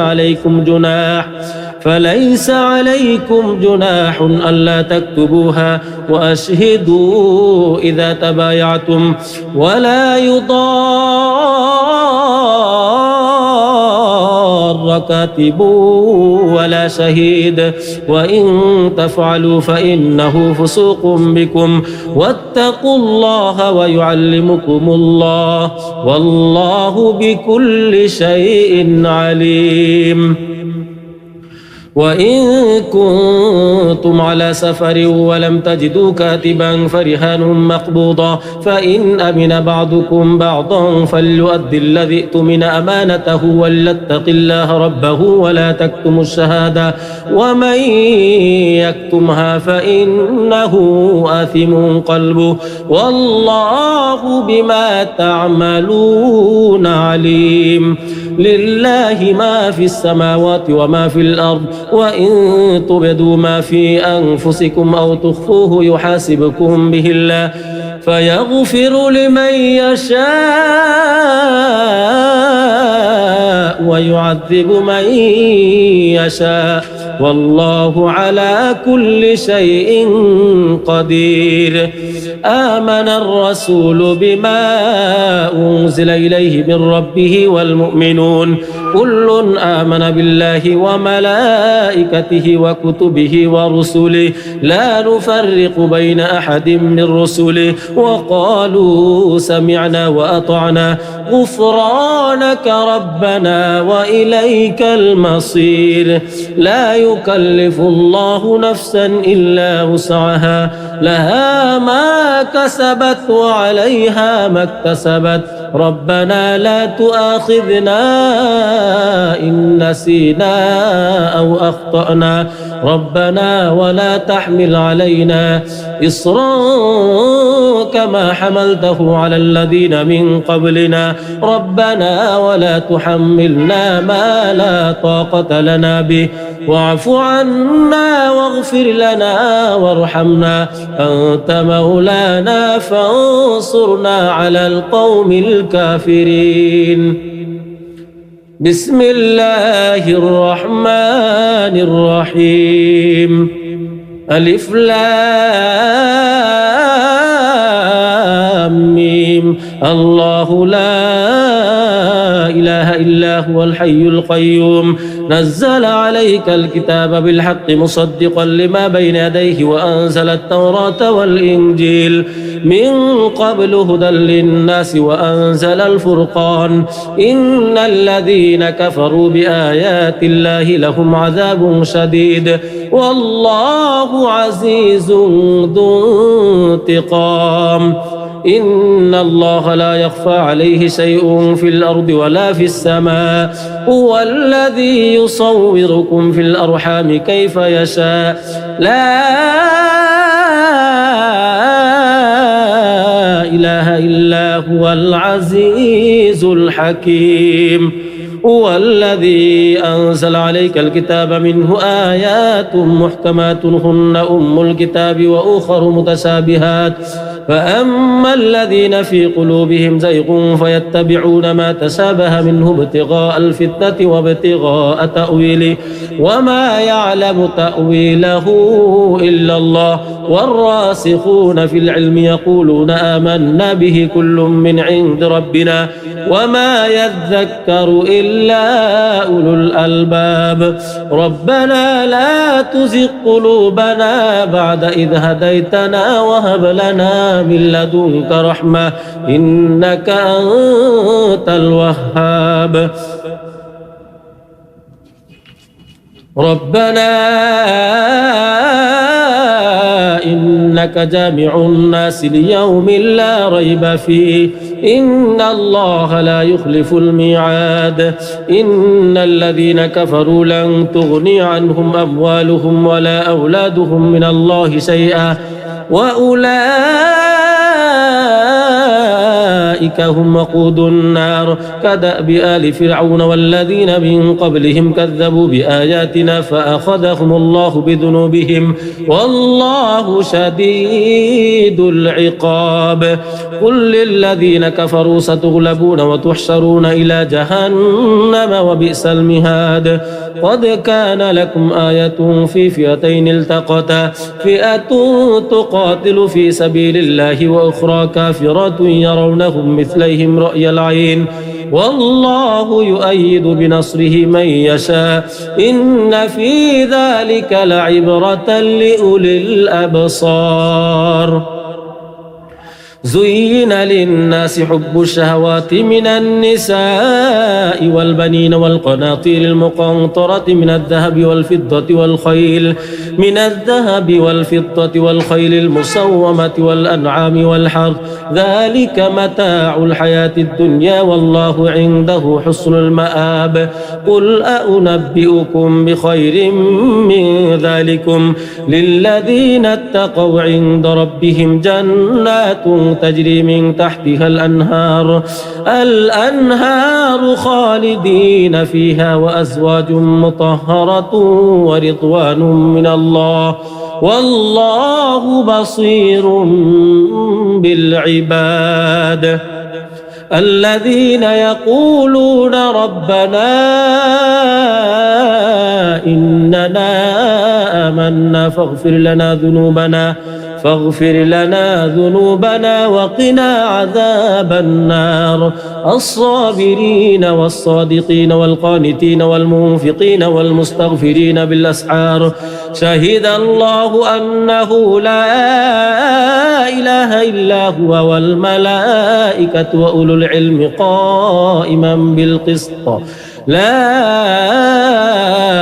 عليكم جناح ألا تكتبوها وأشهدوا إذا تبايعتم ولا يضار ضار كاتب ولا شهيد وإن تفعلوا فإنه فسوق بكم واتقوا الله ويعلمكم الله والله بكل شيء عليم. وإن كنتم على سفر ولم تجدوا كاتبا فرهان مقبوضة فإن أمن بعضكم بعضا فليؤدي الذي اؤتمن أمانته وليتق الله ربه ولا تكتموا الشهادة ومن يكتمها فإنه آثم قلبه والله بما تعملون عليم. لله ما في السماوات وما في الأرض وإن تبدوا ما في أنفسكم أو تخفوه يحاسبكم به الله فيغفر لمن يشاء ويعذب من يشاء والله على كل شيء قدير. آمن الرسول بما أنزل إليه من ربه والمؤمنون كل آمن بالله وملائكته وكتبه ورسله لا نفرق بين أحد من رسله وقالوا سمعنا وأطعنا غفرانك ربنا وإليك المصير. لا يكلف الله نفسا إلا وسعها لها ما كسبت وعليها ما اكتسبت ربنا لا تؤاخذنا إن نسينا أو أخطأنا ربنا ولا تحمل علينا إصرا كما حملته على الذين من قبلنا ربنا ولا تحملنا ما لا طاقة لنا به واعف عنا واغفر لنا وارحمنا أنت مولانا فانصرنا على القوم الكافرين. بسم الله الرحمن الرحيم. ألف لام ميم. الله لا إله إلا هو الحي القيوم نزل عليك الكتاب بالحق مصدقا لما بين يديه وأنزل التوراة والإنجيل من قبل هدى للناس وأنزل الفرقان إن الذين كفروا بآيات الله لهم عذاب شديد والله عزيز ذو انتقام. إن الله لا يخفى عليه شيء في الأرض ولا في السماء هو الذي يصوركم في الأرحام كيف يشاء لا إله إلا هو العزيز الحكيم. هو الذي أنزل عليك الكتاب منه آيات محكمات هن أم الكتاب وأخر متشابهات فأما الذين في قلوبهم زيغ فيتبعون ما تشابه منه ابتغاء الفتنة وابتغاء تأويله وما يعلم تأويله إلا الله والراسخون في العلم يقولون آمنا به كل من عند ربنا وما يذكر إلا أولو الألباب. ربنا لا تزغ قلوبنا بعد إذ هديتنا وهب لنا من لدنك رحمة إنك أنت الوهاب. ربنا إنك جامع الناس ليوم لا ريب فيه إن الله لا يخلف الميعاد. إن الذين كفروا لن تغني عنهم أموالهم ولا أولادهم من الله شيئا وأولئك هم وقود النار كدأب آل فرعون والذين من قبلهم كذبوا بآياتنا فأخذهم الله بذنوبهم والله شديد العقاب. قل للذين كفروا ستغلبون وتحشرون إلى جهنم وبئس المهاد. قد كان لكم آية في فئتين التقتا فئة تقاتل في سبيل الله وأخرى كافرة يرونهم مثليهم رأي العين والله يؤيد بنصره من يشاء إن في ذلك لعبرة لأولي الأبصار زين للناس حب الشهوات من النساء والبنين والقناطير المقنطرة من الذهب والفضة والخيل المسومة والأنعام والحرث ذلك متاع الحياة الدنيا والله عنده حسن المآب قل أنبئكم بخير من ذلكم للذين اتقوا عند ربهم جنات تجري من تحتها الأنهار خالدين فيها وأزواج مطهرة ورضوان من الله والله بصير بالعباد الذين يقولون ربنا إننا آمنا فاغفر لنا ذنوبنا وقنا عذاب النار الصابرين والصادقين والقانتين والمنفقين والمستغفرين بالأسحار شهد الله أنه لا إله إلا هو والملائكة وأولو العلم قائما بالقسط لا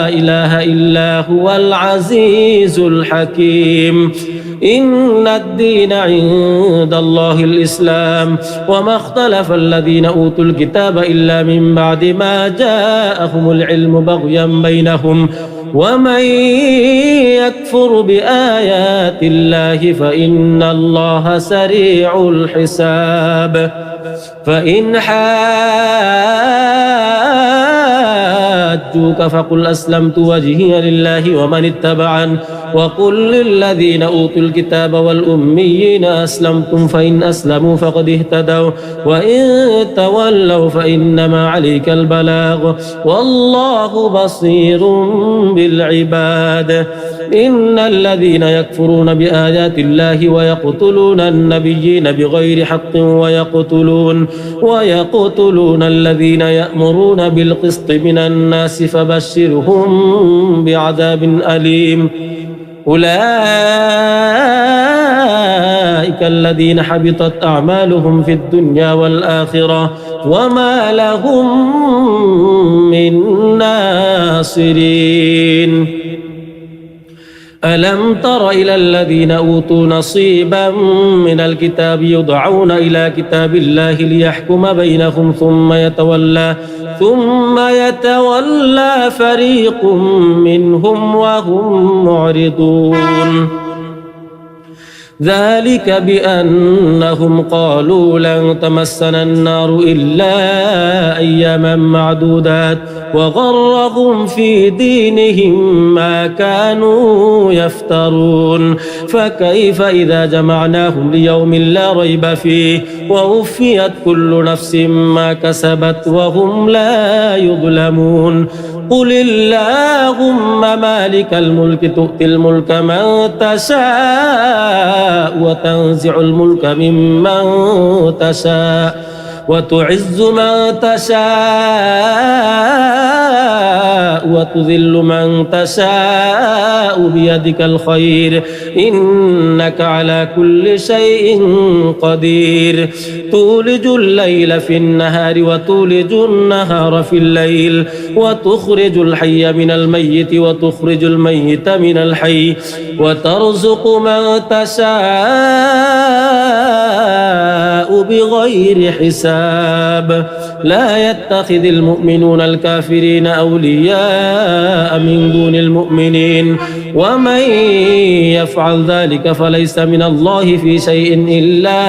إله إلا هو العزيز الحكيم إن الدين عند الله الإسلام وما اختلف الذين أوتوا الكتاب إلا من بعد ما جاءهم العلم بغيا بينهم ومن يكفر بآيات الله فإن الله سريع الحساب فإن حاجوك فقل أسلمت وجهي لله ومن اتبعن وقل للذين أوتوا الكتاب والأميين أسلمتم فإن أسلموا فقد اهتدوا وإن تولوا فإنما عليك البلاغ والله بصير بالعباد إن الذين يكفرون بآيات الله ويقتلون النبيين بغير حق ويقتلون الذين يأمرون بالقسط من الناس فبشرهم بعذاب أليم أولئك الذين حبطت أعمالهم في الدنيا والآخرة وما لهم من ناصرين ألم تر إلى الذين أوتوا نصيبا من الكتاب يدعون إلى كتاب الله ليحكم بينهم ثم يتولى فريق منهم وهم معرضون ذلك بأنهم قالوا لن تمسنا النار إلا أياما معدودات وغرهم في دينهم ما كانوا يفترون فكيف إذا جمعناهم ليوم لا ريب فيه ووفيت كل نفس ما كسبت وهم لا يظلمون قل اللهم مالك الملك تؤتي الملك من تشاء وتنزع الملك ممن تشاء وتعز من تشاء وتذل من تشاء بيدك الخير إنك على كل شيء قدير تولج الليل في النهار وتولج النهار في الليل وتخرج الحي من الميت وتخرج الميت من الحي وترزق من تشاء بغير حساب لا يتخذ المؤمنون الكافرين أولياء من دون المؤمنين ومن يفعل ذلك فليس من الله في شيء إلا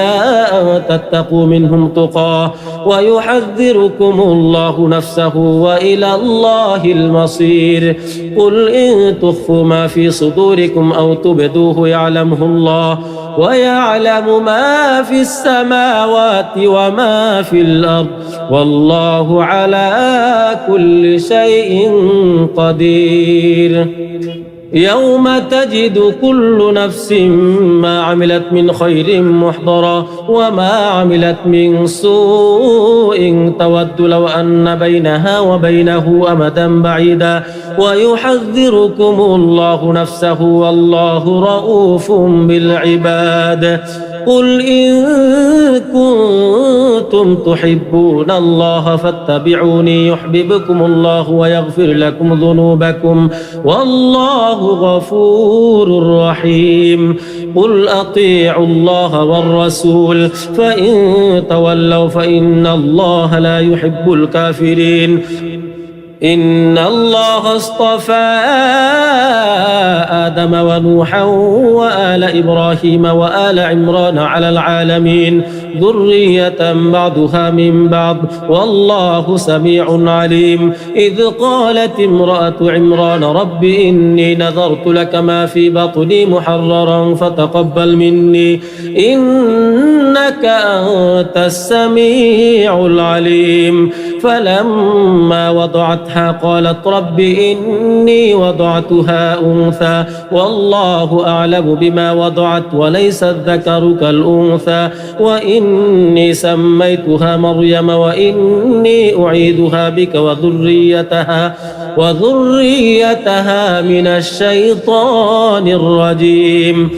أن تتقوا منهم تقاه ويحذركم الله نفسه وإلى الله المصير قل إن تخفوا ما في صدوركم أو تبدوه يعلمه الله ويعلم ما في السماوات وما في الأرض والله على كل شيء قدير يوم تجد كل نفس ما عملت من خير محضرا وما عملت من سوء تود لو أن بينها وبينه أمدا بعيدا ويحذركم الله نفسه والله رؤوف بالعباد قل إن كنتم تحبون الله فاتبعوني يحببكم الله ويغفر لكم ذنوبكم والله غفور رحيم قل أطيعوا الله والرسول فإن تولوا فإن الله لا يحب الكافرين إن الله اصطفى آدم ونوحا وآل إبراهيم وآل عمران على العالمين ذرية بعضها من بعض والله سميع عليم إذ قالت امرأة عمران رب إني نذرت لك ما في بطني محررا فتقبل مني إنك أنت السميع العليم فلما وضعتها قالت رب إني وضعتها أنثى والله أعلم بما وضعت وليس الذكر كالأنثى وإني سميتها مريم وإني أعيدها بك وذريتها من الشيطان الرجيم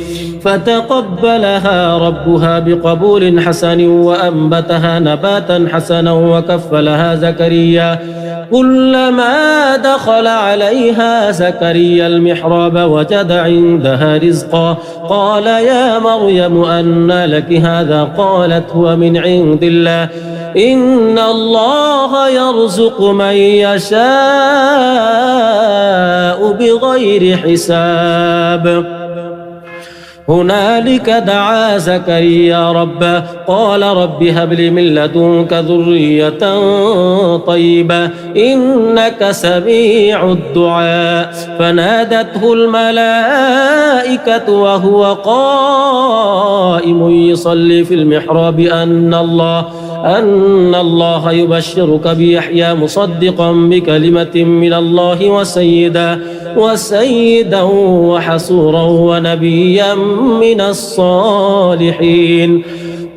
فتقبلها ربها بقبول حسن وأنبتها نباتا حسنا وكفلها زكريا كلما دخل عليها زكريا المحراب وجد عندها رزقا قال يا مريم أنى لك هذا قالت هو من عند الله إن الله يرزق من يشاء بغير حساب هنالك دعا زكريا ربه قال رب هب لي من لدنك ذرية طيبة إنك سميع الدعاء فنادته الملائكة وهو قائم يصلي في المحراب أن الله يبشرك بيحيى مصدقا بكلمة من الله وسيدا وحصورا ونبيا من الصالحين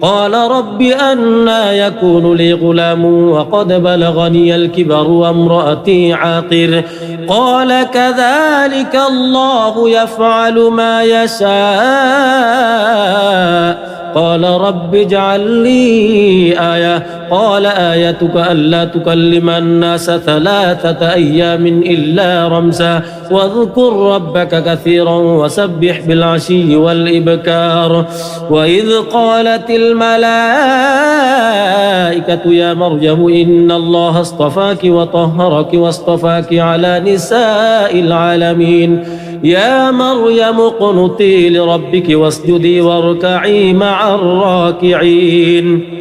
قال رب أنى يكون لي غلام وقد بلغني الكبر وامرأتي عاقر قال كذلك الله يفعل ما يشاء قال رب اجعل لي آية قال آيتك ألا تكلم الناس 3 أيام إلا رمزا واذكر ربك كثيرا وسبح بالعشي والإبكار وإذ قالت الملائكة يا مريم إن الله اصطفاك وطهرك واصطفاك على نساء العالمين يا مريم اقنتي لربك واسجدي واركعي مع الراكعين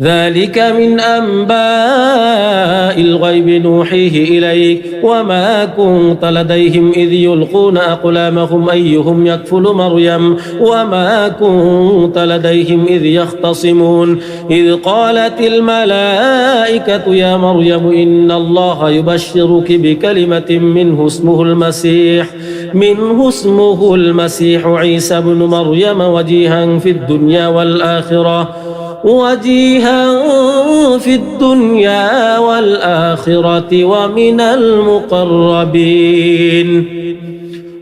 ذلك من أنباء الغيب نوحيه إليك وما كنت لديهم إذ يلقون أقلامهم أيهم يكفل مريم وما كنت لديهم إذ يختصمون إذ قالت الملائكة يا مريم إن الله يبشرك بكلمة منه اسمه المسيح عيسى بن مريم وجيها في الدنيا والآخرة ومن المقربين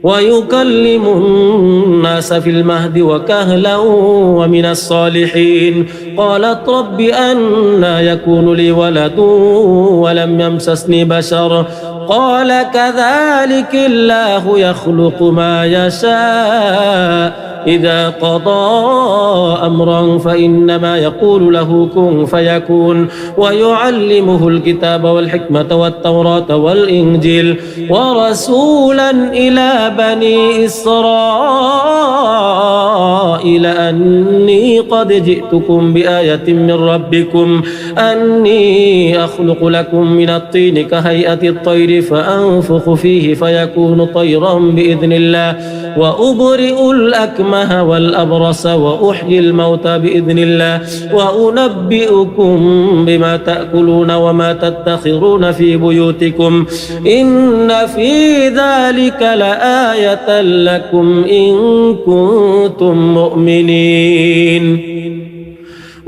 ويكلم الناس في المهد وكهلا ومن الصالحين قالت رب أنى يكون لي ولد ولم يمسسني بشر قال كذلك الله يخلق ما يشاء إذا قضى أمرا فإنما يقول له كن فيكون ويعلمه الكتاب والحكمة والتوراة والإنجيل ورسولا إلى بني إسرائيل أني قد جئتكم بآية من ربكم أني أخلق لكم من الطين كهيئة الطير فأنفخ فيه فيكون طيرا بإذن الله وأبرئ الأكمه والأبرص وأحيي الموتى بإذن الله وأنبئكم بما تأكلون وما تدخرون في بيوتكم إن في ذلك لآية لكم إن كنتم مؤمنين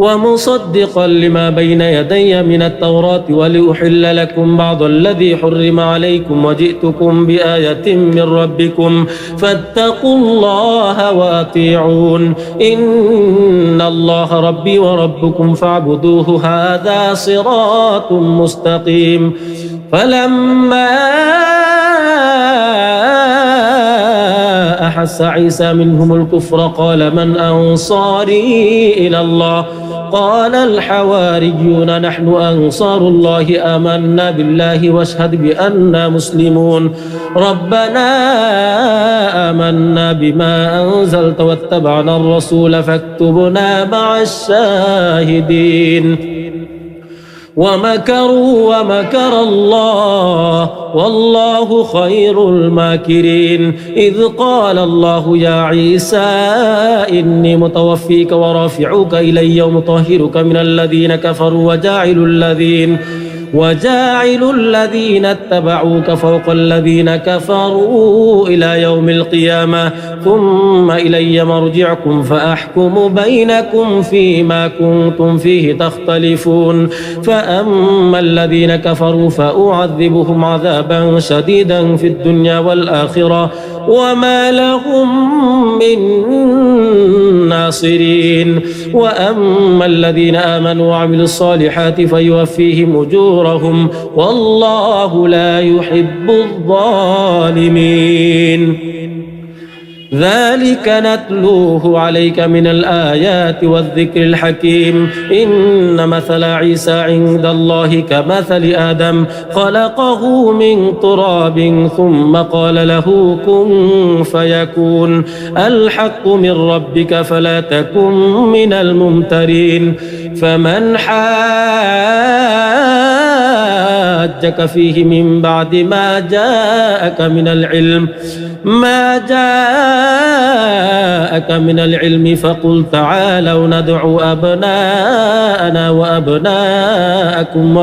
ومصدقا لما بين يدي من التوراة ولأحل لكم بعض الذي حرم عليكم وجئتكم بآية من ربكم فاتقوا الله وأطيعون إن الله ربي وربكم فاعبدوه هذا صراط مستقيم فلما أحس عيسى منهم الكفر قال من أنصاري إلى الله قال الحواريون نحن أنصار الله آمنا بالله واشهد بأننا مسلمون ربنا آمنا بما أنزلت واتبعنا الرسول فاكتبنا مع الشاهدين ومكروا ومكر الله والله خير الماكرين إذ قال الله يا عيسى إني متوفيك ورافعك إلي ومطهرك من الذين كفروا وجاعل الذين اتبعوك فوق الذين كفروا إلى يوم القيامة ثم إلي مرجعكم فأحكم بينكم فيما كنتم فيه تختلفون فأما الذين كفروا فأعذبهم عذابا شديدا في الدنيا والآخرة وما لهم من ناصرين وأما الذين آمنوا وعملوا الصالحات فيوفيهم أجورهم والله لا يحب الظالمين ذلك نتلوه عليك من الآيات والذكر الحكيم إن مثل عيسى عند الله كمثل آدم خلقه من تراب ثم قال له كن فيكون الحق من ربك فلا تكن من الممترين فمن حاجك فيه من بعد ما جاءك من العلم فقل تعالوا ندعو أبناءنا وأبناءكم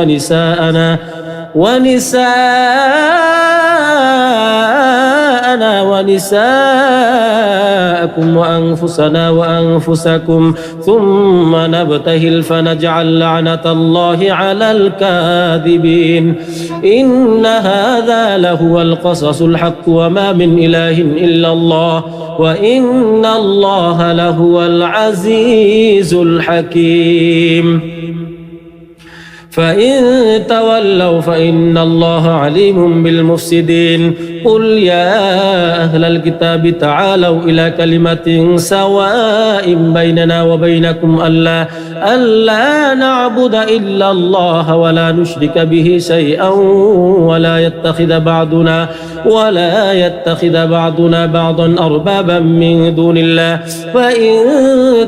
ونساءكم وأنفسنا وأنفسكم ثم نبتهل فنجعل لعنة الله على الكاذبين إن هذا لهو القصص الحق وما من إله إلا الله وإن الله لهو العزيز الحكيم فإن تولوا فإن الله عليم بالمفسدين قل يا أهل الكتاب تعالوا إلى كلمة سواء بيننا وبينكم ألا نعبد إلا الله ولا نشرك به شيئا ولا يتخذ بعضنا بعضا أربابا من دون الله فإن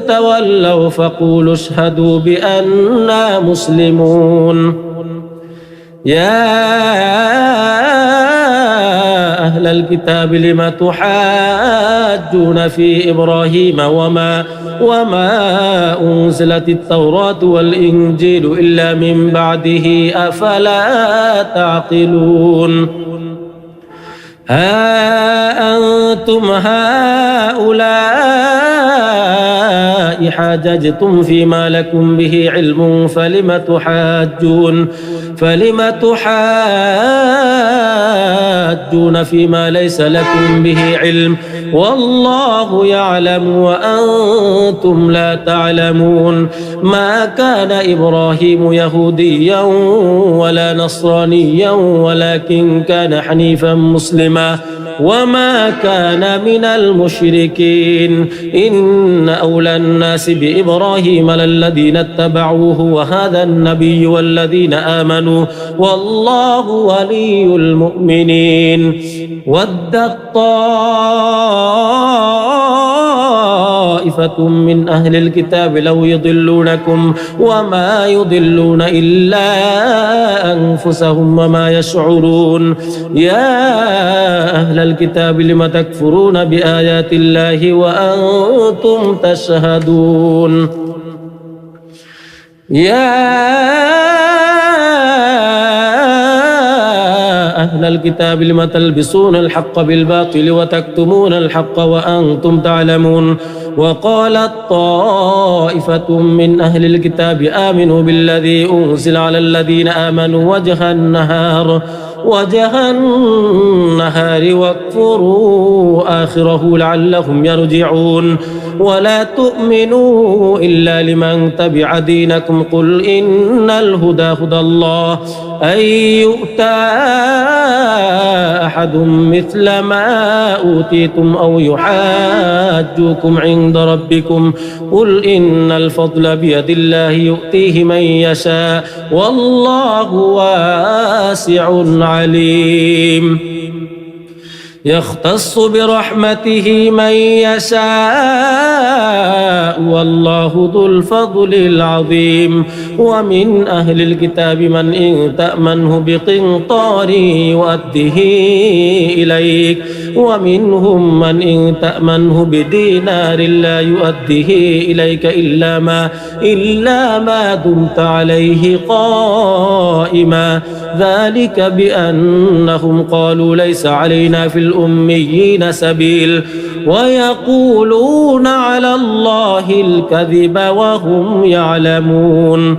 تولوا فقولوا اشهدوا بأننا مسلمون يا أهل الكتاب لم تحاجون في إبراهيم وما أنزلت التوراة والإنجيل إلا من بعده أفلا تعقلون ها أنتم هؤلاء حاججتم فيما لكم به علم فلم تحاجون فيما ليس لكم به علم والله يعلم وأنتم لا تعلمون ما كان إبراهيم يهوديا ولا نصرانيا ولكن كان حنيفا مسلما وما كان من المشركين إن أولى الناس بإبراهيم للذين اتبعوه وهذا النبي والذين آمنوا والله ولي المؤمنين ودت طائفة طائفة من أهل الكتاب لو يضلونكم وما يضلون إلا أنفسهم وما يشعرون يا أهل الكتاب لم تكفرون بآيات الله وأنتم تشهدون يا أهل الكتاب لم تلبسون الحق بالباطل وتكتمون الحق وأنتم تعلمون وقالت طائفة من أهل الكتاب آمنوا بالذي أنزل على الذين آمنوا وجه النهار واكفروا آخره لعلهم يرجعون ولا تؤمنوا إلا لمن تبع دينكم قل إن الهدى هدى الله أن يؤتى أحد مثل ما أوتيتم أو يحاجوكم عند ربكم قل إن الفضل بيد الله يؤتيه من يشاء والله واسع عليم يختص برحمته من يشاء والله ذو الفضل العظيم ومن أهل الكتاب من إن تأمنه بقنطار يؤده إليك ومنهم من إن تأمنه بدينار لا يؤده إليك إلا ما دمت عليه قائما ذلك بأنهم قالوا ليس علينا في الأميين سبيل ويقولون على الله الكذب وهم يعلمون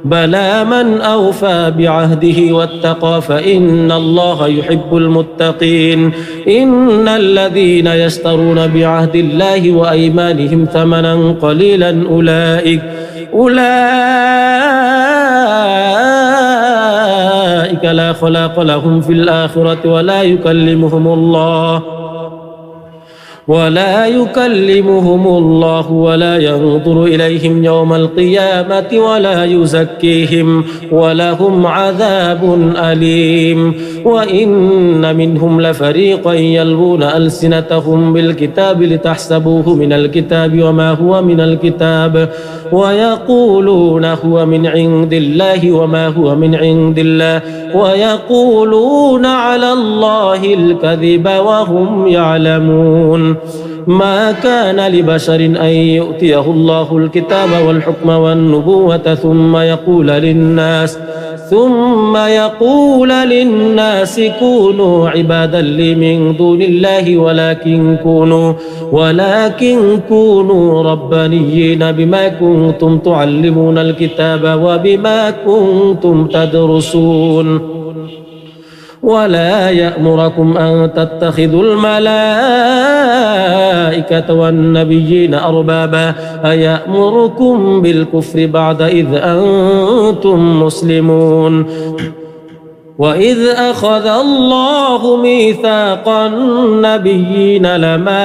بلى من أوفى بعهده واتقى فإن الله يحب المتقين إن الذين يشترون بعهد الله وأيمانهم ثمنا قليلا أولئك لا خلاق لهم في الآخرة ولا يكلمهم الله ولا ينظر إليهم يوم القيامة ولا يزكيهم ولهم عذاب أليم وإن منهم لفريقا يلوون ألسنتهم بالكتاب لتحسبوه من الكتاب وما هو من الكتاب ويقولون هو من عند الله وما هو من عند الله ويقولون على الله الكذب وهم يعلمون ما كان لبشر أن يؤتيه الله الكتاب والحكم والنبوة ثم يقول للناس كونوا عبادا لي من دون الله ولكن كونوا ربانيين بما كنتم تعلمون الكتاب وبما كنتم تدرسون ولا يأمركم أن تتخذوا الملائكة والنبيين أربابا أيأمركم بالكفر بعد إذ أنتم مسلمون وإذ أخذ الله ميثاق النبيين لما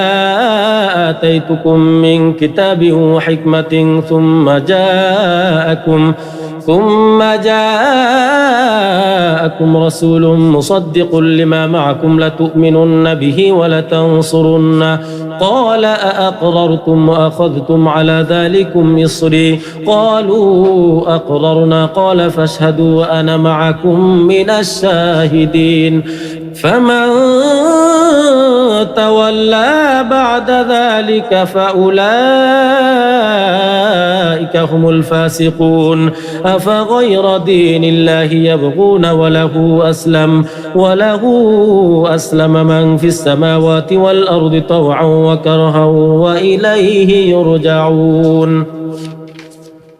آتيتكم من كتاب وحكمة ثم جاءكم رسول مصدق لما معكم لتؤمنن به ولتنصرنه قال أأقررتم وأخذتم على ذلكم إصري قالوا أقررنا قال فاشهدوا وأنا معكم من الشاهدين فمن تولى بعد ذلك فأولئك هم الفاسقون أفغير دين الله يبغون وله أسلم من في السماوات والأرض طوعا وكرها وإليه يرجعون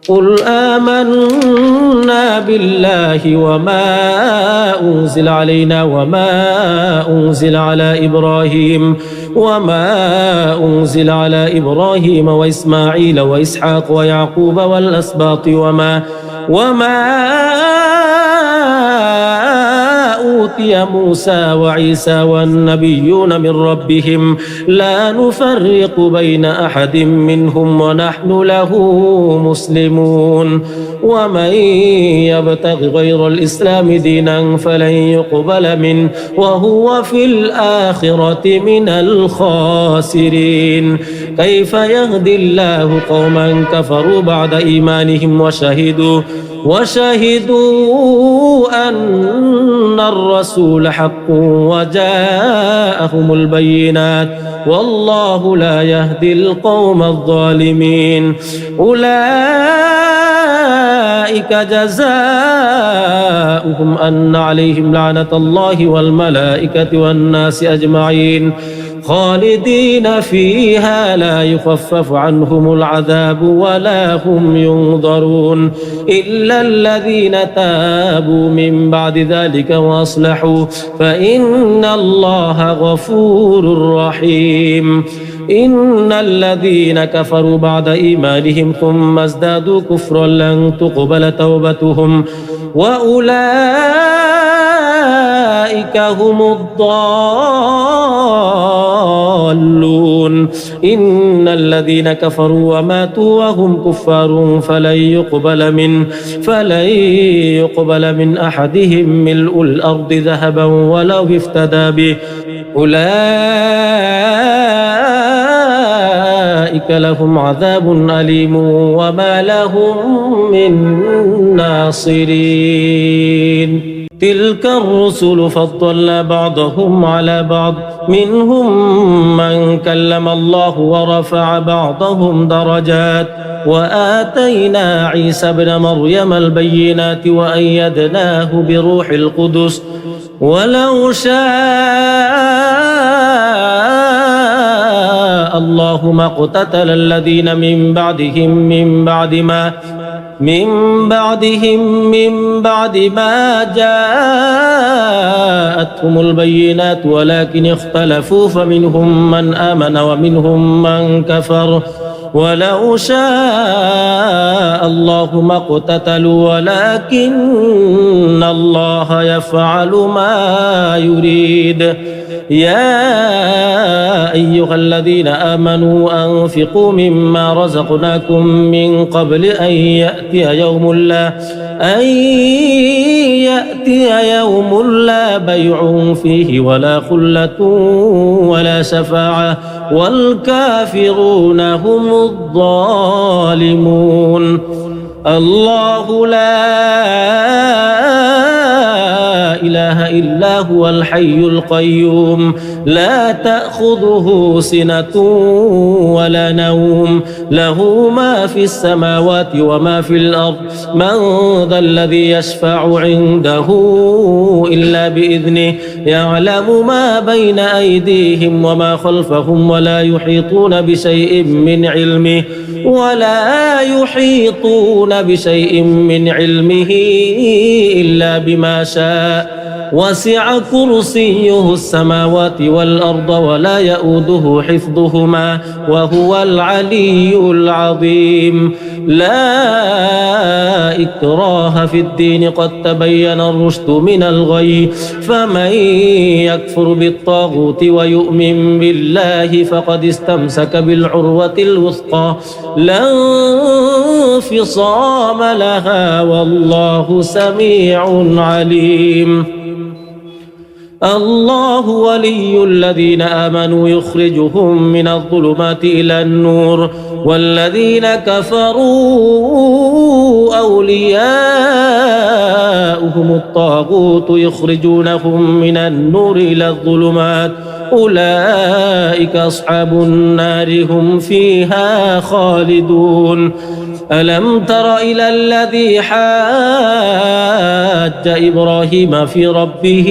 قل آمنا بالله وما أنزل علينا وما أنزل على إبراهيم وإسماعيل وإسحاق ويعقوب والأسباط وما أوتي موسى وعيسى والنبيون من ربهم لا نفرق بين أحد منهم ونحن له مسلمون ومن يبتغ غير الإسلام دينا فلن يقبل منه وهو في الآخرة من الخاسرين كيف يهدي الله قوما كفروا بعد إيمانهم وشهدوا أن الرسول حق وجاءهم البينات والله لا يهدي القوم الظالمين أولئك جزاؤهم أن عليهم لعنة الله والملائكة والناس أجمعين خالدين فيها لا يخفف عنهم العذاب ولا هم ينظرون إلا الذين تابوا من بعد ذلك وأصلحوا فإن الله غفور رحيم إن الذين كفروا بعد إيمانهم ثم ازدادوا كفرا لن تقبل توبتهم وأولئك هم الضالون إن الذين كفروا وماتوا وهم كفار فلن يقبل من أحدهم ملء الأرض ذهبا ولو افتدى به أولئك لهم عذاب أليم وما لهم من ناصرين تلك الرسل فضلنا بعضهم على بعض منهم من كلم الله ورفع بعضهم درجات وآتينا عيسى ابن مريم البينات وأيدناه بروح القدس ولو شاء الله ما اقتتل الذين من بعد ما جاءتهم البينات ولكن اختلفوا فمنهم من آمن ومنهم من كفر ولو شاء الله ما اقتتلوا ولكن الله يفعل ما يريد يا أيها الذين آمنوا أنفقوا مما رزقناكم من قبل أن يأتي يوم لا بيع فيه ولا خلة ولا شفاعة والكافرون هم الظالمون الله لا إله إلا هو الحي القيوم لا تأخذه سنة ولا نوم له ما في السماوات وما في الأرض من ذا الذي يشفع عنده إلا بإذنه يعلم ما بين أيديهم وما خلفهم ولا يحيطون بشيء من علمه إلا بما شاء وسع كرسيه السماوات والأرض ولا يؤوده حفظهما وهو العلي العظيم لا إكراه في الدين قد تبين الرشد من الغي فمن يكفر بالطاغوت ويؤمن بالله فقد استمسك بالعروة الوثقى لا انفصام لها والله سميع عليم الله ولي الذين آمنوا يخرجهم من الظلمات إلى النور والذين كفروا أولياؤهم الطاغوت يخرجونهم من النور إلى الظلمات أولئك أصحاب النار هم فيها خالدون ألم تر إلى الذي حاج إبراهيم في ربه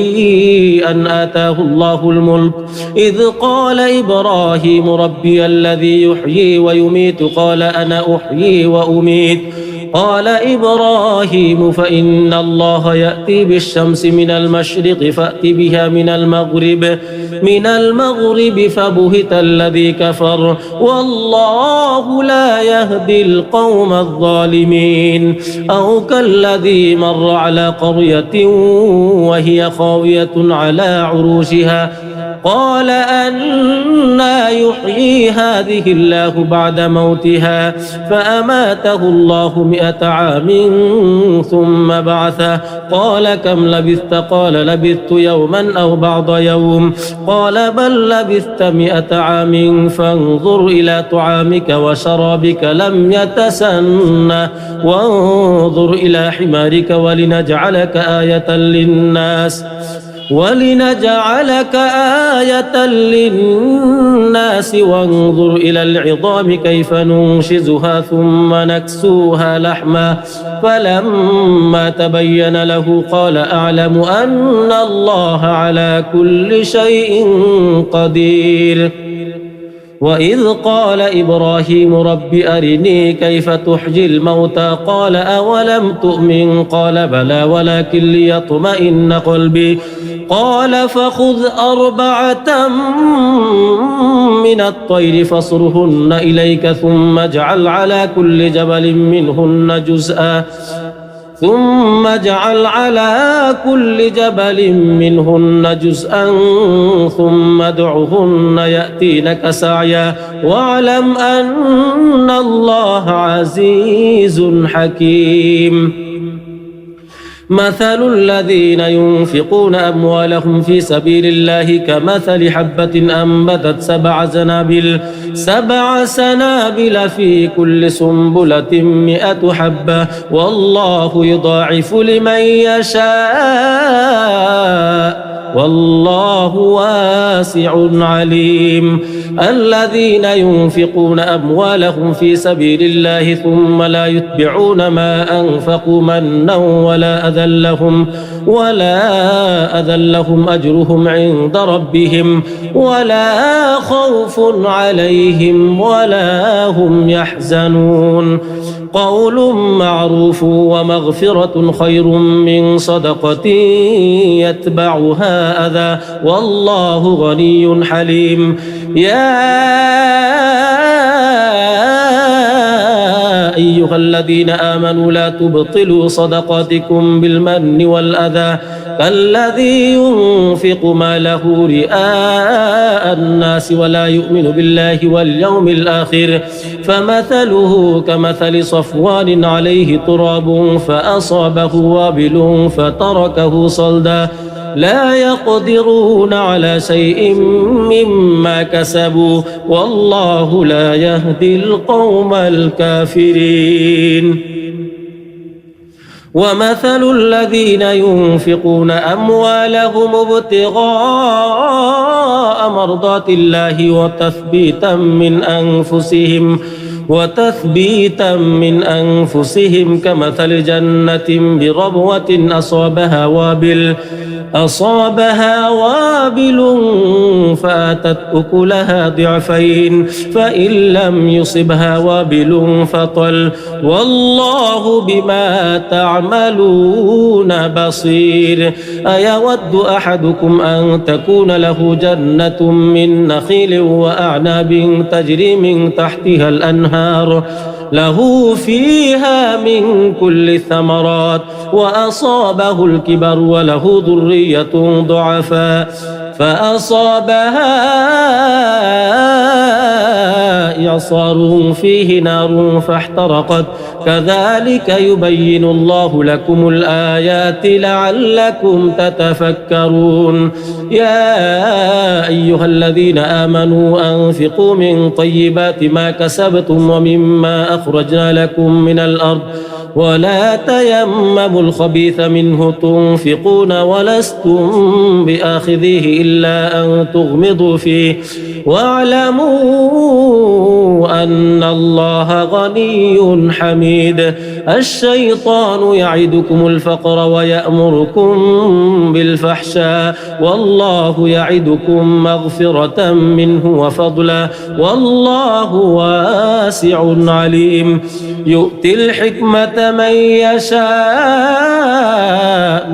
أن آتاه الله الملك إذ قال إبراهيم ربي الذي يحيي ويميت قال أنا أحيي وأميت قال إبراهيم فإن الله يأتي بالشمس من المشرق فأت بها من المغرب فبهت الذي كفر والله لا يهدي القوم الظالمين أو كالذي مر على قرية وهي خاوية على عروشها قال أنى يحيي هذه الله بعد موتها فأماته الله 100 عام ثم بعثه قال كم لبثت قال لبثت يوما أو بعض يوم قال بل لبثت 100 عام فانظر إلى طعامك وشرابك لم يتسنه وانظر إلى حمارك ولنجعلك آية للناس وانظر إلى العظام كيف ننشزها ثم نكسوها لحما فلما تبين له قال أعلم أن الله على كل شيء قدير وإذ قال إبراهيم رب أرني كيف تحيي الموتى قال أولم تؤمن قال بلى ولكن ليطمئن قلبي قال فخذ 4 من الطير فاصرهن إليك ثم اجعل على كل جبل منهن جزءا ثم ادعهن يأتينك سعيا واعلم أن الله عزيز حكيم مثل الذين ينفقون أموالهم في سبيل الله كمثل حبة أنبتت 7 سنابل في كل سنبلة 100 حبة والله يضاعف لمن يشاء والله واسع عليم الذين ينفقون أموالهم في سبيل الله ثم لا يتبعون ما أنفقوا منا ولا أذى لهم أجرهم عند ربهم ولا خوف عليهم ولا هم يحزنون قول معروف ومغفرة خير من صدقة يتبعها أذى والله غني حليم يا أيها الذين آمنوا لا تبطلوا صدقاتكم بالمن والأذى كالذي ينفق ماله رئاء الناس ولا يؤمن بالله واليوم الآخر فمثله كمثل صفوان عليه تراب فأصابه وابل فتركه صلدا لا يقدرون على شيء مما كسبوا والله لا يهدي القوم الكافرين ومثل الذين ينفقون أموالهم ابتغاء مرضات الله وتثبيتا من أنفسهم كمثل جنة بربوة أصابها وابل فآتت أكلها ضعفين فإن لم يصبها وابل فطل والله بما تعملون بصير أيود أحدكم أن تكون له جنة من نخيل وأعناب تجري من تحتها الأنهار له فيها من كل الثمرات وأصابه الكبر وله ذرية ضعفاء فأصابها إعصار فيه نار فاحترقت كذلك يبين الله لكم الآيات لعلكم تتفكرون يا أيها الذين آمنوا أنفقوا من طيبات ما كسبتم ومما أخرجنا لكم من الأرض ولا تيمموا الخبيث منه تنفقون ولستم بآخذيه إلا أن تغمضوا فيه واعلموا أن الله غني حميد الشيطان يعدكم الفقر ويأمركم بالفحشاء والله يعدكم مغفرة منه وفضلا والله واسع عليم يؤتي الحكمة من يشاء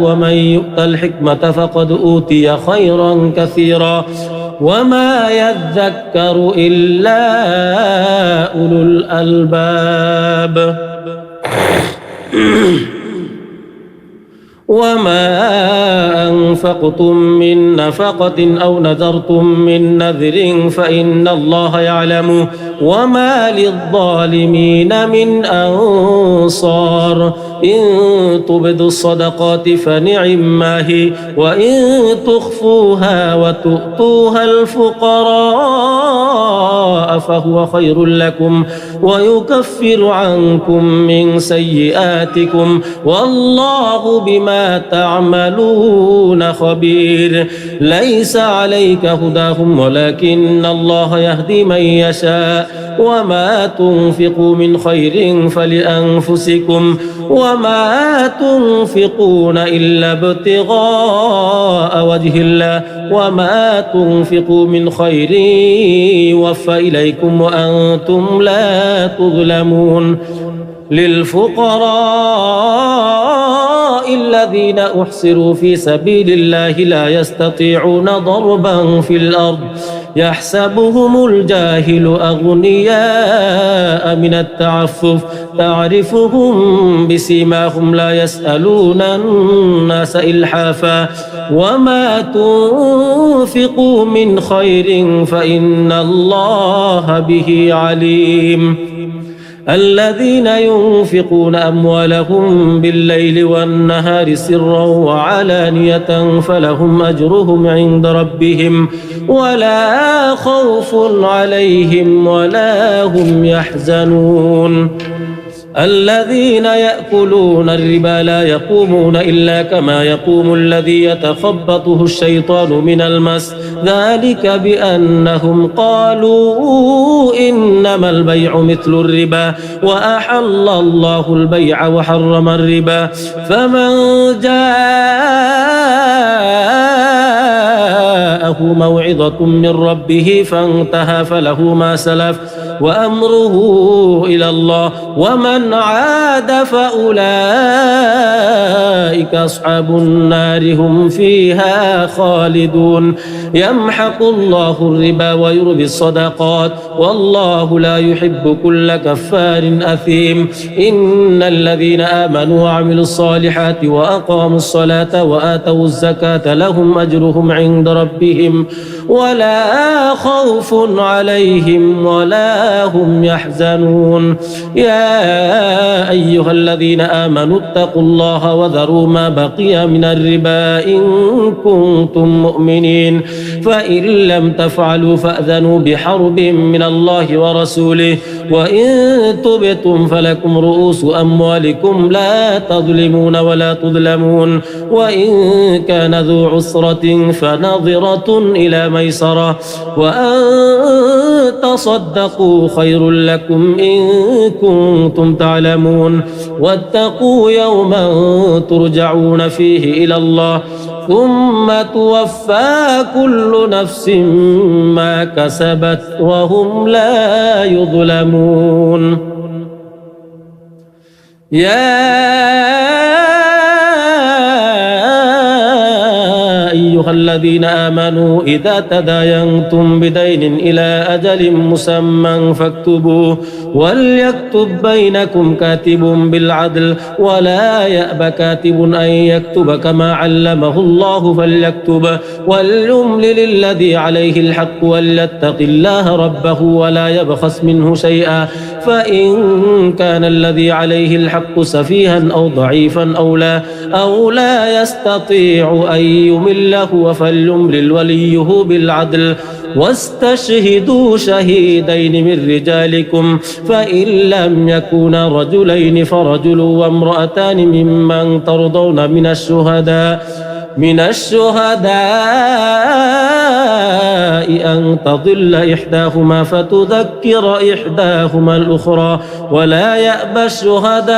ومن يؤت الحكمة فقد أوتي خيرا كثيرا وما يذكر إلا أولو الألباب وما أنفقتم من نفقة أو نذرتم من نذر فإن الله يعلمه وما للظالمين من أنصار إن تبدوا الصدقات فنعما هي وإن تخفوها وتؤتوها الفقراء فهو خير لكم ويكفر عنكم من سيئاتكم والله بما تعملون خبير ليس عليك هداهم ولكن الله يهدي من يشاء وما تنفقوا من خير فلأنفسكم وما تنفقون إلا ابتغاء وجه الله وما تنفقوا من خير يوفى إليكم وأنتم لا تظلمون للفقراء الذين أحصروا في سبيل الله لا يستطيعون ضربا في الأرض يحسبهم الجاهل أغنياء من التعفف تعرفهم بسيماهم لا يسألون الناس إلحافا وما تنفقوا من خير فإن الله به عليم الذين ينفقون أموالهم بالليل والنهار سرا وعلانية فلهم أجرهم عند ربهم ولا خوف عليهم ولا هم يحزنون الذين يأكلون الربا لا يقومون إلا كما يقوم الذي يتخبطه الشيطان من المس ذلك بأنهم قالوا إنما البيع مثل الربا وأحل الله البيع وحرم الربا فمن جاءه موعظة من ربه فانتهى فله ما سلف وأمره إلى الله ومن عاد فأولئك أصحاب النار هم فيها خالدون يمحق الله الربا ويربي الصدقات والله لا يحب كل كفار أثيم إن الذين آمنوا وعملوا الصالحات وأقاموا الصلاة وآتوا الزكاة لهم أجرهم عند ربهم ولا خوف عليهم ولا هم يحزنون يا أيها الذين آمنوا اتقوا الله وذروا ما بقي من الربا إن كنتم مؤمنين فإن لم تفعلوا فأذنوا بحرب من الله ورسوله وإن تبتم فلكم رؤوس أموالكم لا تظلمون ولا تظلمون وإن كان ذو عسرة فنظرة إلى ميسرة وأن تصدقوا خير لكم إن كنتم تعلمون واتقوا يوما ترجعون فيه إلى الله ثم توفى كل نفس ما كسبت وهم لا يظلمون يا أيها الذين آمنوا إذا تداينتم بدين إلى أجل مسمى فاكتبوه وليكتب بينكم كاتب بالعدل ولا يأب كاتب أن يكتب كما علمه الله فليكتب وليملل الذي عليه الحق وليتق الله ربه ولا يبخس منه شيئا فإن كان الذي عليه الحق سفيها أو ضعيفا أو لا يستطيع أن يمله فليملل وليه بالعدل واستشهدوا شهيدين من رجالكم فإن لم يكونا رجلين فرجل وامرأتان ممن ترضون من الشهداء أن أن تضل إحداهما فتذكر إحداهما الأخرى ولا يأبى الشهداء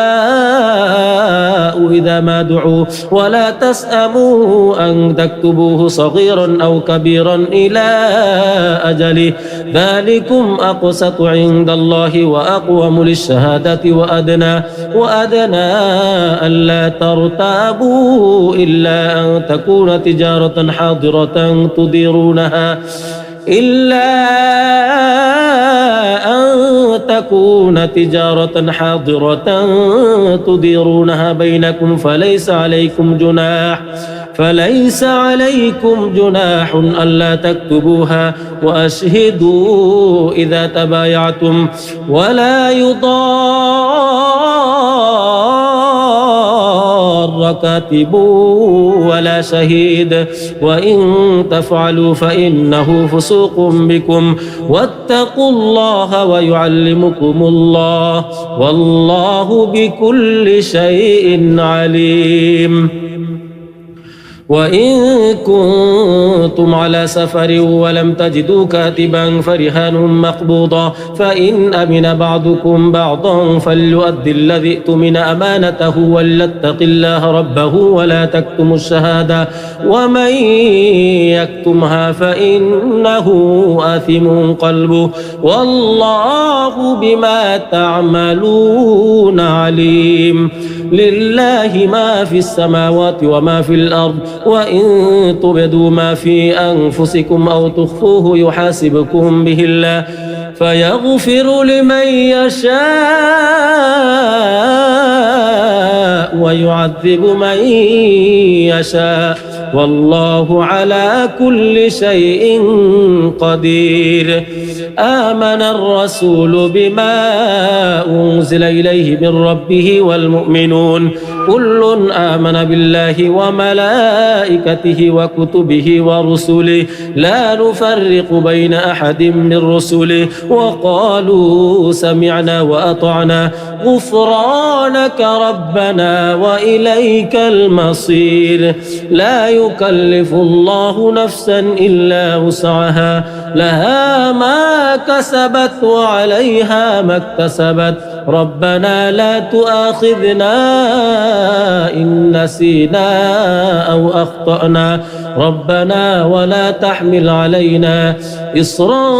إذا ما دعوا ولا تسأموا أن تكتبوه صغيرا أو كبيرا إلى أجله ذلكم أقسط عند الله وأقوم للشهادة وأدنى ألا ترتابوا إلا أن تكون تجارة حاضرة تديرونها بينكم فليس عليكم جناح ألا تكتبوها وأشهدوا إذا تبايعتم ولا يضار كاتب ولا شهيد وإن تفعلوا فإنه فسوق بكم واتقوا الله ويعلمكم الله والله بكل شيء عليم. وإن كنتم على سفر ولم تجدوا كاتبا فرهان مقبوضة فإن أمن بعضكم بعضا فليؤدي الذي اؤتمن أمانته وليتق الله ربه ولا تكتموا الشهادة ومن يكتمها فإنه آثم قلبه والله بما تعملون عليم. لله ما في السماوات وما في الأرض وإن تبدوا ما في أنفسكم أو تخفوه يحاسبكم به الله فيغفر لمن يشاء ويعذب من يشاء والله على كل شيء قدير. آمن الرسول بما أنزل إليه من ربه والمؤمنون كل آمن بالله وملائكته وكتبه ورسله لا نفرق بين أحد من رسله وقالوا سمعنا وأطعنا غفرانك ربنا وإليك المصير. لا يكلف الله نفسا إلا وسعها لها ما كسبت وعليها ما اكتسبت ربنا لا تؤاخذنا إن نسينا أو أخطأنا ربنا ولا تحمل علينا إصرا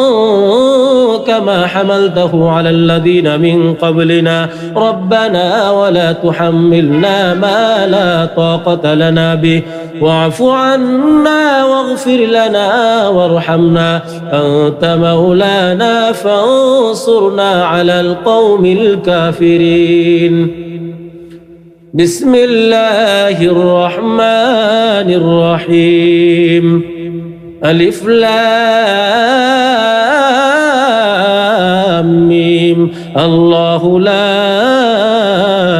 كما حملته على الذين من قبلنا ربنا ولا تحملنا ما لا طاقة لنا به واعف عنا واغفر لنا وارحمنا أنت مولانا فانصرنا على القوم الكافرين. بسم الله الرحمن الرحيم. ألف لام ميم. الله لا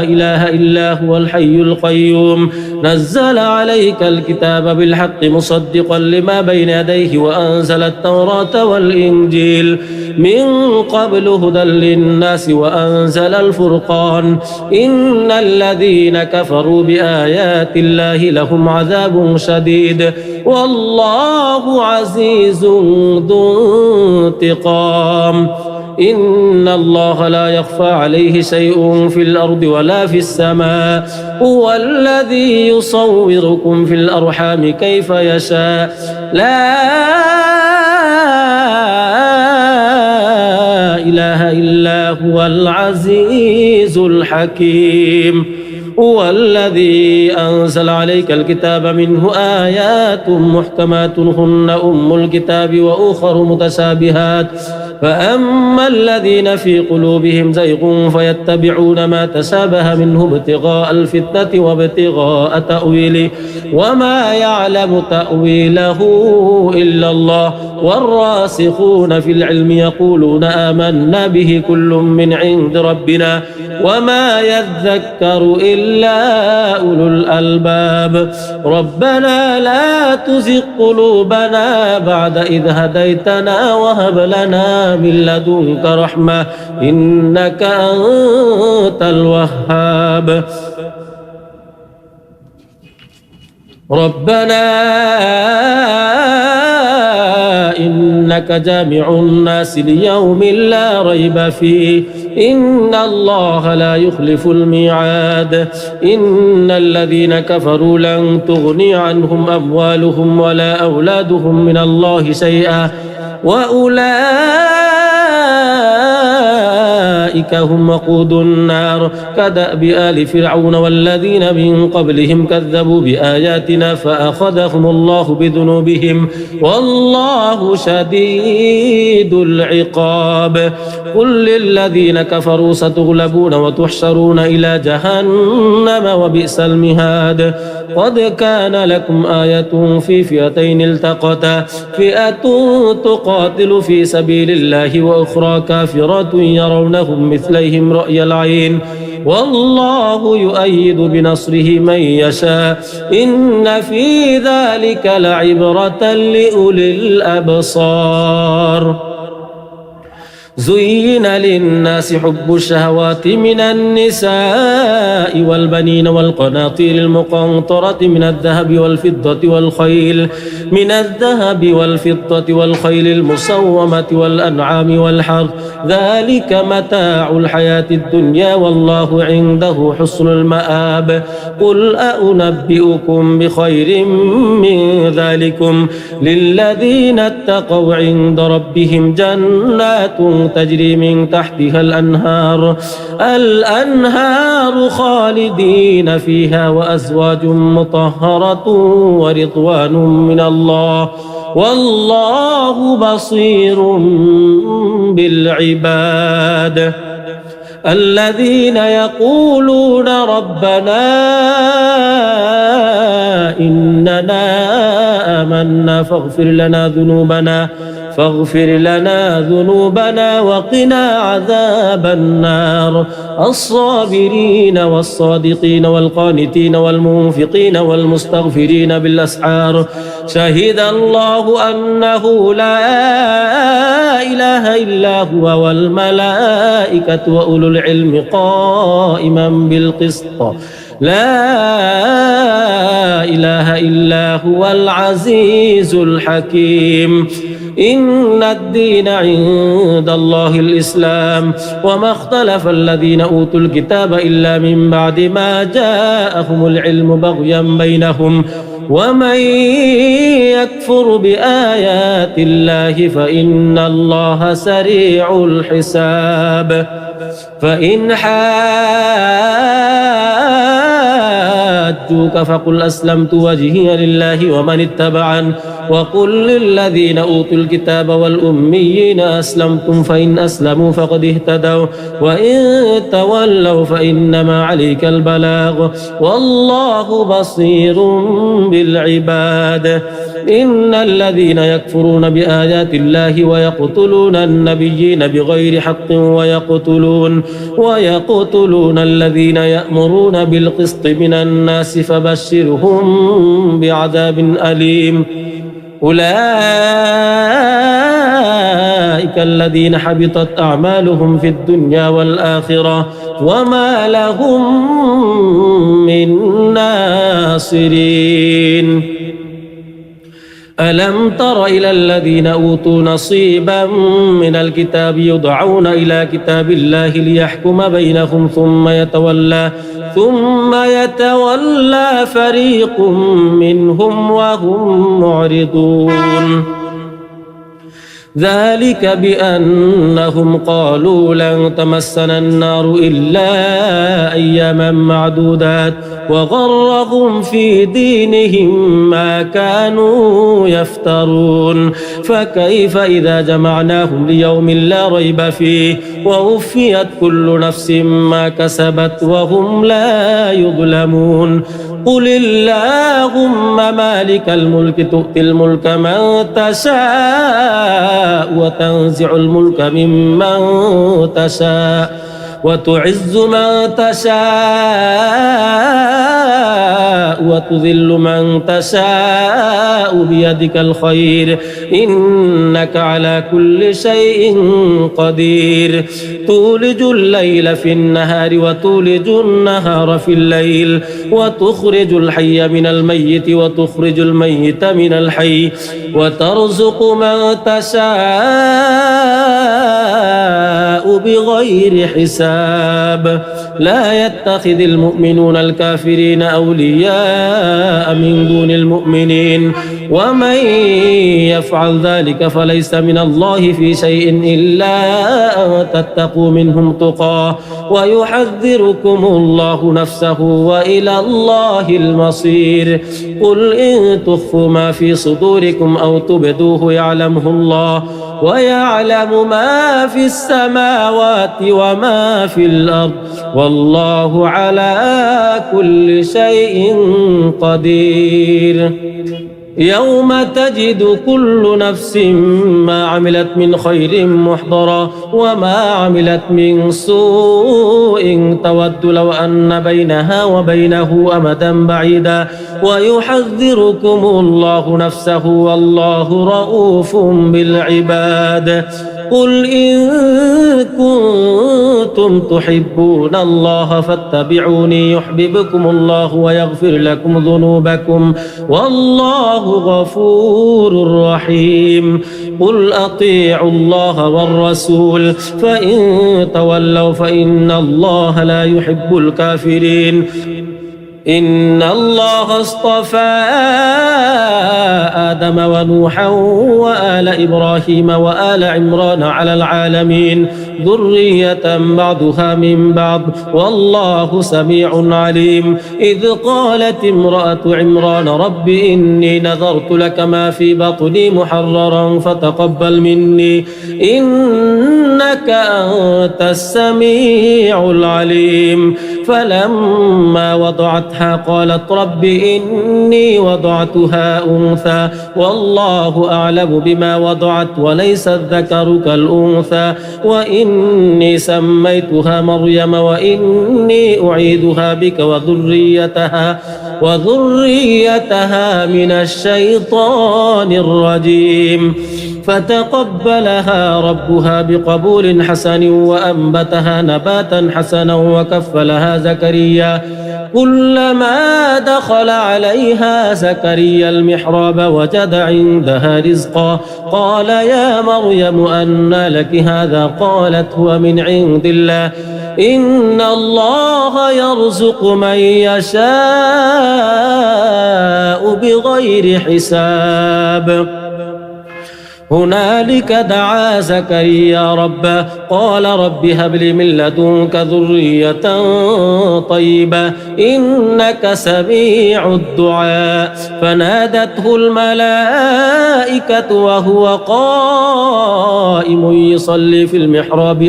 إله إلا هو الحي القيوم نزل عليك الكتاب بالحق مصدقا لما بين يديه وأنزل التوراة والإنجيل من قبل هدى للناس وأنزل الفرقان إن الذين كفروا بآيات الله لهم عذاب شديد والله عزيز ذو انتقام. إن الله لا يخفى عليه شيء في الأرض ولا في السماء هو الذي يصوركم في الأرحام كيف يشاء لا إله إلا هو العزيز الحكيم. هو الذي أنزل عليك الكتاب منه آيات محكمات هن أم الكتاب وأخر متشابهات فأما الذين في قلوبهم زيغ فيتبعون ما تشابه منه ابتغاء الفتنة وابتغاء تأويله وما يعلم تأويله إلا الله والراسخون في العلم يقولون آمنا به كل من عند ربنا وما يذكر إلا أولو الألباب. ربنا لا تزغ قلوبنا بعد إذ هديتنا وهب لنا من لدنك رحمة إنك أنت الوهاب. ربنا إنك جامع الناس ليوم لا ريب فيه إن الله لا يخلف الميعاد إن الذين كفروا لن تغني عنهم أموالهم ولا أولادهم من الله شيئا وأولئك هم وقود النار كدأب آل فرعون والذين من قبلهم كذبوا بآياتنا فأخذهم الله بذنوبهم والله شديد العقاب قل للذين كفروا ستغلبون وتحشرون إلى جهنم وبئس المهاد قد كان لكم آية في فئتين التقتا فئة تقاتل في سبيل الله وأخرى كافرة يرونهم مثليهم رأي العين والله يؤيد بنصره من يشاء إن في ذلك لعبرة لأولي الأبصار زين للناس حب الشهوات من النساء والبنين والقناطير المقنطرة من الذهب والفضة المسومة والأنعام والحرث ذلك متاع الحياة الدنيا والله عنده حسن المآب قل أنبئكم بخير من ذلكم للذين اتقوا عند ربهم جنات تجري من تحتها الأنهار خالدين فيها وأزواج مطهرة ورضوان من الله والله بصير بالعباد الذين يقولون ربنا إننا آمنا فاغفر لنا ذنوبنا وقنا عذاب النار الصابرين والصادقين والقانتين والمنفقين والمستغفرين بالأسحار شهد الله أنه لا إله إلا هو والملائكة وأولو العلم قائما بالقسط لا إله إلا هو العزيز الحكيم إن الدين عند الله الإسلام وما اختلف الذين أوتوا الكتاب إلا من بعد ما جاءهم العلم بغيا بينهم ومن يكفر بآيات الله فإن الله سريع الحساب فإن حاجوك فقل أسلمت وجهي لله ومن اتبعن وقل للذين أوتوا الكتاب والأميين أسلمتم فإن أسلموا فقد اهتدوا وإن تولوا فإنما عليك البلاغ والله بصير بالعباد إن الذين يكفرون بآيات الله ويقتلون النبيين بغير حق ويقتلون الذين يأمرون بالقسط من الناس فبشرهم بعذاب أليم أولئك الذين حبطت أعمالهم في الدنيا والآخرة وما لهم من ناصرين ألم تر إلى الذين أوتوا نصيبا من الكتاب يدعون إلى كتاب الله ليحكم بينهم ثم يتولى فريق منهم وهم معرضون ذلك بأنهم قالوا لن تمسنا النار إلا أياما معدودات وغرهم في دينهم ما كانوا يفترون فكيف إذا جمعناهم ليوم لا ريب فيه ووفيت كل نفس ما كسبت وهم لا يظلمون قل اللهم مالك الملك تؤتي الملك من تشاء وتنزع الملك ممن تشاء وتعز من تشاء وتذل من تشاء بيدك الخير إنك على كل شيء قدير تولج الليل في النهار وتولج النهار في الليل وتخرج الحي من الميت وتخرج الميت من الحي وترزق من تشاء بغير حساب لا يتخذ المؤمنون الكافرين أولياء من دون المؤمنين ومن يفعل ذلك فليس من الله في شيء إلا أن تتقوا منهم تقاه ويحذركم الله نفسه وإلى الله المصير قل إن تخفوا ما في صدوركم أو تبدوه يعلمه الله ويعلم ما في السماوات وما في الأرض والله على كل شيء قدير يوم تجد كل نفس ما عملت من خير محضرا وما عملت من سوء تود لو أن بينها وبينه أمدا بعيدا ويحذركم الله نفسه والله رؤوف بالعباد قل إن كنتم تحبون الله فاتبعوني يحببكم الله ويغفر لكم ذنوبكم والله غفور رحيم قل أطيعوا الله والرسول فإن تولوا فإن الله لا يحب الكافرين إن الله اصطفى آدم ونوحا وآل إبراهيم وآل عمران على العالمين ذرية بعضها من بعض والله سميع عليم إذ قالت امرأة عمران رب إني نذرت لك ما في بطني محررا فتقبل مني إنك أنت السميع العليم فلما وضعتها قالت رب إني وضعتها أنثى والله أعلم بما وضعت وليس الذكر كالأنثى وإني سميتها مريم وإني أعيدها بك وذريتها من الشيطان الرجيم فتقبلها ربها بقبول حسن وأنبتها نباتا حسنا وكفلها زكريا كلما دخل عليها زكريا المحراب وجد عندها رزقا قال يا مريم أنى لك هذا قالت هو من عند الله إن الله يرزق من يشاء بغير حساب هنالك دعا زكريا ربه قال رب هب لي من لدنك ذرية طيبة إنك سميع الدعاء فنادته الملائكة وهو قائم يصلي في المحراب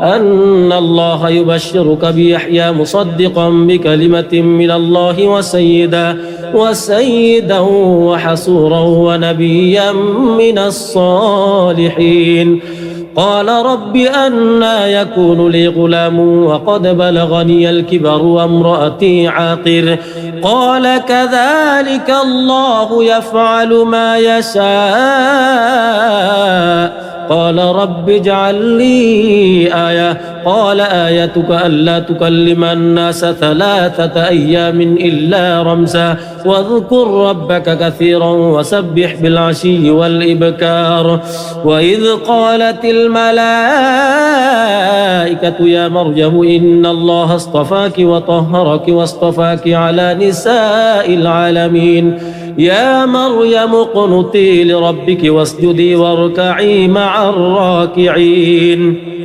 أن الله يبشرك بيحيى مصدقا بكلمة من الله وسيدا وحصورا ونبيا من الصالحين قال رب أنى يكون لي غلام وقد بلغني الكبر وامرأتي عاقر قال كذلك الله يفعل ما يشاء قال رب اجعل لي آية قال آيتك ألا تكلم الناس 3 أيام إلا رمزا واذكر ربك كثيرا وسبح بالعشي والإبكار وإذ قالت الملائكة يا مريم إن الله اصطفاك وطهرك واصطفاك على نساء العالمين يا مريم اقنتي لربك واسجدي واركعي مع الراكعين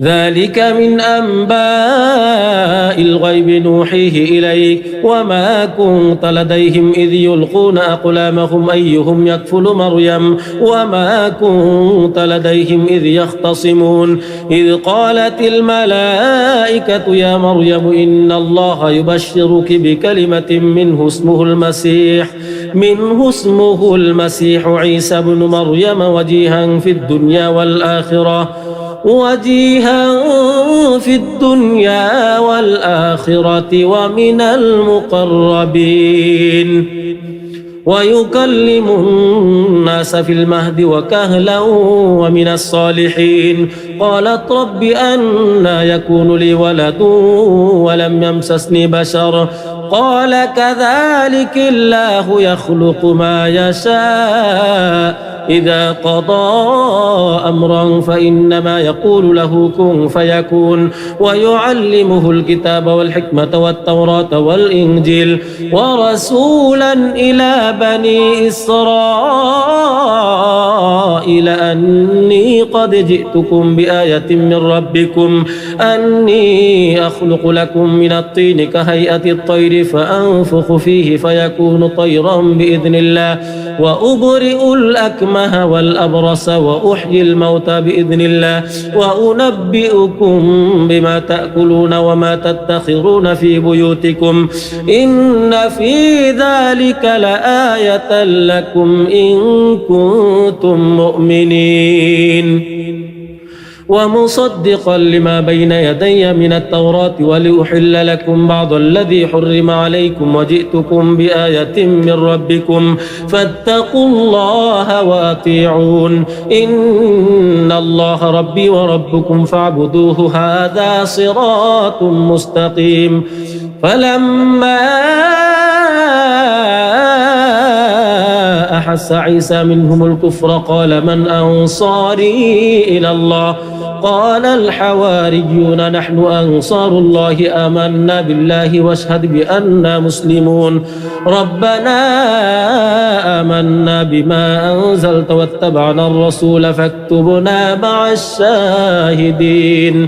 ذلك من أنباء الغيب نوحيه إليك وما كنت لديهم إذ يلقون أقلامهم أيهم يكفل مريم وما كنت لديهم إذ يختصمون إذ قالت الملائكة يا مريم إن الله يبشرك بكلمة منه اسمه المسيح عيسى بن مريم وجيها في الدنيا والآخرة وجيها في الدنيا والآخرة ومن المقربين ويكلم الناس في المهد وكهلا ومن الصالحين. قالت رب أنى يكون لي ولد ولم يمسسني بشر قال كذلك الله يخلق ما يشاء إذا قضى أمرا فإنما يقول له كن فيكون. ويعلمه الكتاب والحكمة والتوراة والإنجيل ورسولا إلى بني إسرائيل أني قد جئتكم بآية من ربكم أني أخلق لكم من الطين كهيئة الطير فأنفخ فيه فيكون طيرا بإذن الله وأبرئ الأكمه والأبرص وأحيي الموتى بإذن الله وأنبئكم بما تأكلون وما تدخرون في بيوتكم إن في ذلك لآية لكم إن كنتم مؤمنين ومصدقا لما بين يدي من التوراة ولأحل لكم بعض الذي حرم عليكم وجئتكم بآية من ربكم فاتقوا الله وأطيعون إن الله ربي وربكم فاعبدوه هذا صراط مستقيم. فلما أحس عيسى منهم الكفر قال من أنصاري إلى الله قال الحواريون نحن أنصار الله آمنا بالله واشهد بأننا مسلمون ربنا آمنا بما أنزلت واتبعنا الرسول فاكتبنا مع الشاهدين.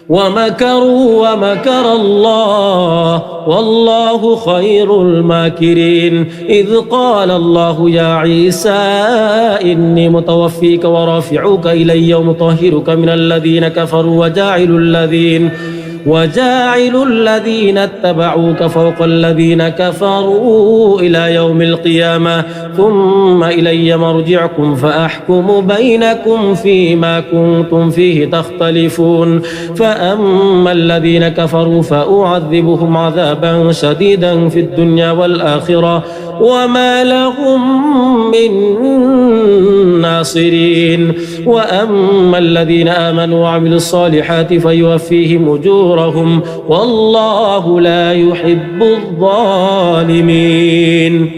ومكروا ومكر الله والله خير الماكرين. إذ قال الله يا عيسى إني متوفيك ورافعك إلي ومطهرك من الذين كفروا وجاعل الذين اتبعوك فوق الذين كفروا إلى يوم القيامة ثم إلي مرجعكم فأحكم بينكم فيما كنتم فيه تختلفون. فأما الذين كفروا فأعذبهم عذابا شديدا في الدنيا والآخرة وما لهم من ناصرين. وأما الذين آمنوا وعملوا الصالحات فيوفيهم أجورهم والله لا يحب الظالمين.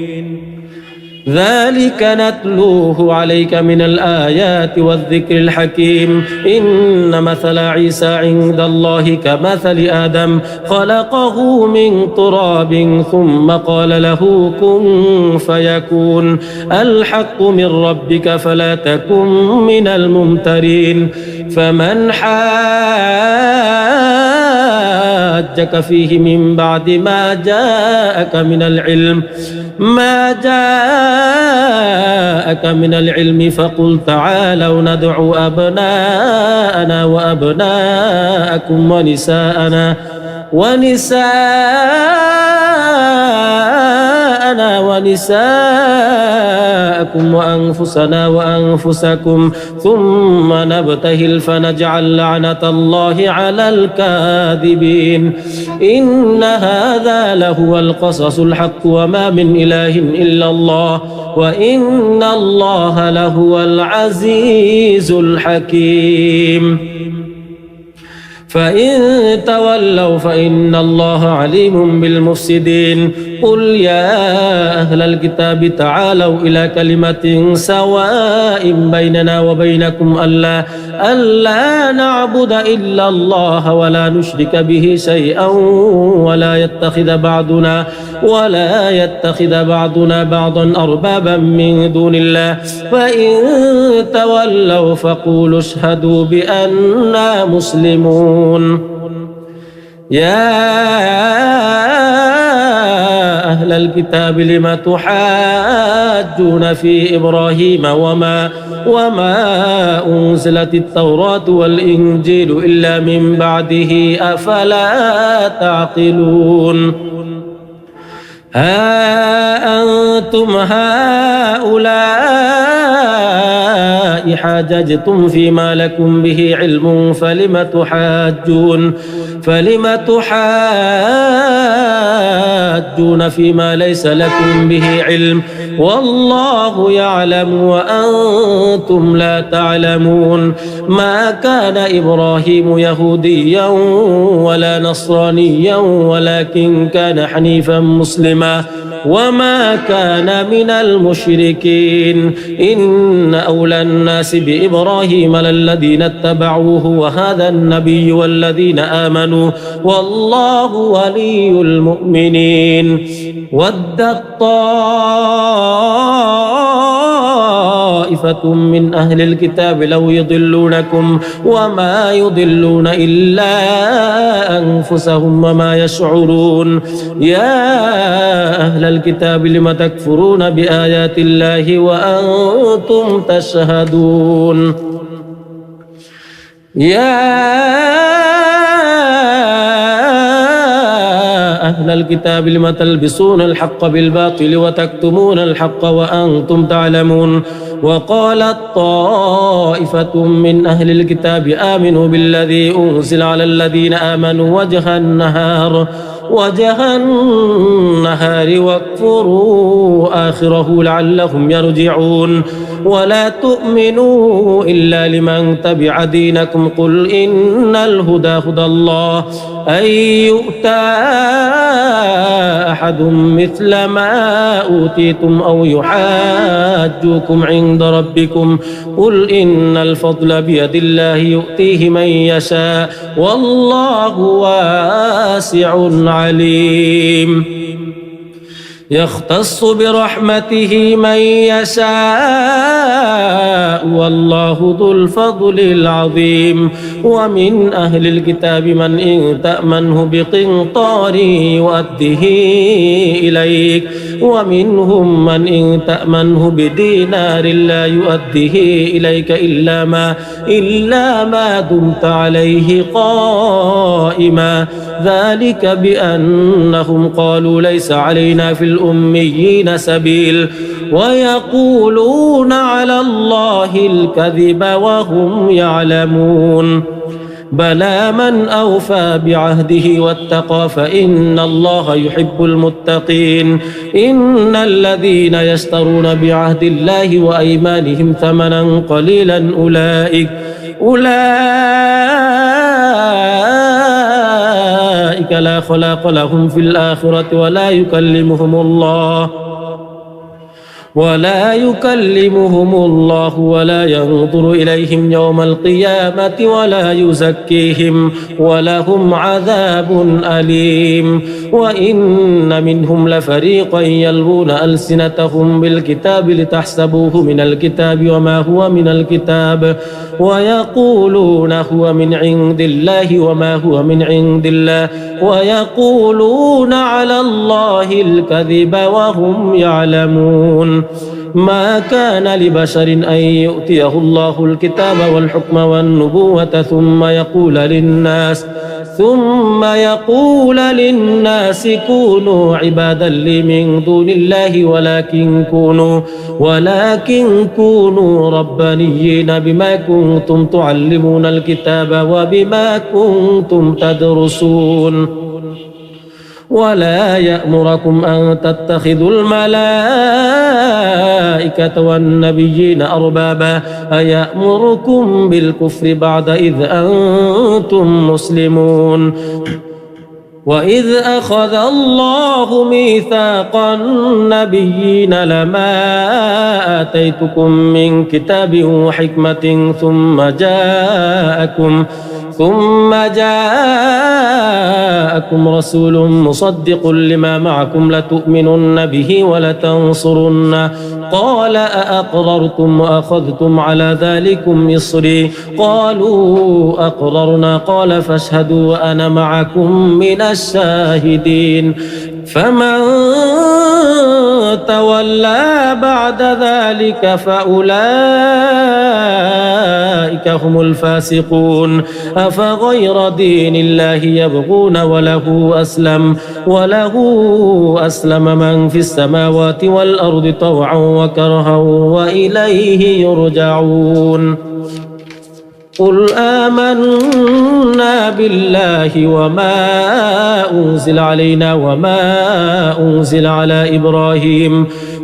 ذلك نتلوه عليك من الآيات والذكر الحكيم. إن مثل عيسى عند الله كمثل آدم خلقه من تراب ثم قال له كن فيكون الحق من ربك فلا تكن من الممترين. فمن حاجك فيه من بعد ما جاءك من العلم فقل تعالوا ندعو أبناءنا وأبناءكم ونساءكم وأنفسنا وأنفسكم ثم نبتهل فنجعل لعنة الله على الكاذبين. إن هذا لهو القصص الحق وما من إله إلا الله وإن الله لهو العزيز الحكيم. فإن تولوا فإن الله عليم بالمفسدين. قل يا أهل الكتاب تعالوا إلى كلمة سواء بيننا وبينكم ألا نعبد إلا الله ولا نشرك به شيئا ولا يتخذ بعضنا بعضا أربابا من دون الله. فإن تولوا فقولوا اشهدوا بأننا مسلمون. يا أهل الكتاب لم تحاجون في إبراهيم وما أنزلت التوراة والإنجيل إلا من بعده أفلا تعقلون. ها أنتم هؤلاء حاججتم فيما لكم به علم فلم تحاجون فيما ليس لكم به علم والله يعلم وأنتم لا تعلمون ما كان إبراهيم يهوديا ولا نصرانيا ولكن كان حنيفا مسلما وما كان من المشركين إن أولى الناس بإبراهيم للذين اتبعوه وهذا النبي والذين آمنوا والله ولي المؤمنين ودت طائفة من أهل الكتاب لو يضلونكم وما يضلون إلا أنفسهم وما يشعرون يا أهل الكتاب لم تكفرون بآيات الله وأنتم تشهدون يا أهل الكتاب لم تلبسون الحق بالباطل وتكتمون الحق وأنتم تعلمون وقالت طائفة من أهل الكتاب آمنوا بالذي أنزل على الذين آمنوا وجه النهار واكفروا آخره لعلهم يرجعون ولا تؤمنوا إلا لمن تبع دينكم قل إن الهدى هدى الله أن يؤتى أحد مثل ما أوتيتم أو يحاجوكم عند ربكم قل إن الفضل بيد الله يؤتيه من يشاء والله واسع عليم يختص برحمته من يشاء والله ذو الفضل العظيم ومن أهل الكتاب من إن تأمنه بقنطار يؤده إليك ومنهم من إن تأمنه بدينار لا يؤده إليك إلا ما دمت عليه قائما ذلك بأنهم قالوا ليس علينا في الأميين سبيل ويقولون على الله الكذب وهم يعلمون بلى من أوفى بعهده واتقى فإن الله يحب المتقين إن الذين يشترون بعهد الله وأيمانهم ثمنا قليلا أولئك لا خلاق لهم في الآخرة ولا يكلمهم الله ولا ينظر إليهم يوم القيامة ولا يزكيهم ولهم عذاب أليم وإن منهم لفريقا يلوون ألسنتهم بالكتاب لتحسبوه من الكتاب وما هو من الكتاب ويقولون هو من عند الله وما هو من عند الله ويقولون على الله الكذب وهم يعلمون ما كان لبشر أن يؤتيه الله الكتاب والحكم والنبوة ثم يقول للناس كونوا عبادا لي من دون الله ولكن كونوا ربانيين بما كنتم تعلمون الكتاب وبما كنتم تدرسون ولا يأمركم أن تتخذوا الملائكة والنبيين أربابا أيأمركم بالكفر بعد إذ أنتم مسلمون وإذ أخذ الله ميثاق النبيين لما آتيتكم من كتاب وحكمة ثم جاءكم رسول مصدق لما معكم لتؤمنن به ولتنصرنه قال أأقررتم وأخذتم على ذلكم إصري قالوا أقررنا قال فاشهدوا وأنا معكم من الشاهدين فمن تولى بعد ذلك فأولئك أولئك هم الفاسقون أفغير دين الله يبغون وله أسلم من في السماوات والأرض طوعا وكرها وإليه يرجعون قل آمنا بالله وما أنزل علينا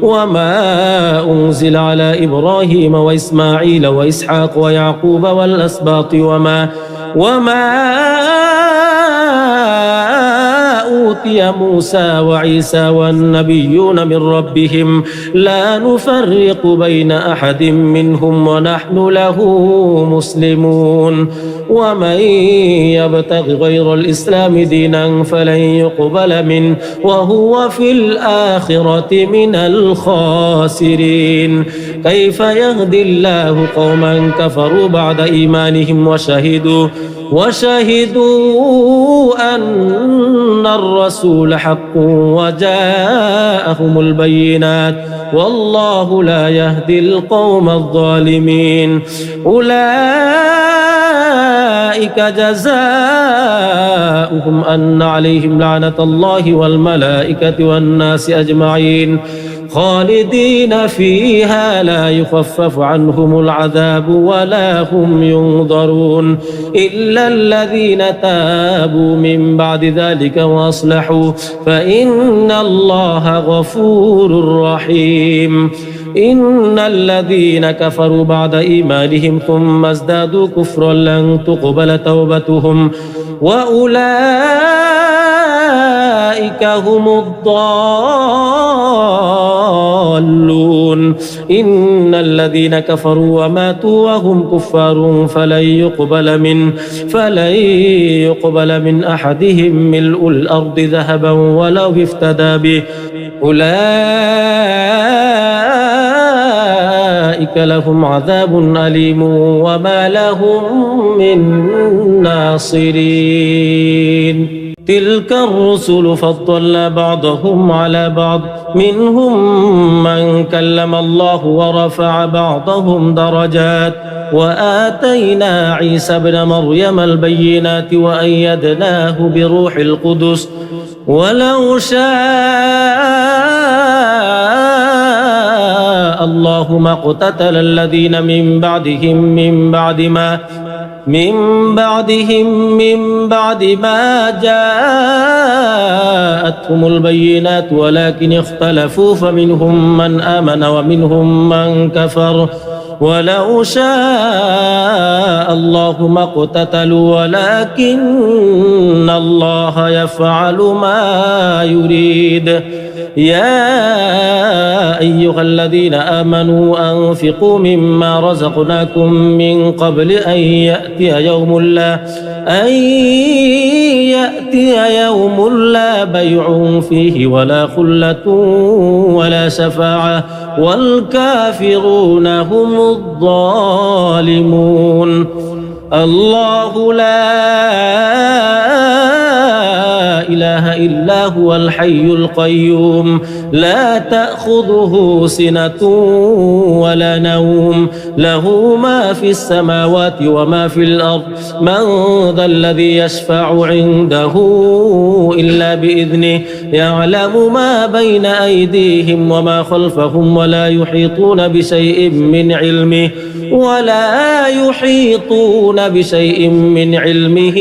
وما أنزل على إبراهيم وإسماعيل وإسحاق ويعقوب والأسباط وما أوتي موسى وعيسى والنبيون من ربهم لا نفرق بين أحد منهم ونحن له مسلمون ومن يبتغ غير الإسلام دينا فلن يقبل منه وهو في الآخرة من الخاسرين كيف يهدي الله قوما كفروا بعد إيمانهم وشهدوا أن الرسول حق وجاءهم البينات والله لا يهدي القوم الظالمين أولئك جزاؤهم أن عليهم لعنة الله والملائكة والناس أجمعين خالدين فيها لا يخفف عنهم العذاب ولا هم ينظرون إلا الذين تابوا من بعد ذلك وأصلحوا فإن الله غفور رحيم إن الذين كفروا بعد إيمانهم ثم ازدادوا كفرا لن تقبل توبتهم وأولئك هم الضالون إن الذين كفروا وماتوا وهم كفار فلن يقبل من أحدهم ملء الأرض ذهبا ولو افتدى به أولئك لهم عذاب أليم وما لهم من ناصرين تلك الرسل فضلنا بعضهم على بعض منهم من كلم الله ورفع بعضهم درجات وآتينا عيسى ابن مريم البينات وأيدناه بروح القدس ولو شاء الله ما اقتتل الذين من بعد ما جاءتهم البينات ولكن اختلفوا فمنهم من آمن ومنهم من كفر ولو شاء الله ما اقتتلوا ولكن الله يفعل ما يريد يا أيها الذين آمنوا أنفقوا مما رزقناكم من قبل أن يأتي يوم لا بيع فيه ولا خلة ولا شفاعة والكافرون هم الظالمون الله لا إله إلا هو الحي القيوم لا تأخذه سنة ولا نوم له ما في السماوات وما في الأرض من ذا الذي يشفع عنده إلا بإذنه يعلم ما بين أيديهم وما خلفهم ولا يحيطون بشيء من علمه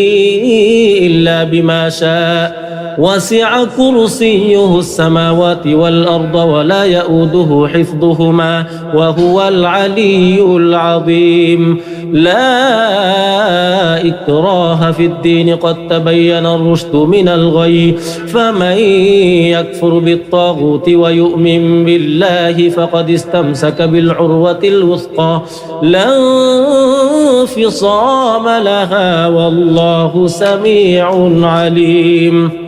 إلا بما شاء وسع كرسيه السماوات والأرض ولا يؤوده حفظهما وهو العلي العظيم لا إكراه في الدين قد تبين الرشد من الغي فمن يكفر بالطاغوت ويؤمن بالله فقد استمسك بالعروة الوثقى لا انفصام لها والله سميع عليم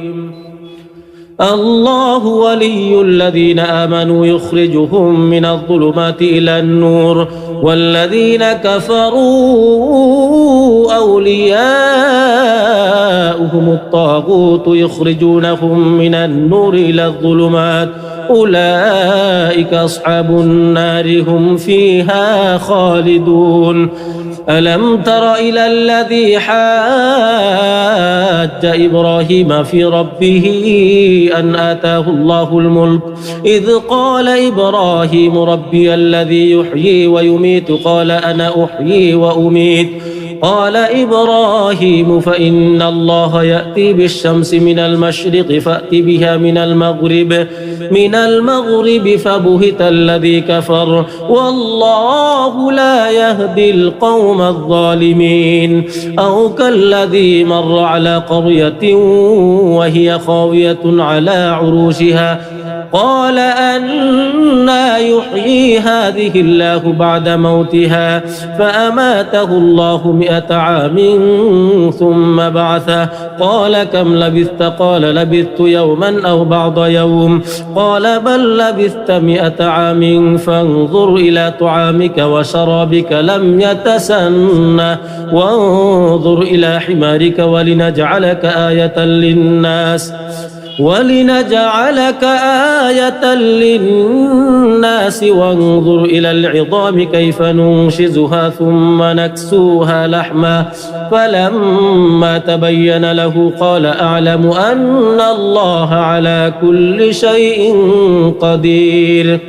الله ولي الذين آمنوا يخرجهم من الظلمات إلى النور والذين كفروا أولياؤهم الطاغوت يخرجونهم من النور إلى الظلمات أولئك أصحاب النار هم فيها خالدون ألم تر إلى الذي حاج إبراهيم في ربه أن آتاه الله الملك إذ قال إبراهيم ربي الذي يحيي ويميت قال أنا أحيي وأميت قال إبراهيم فإن الله يأتي بالشمس من المشرق فأت بها من المغرب فبهت الذي كفر والله لا يهدي القوم الظالمين أو كالذي مر على قرية وهي خاوية على عروشها قال أنى يحيي هذه الله بعد موتها فأماته الله 100 عام ثم بعثه قال كم لبثت قال لبثت يوما أو بعض يوم قال بل لبثت 100 عام فانظر إلى طعامك وشرابك لم يتسنه وانظر إلى حمارك ولنجعلك آية للناس وانظر إلى العظام كيف ننشزها ثم نكسوها لحما فلما تبين له قال أعلم أن الله على كل شيء قدير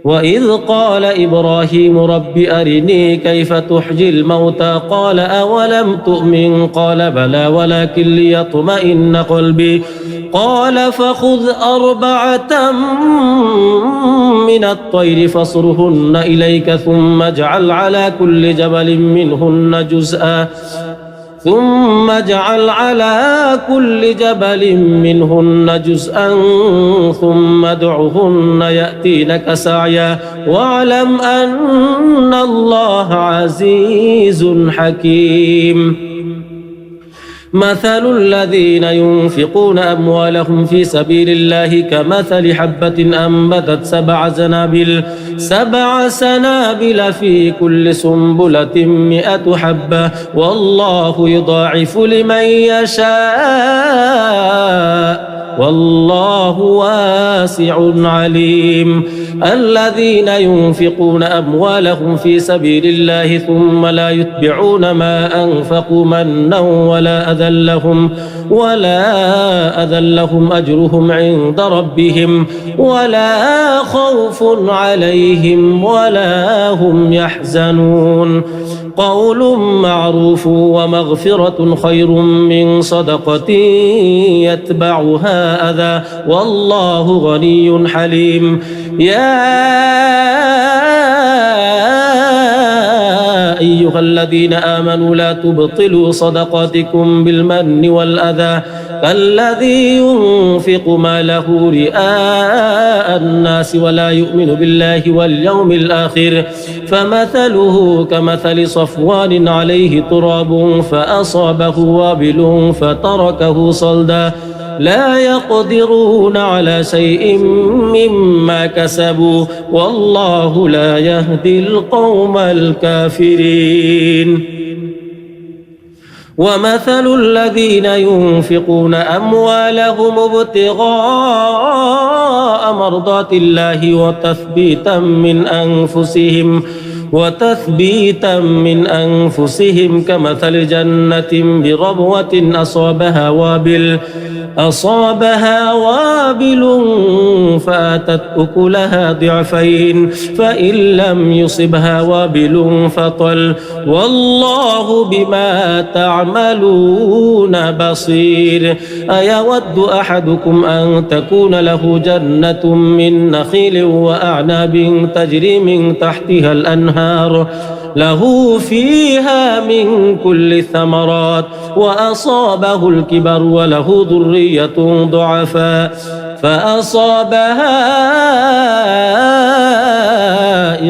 وإذ قال إبراهيم رب أرني كيف تحيي الموتى قال أولم تؤمن قال بلى ولكن ليطمئن قلبي قال فخذ 4 من الطير فاصرهن إليك ثم اجعل على كل جبل منهن جزءا ثم ادعهن يأتينك سعيا واعلم أن الله عزيز حكيم مثل الذين ينفقون أموالهم في سبيل الله كمثل حبة أنبتت 7 سنابل في كل سنبلة 100 حبة والله يضاعف لمن يشاء والله واسع عليم الذين ينفقون أموالهم في سبيل الله ثم لا يتبعون ما أنفقوا منا ولا أذى لهم أجرهم عند ربهم ولا خوف عليهم ولا هم يحزنون قول معروف ومغفرة خير من صدقة يتبعها أذى والله غني حليم يا أيها الذين آمنوا لا تبطلوا صدقاتكم بالمن والأذى كالذي ينفق ماله رئاء الناس ولا يؤمن بالله واليوم الآخر فمثله كمثل صفوان عليه تراب فأصابه وابل فتركه صلدا لا يقدرون على شيء مما كسبوا والله لا يهدي القوم الكافرين ومثل الذين ينفقون أموالهم ابتغاء مرضات الله وتثبيتا من أنفسهم كمثل جنة بربوة أصابها وابل فآتت أكلها ضعفين فإن لم يصبها وابل فطل والله بما تعملون بصير أيود أحدكم أن تكون له جنة من نخيل وأعناب تجري من تحتها الأنهار له فيها من كل الثمرات وأصابه الكبر وله ذرية ضعفاء فأصابها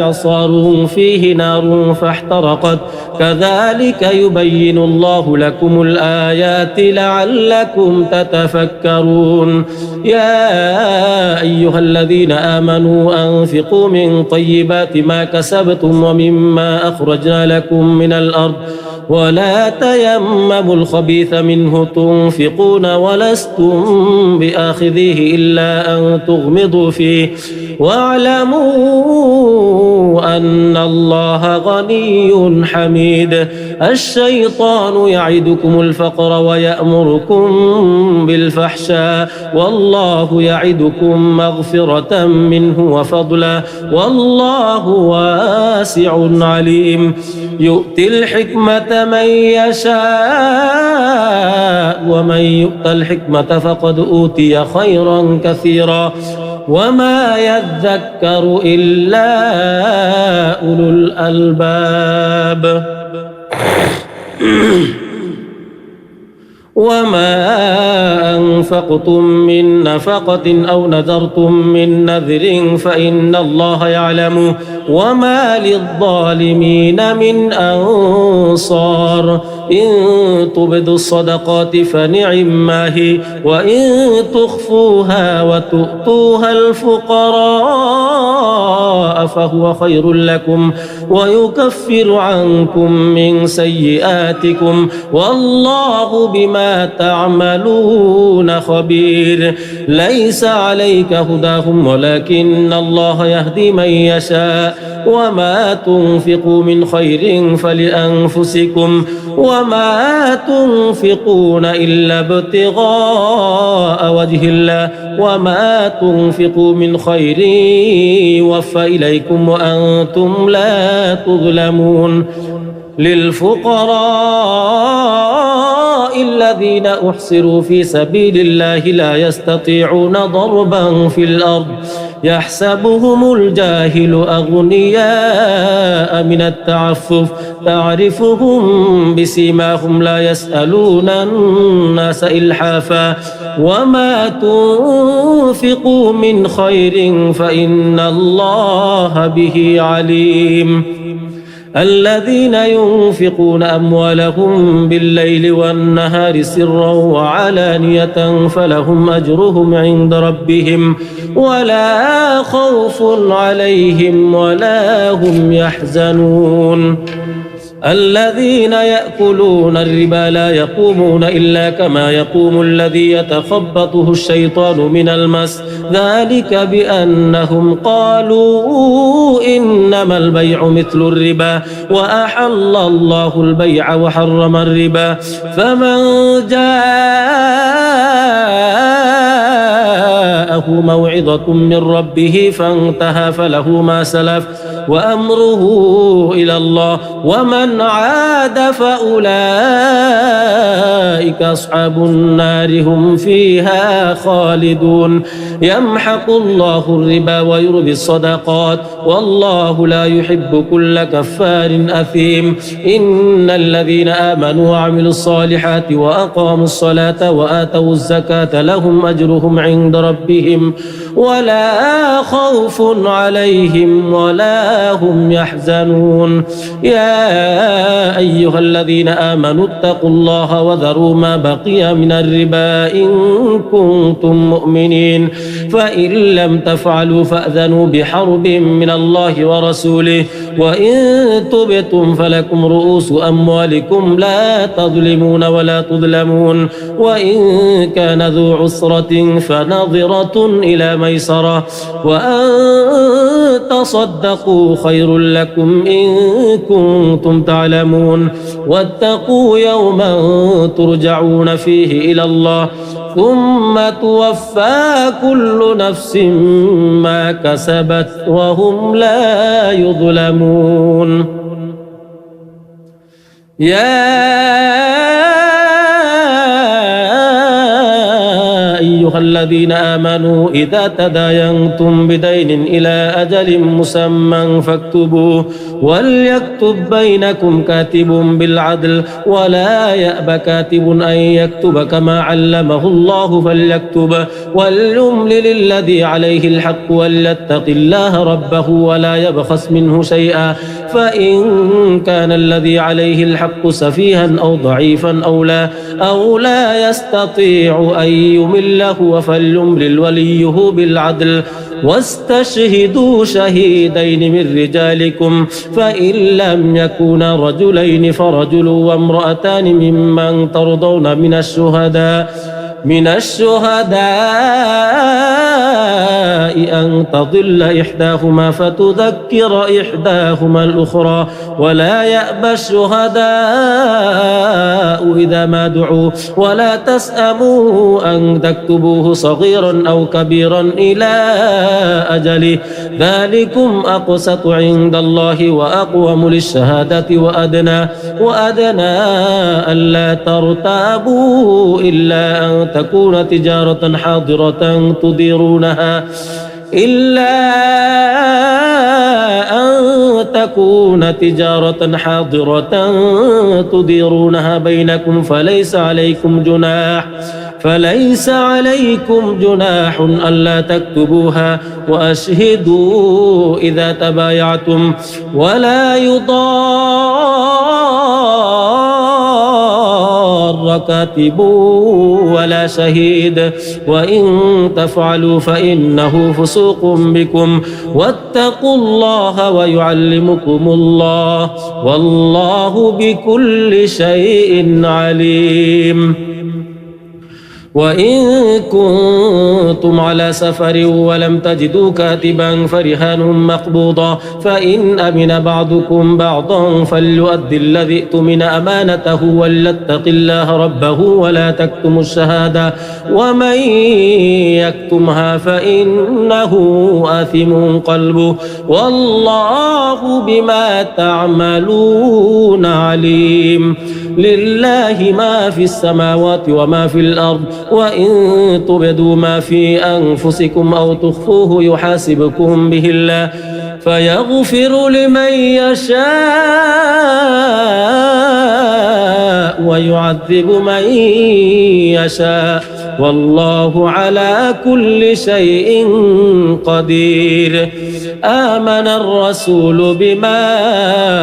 إعصار فيه نار فاحترقت كذلك يبين الله لكم الآيات لعلكم تتفكرون يا أيها الذين آمنوا أنفقوا من طيبات ما كسبتم ومما أخرجنا لكم من الأرض ولا تيمموا الخبيث منه تنفقون ولستم بآخذيه إلا أن تغمضوا فيه واعلموا أن الله غني حميد الشيطان يعدكم الفقر ويأمركم بالفحشاء والله يعدكم مغفرة منه وفضلا والله واسع عليم يؤتي الحكمة من يشاء ومن يؤت الحكمة فقد أوتي خيرا كثيرا وما يذكر إلا أولو الألباب وما أنفقتم من نفقة أو نذرتم من نذر فإن الله يعلمه وما للظالمين من أنصار إن تبدوا الصدقات فنعما هي وإن تخفوها وتؤتوها الفقراء فهو خير لكم ويكفر عنكم من سيئاتكم والله بما تعملون خبير ليس عليك هداهم ولكن الله يهدي من يشاء وما تنفقوا من خير فلأنفسكم وما تنفقون إلا ابتغاء وجه الله وما تنفقوا من خير يوفى إليكم وأنتم لا تظلمون للفقراء الذين أحصروا في سبيل الله لا يستطيعون ضربا في الأرض يحسبهم الجاهل أغنياء من التعفف تعرفهم بسيماهم لا يسألون الناس إلحافا وما تنفقوا من خير فإن الله به عليم الذين ينفقون أموالهم بالليل والنهار سرا وعلانية فلهم أجرهم عند ربهم ولا خوف عليهم ولا هم يحزنون الذين يأكلون الربا لا يقومون إلا كما يقوم الذي يتخبطه الشيطان من المس ذلك بأنهم قالوا إنما البيع مثل الربا وأحل الله البيع وحرم الربا فمن جاءه موعظة من ربه فانتهى فله ما سلف وأمره إلى الله ومن عاد فأولئك أصحاب النار هم فيها خالدون يمحق الله الربا ويربي الصدقات والله لا يحب كل كفار أثيم إن الذين آمنوا وعملوا الصالحات وأقاموا الصلاة وآتوا الزكاة لهم أجرهم عند ربهم ولا خوف عليهم ولا هم يحزنون يا أيها الذين آمنوا اتقوا الله وذروا ما بقي من الربا إن كنتم مؤمنين فإن لم تفعلوا فأذنوا بحرب من الله ورسوله وإن تبتم فلكم رؤوس أموالكم لا تظلمون ولا تظلمون وإن كان ذو عسرة فنظرة إلى ميسرة وأن تصدقوا خير لكم إن كنتم تعلمون واتقوا يوما ترجعون فيه إلى الله ثم توفى كل نفس ما كسبت وهم لا يظلمون أيها الذين آمنوا إذا تداينتم بدين إلى أجل مسمى فاكتبوه وليكتب بينكم كاتب بالعدل ولا يأب كاتب أن يكتب كما علمه الله فليكتب وليملل الذي عليه الحق وليتق الله ربه ولا يبخس منه شيئا فإن كان الذي عليه الحق سفيها أو ضعيفا أو لا يستطيع أن يمله فليملل وليه بالعدل واستشهدوا شهيدين من رجالكم فإن لم يكونا رجلين فرجل وامرأتان ممن ترضون من الشهداء أن تضل إحداهما فتذكر إحداهما الأخرى ولا يأبى الشهداء إذا ما دعوا ولا تسأموا أن تكتبوه صغيرا أو كبيرا إلى أجله ذلكم أقسط عند الله وأقوم للشهادة وأدنى ألا ترتابوا إلا أن تكون تجارة حاضرة تديرونها بينكم فليس عليكم جناح ألا تكتبوها وأشهدوا إذا تبايعتم ولا يضار كاتب ولا شهيد وإن تفعلوا فإنه فسوق بكم واتقوا الله ويعلمكم الله والله بكل شيء عليم. وإن كنتم على سفر ولم تجدوا كاتبا فرهان مقبوضة فإن أمن بعضكم بعضا فليؤدي الذي اؤتمن أمانته وليتق الله ربه ولا تكتم الشهادة ومن يكتمها فإنه آثم قلبه والله بما تعملون عليم. لله ما في السماوات وما في الأرض وإن تبدوا ما في أنفسكم أو تخفوه يحاسبكم به الله فيغفر لمن يشاء ويعذب من يشاء والله على كل شيء قدير. آمن الرسول بما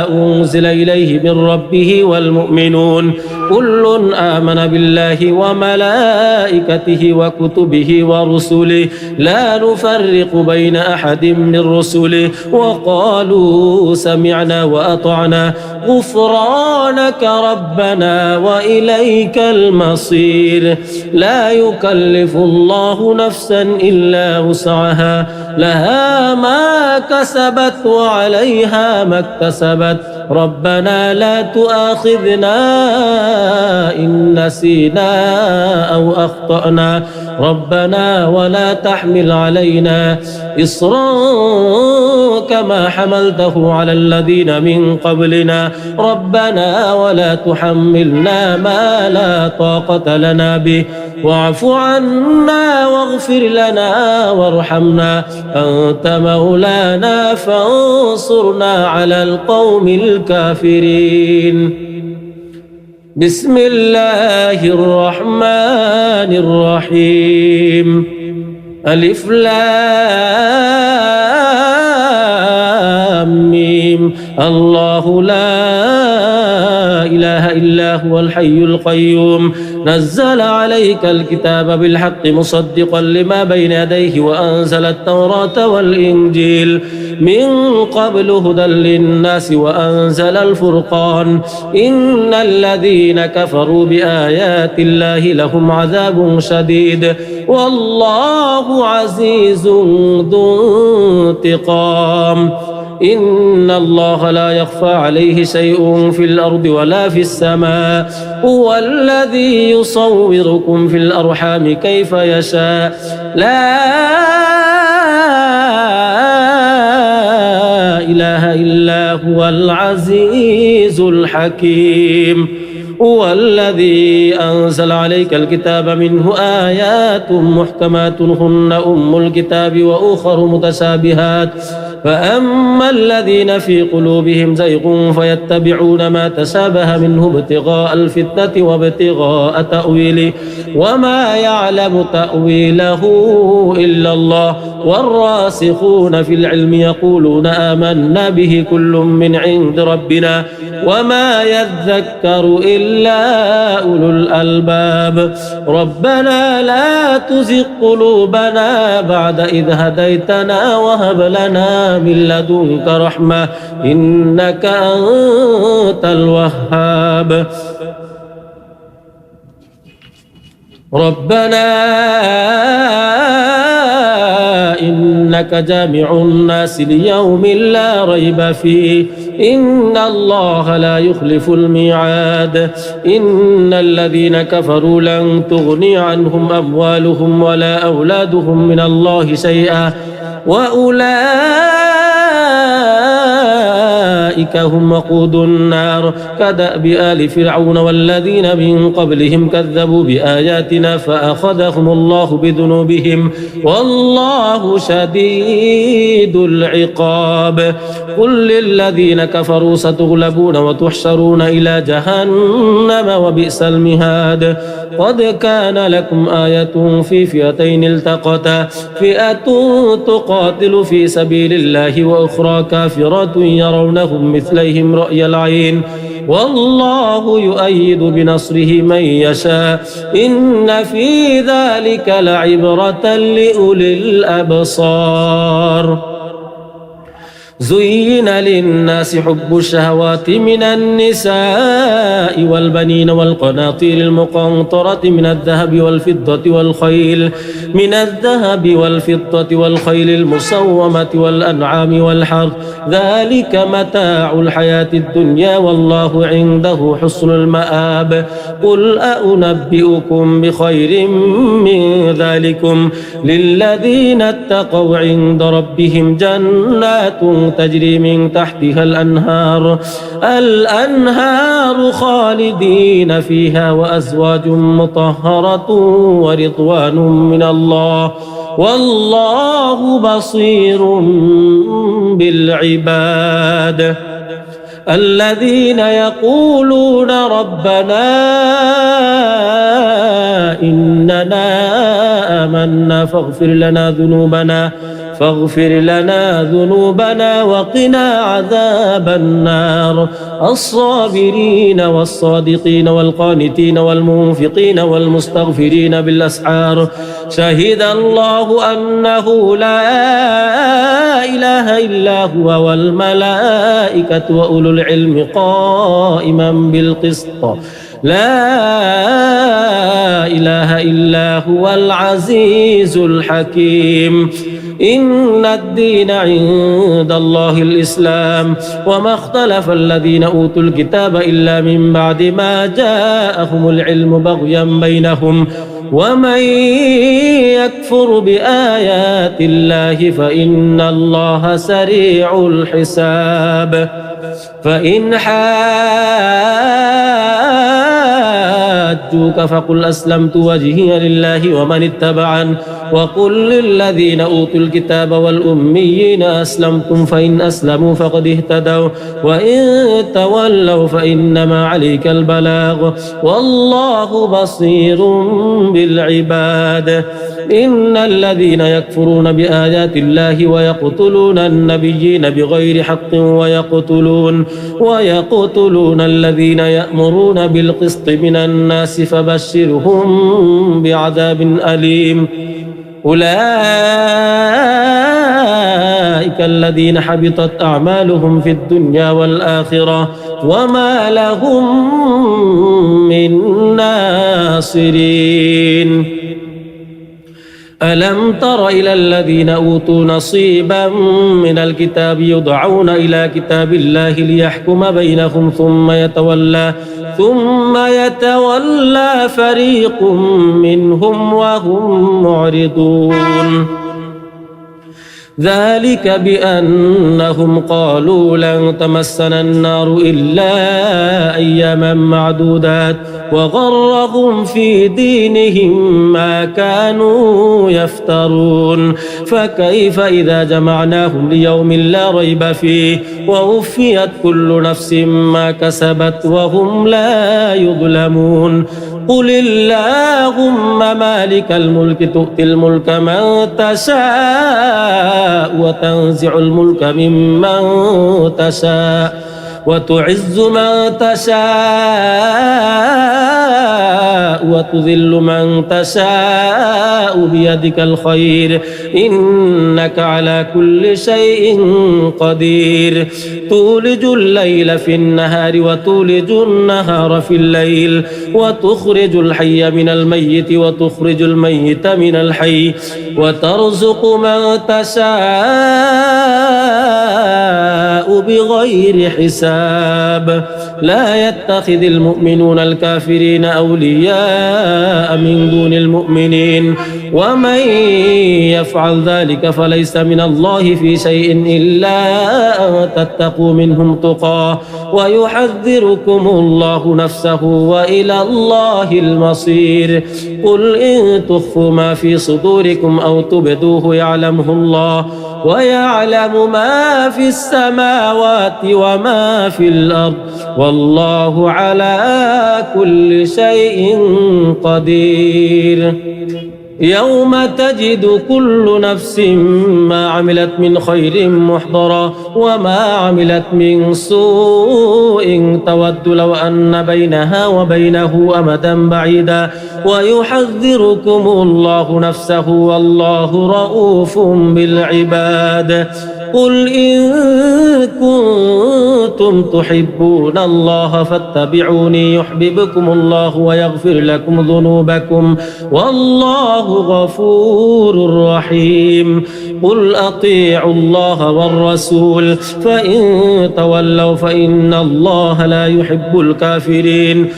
أنزل إليه من ربه والمؤمنون كل آمن بالله وملائكته وكتبه ورسله لا نفرق بين أحد من رسله وقالوا سمعنا وأطعنا غفرانك ربنا وإليك المصير. لا يكلف الله نفسا إلا وسعها لها ما كسبت وعليها ما اكتسبت ربنا لا تؤاخذنا إن نسينا أو أخطأنا ربنا ولا تحمل علينا إصرا كما حملته على الذين من قبلنا ربنا ولا تحملنا ما لا طاقة لنا به واعف عنا واغفر لنا وارحمنا أنت مولانا فانصرنا على القوم الكافرين. بسم الله الرحمن الرحيم. ألف لام ميم. الله لا إله إلا هو الحي القيوم نزل عليك الكتاب بالحق مصدقا لما بين يديه وأنزل التوراة والإنجيل من قبل هدى للناس وأنزل الفرقان إن الذين كفروا بآيات الله لهم عذاب شديد والله عزيز ذو انتقام. إن الله لا يخفى عليه شيء في الأرض ولا في السماء هو الذي يصوركم في الأرحام كيف يشاء لا إله إلا هو العزيز الحكيم. هو الذي أنزل عليك الكتاب منه آيات محكمات هن أم الكتاب وأخر متشابهات فأما الذين في قلوبهم زيغ فيتبعون ما تشابه منه ابتغاء الفتنة وابتغاء تأويله وما يعلم تأويله إلا الله والراسخون في العلم يقولون آمنا به كل من عند ربنا وما يذكر إلا أولو الألباب ربنا لا تزغ قلوبنا بعد إذ هديتنا وهب لنا من لدنك رحمة إنك أنت الوهاب ربنا إنك جامع الناس ليوم لا ريب فيه إن الله لا يخلف الميعاد إن الذين كفروا لن تغني عنهم أموالهم ولا أولادهم من الله شيئا وأولئك هم وقود النار كدأب آل فرعون والذين من قبلهم كذبوا بآياتنا فأخذهم الله بذنوبهم والله شديد العقاب قل للذين كفروا ستغلبون وتحشرون إلى جهنم وبئس المهاد قد كان لكم آية في فئتين التقتا فئة تقاتل في سبيل الله وأخرى كافرة يرونهم مثليهم رأي العين والله يؤيد بنصره من يشاء إن في ذلك لعبرة لأولي الأبصار زين للناس حب الشهوات من النساء والبنين والقناطير المقنطرة من الذهب والفضة والخيل المسومة والأنعام والحرث ذلك متاع الحياة الدنيا والله عنده حسن المآب قل أنبئكم بخير من ذلكم للذين اتقوا عند ربهم جنات تجري من تحتها الأنهار خالدين فيها وأزواج مطهرة ورضوان من الله والله بصير بالعباد الذين يقولون ربنا إننا آمنا فاغفر لنا ذنوبنا وقنا عذاب النار الصابرين والصادقين والقانتين والمنفقين والمستغفرين بالأسحار شهد الله أنه لا إله إلا هو والملائكة وأولو العلم قائما بالقسط لا إله إلا هو العزيز الحكيم إن الدين عند الله الإسلام وما اختلف الذين أوتوا الكتاب إلا من بعد ما جاءهم العلم بغيا بينهم ومن يكفر بآيات الله فإن الله سريع الحساب فإن حاجوك فقل أسلمت وجهي لله ومن اتبعن وقل للذين أوتوا الكتاب والأميين أسلمتم فإن أسلموا فقد اهتدوا وإن تولوا فإنما عليك البلاغ والله بصير بالعباد إن الذين يكفرون بآيات الله ويقتلون النبيين بغير حق ويقتلون الذين يأمرون بالقسط من الناس فبشرهم بعذاب أليم أولئك الذين حبطت أعمالهم في الدنيا والآخرة وما لهم من ناصرين ألم تر إلى الذين أوتوا نصيبا من الكتاب يدعون إلى كتاب الله ليحكم بينهم ثم يتولى فريق منهم وهم معرضون ذلك بأنهم قالوا لن تمسنا النار إلا أياما معدودات وغرهم في دينهم ما كانوا يفترون فكيف إذا جمعناهم ليوم لا ريب فيه ووفيت كل نفس ما كسبت وهم لا يظلمون قل اللهم مالك الملك تؤتي الملك من تشاء وتنزع الملك ممن تشاء وتعز من تشاء وتذل من تشاء بيدك الخير إنك على كل شيء قدير تولج الليل في النهار وتولج النهار في الليل وتخرج الحي من الميت وتخرج الميت من الحي وترزق من تشاء بغير حساب لا يتخذ المؤمنون الكافرين أولياء من دون المؤمنين ومن يفعل ذلك فليس من الله في شيء إلا أن تتقوا منهم تقاه ويحذركم الله نفسه وإلى الله المصير قل إن تخفوا ما في صدوركم أو تبدوه يعلمه الله ويعلم ما في السماوات وما في الأرض والله على كل شيء قدير يوم تجد كل نفس ما عملت من خير محضرا وما عملت من سوء تود لو أن بينها وبينه أمدا بعيدا ويحذركم الله نفسه والله رؤوف بالعباد قل إن كنتم تحبون الله فاتبعوني يحببكم الله ويغفر لكم ذنوبكم والله غفور رحيم قل أطيعوا الله والرسول فإن تولوا فإن الله لا يحب الكافرين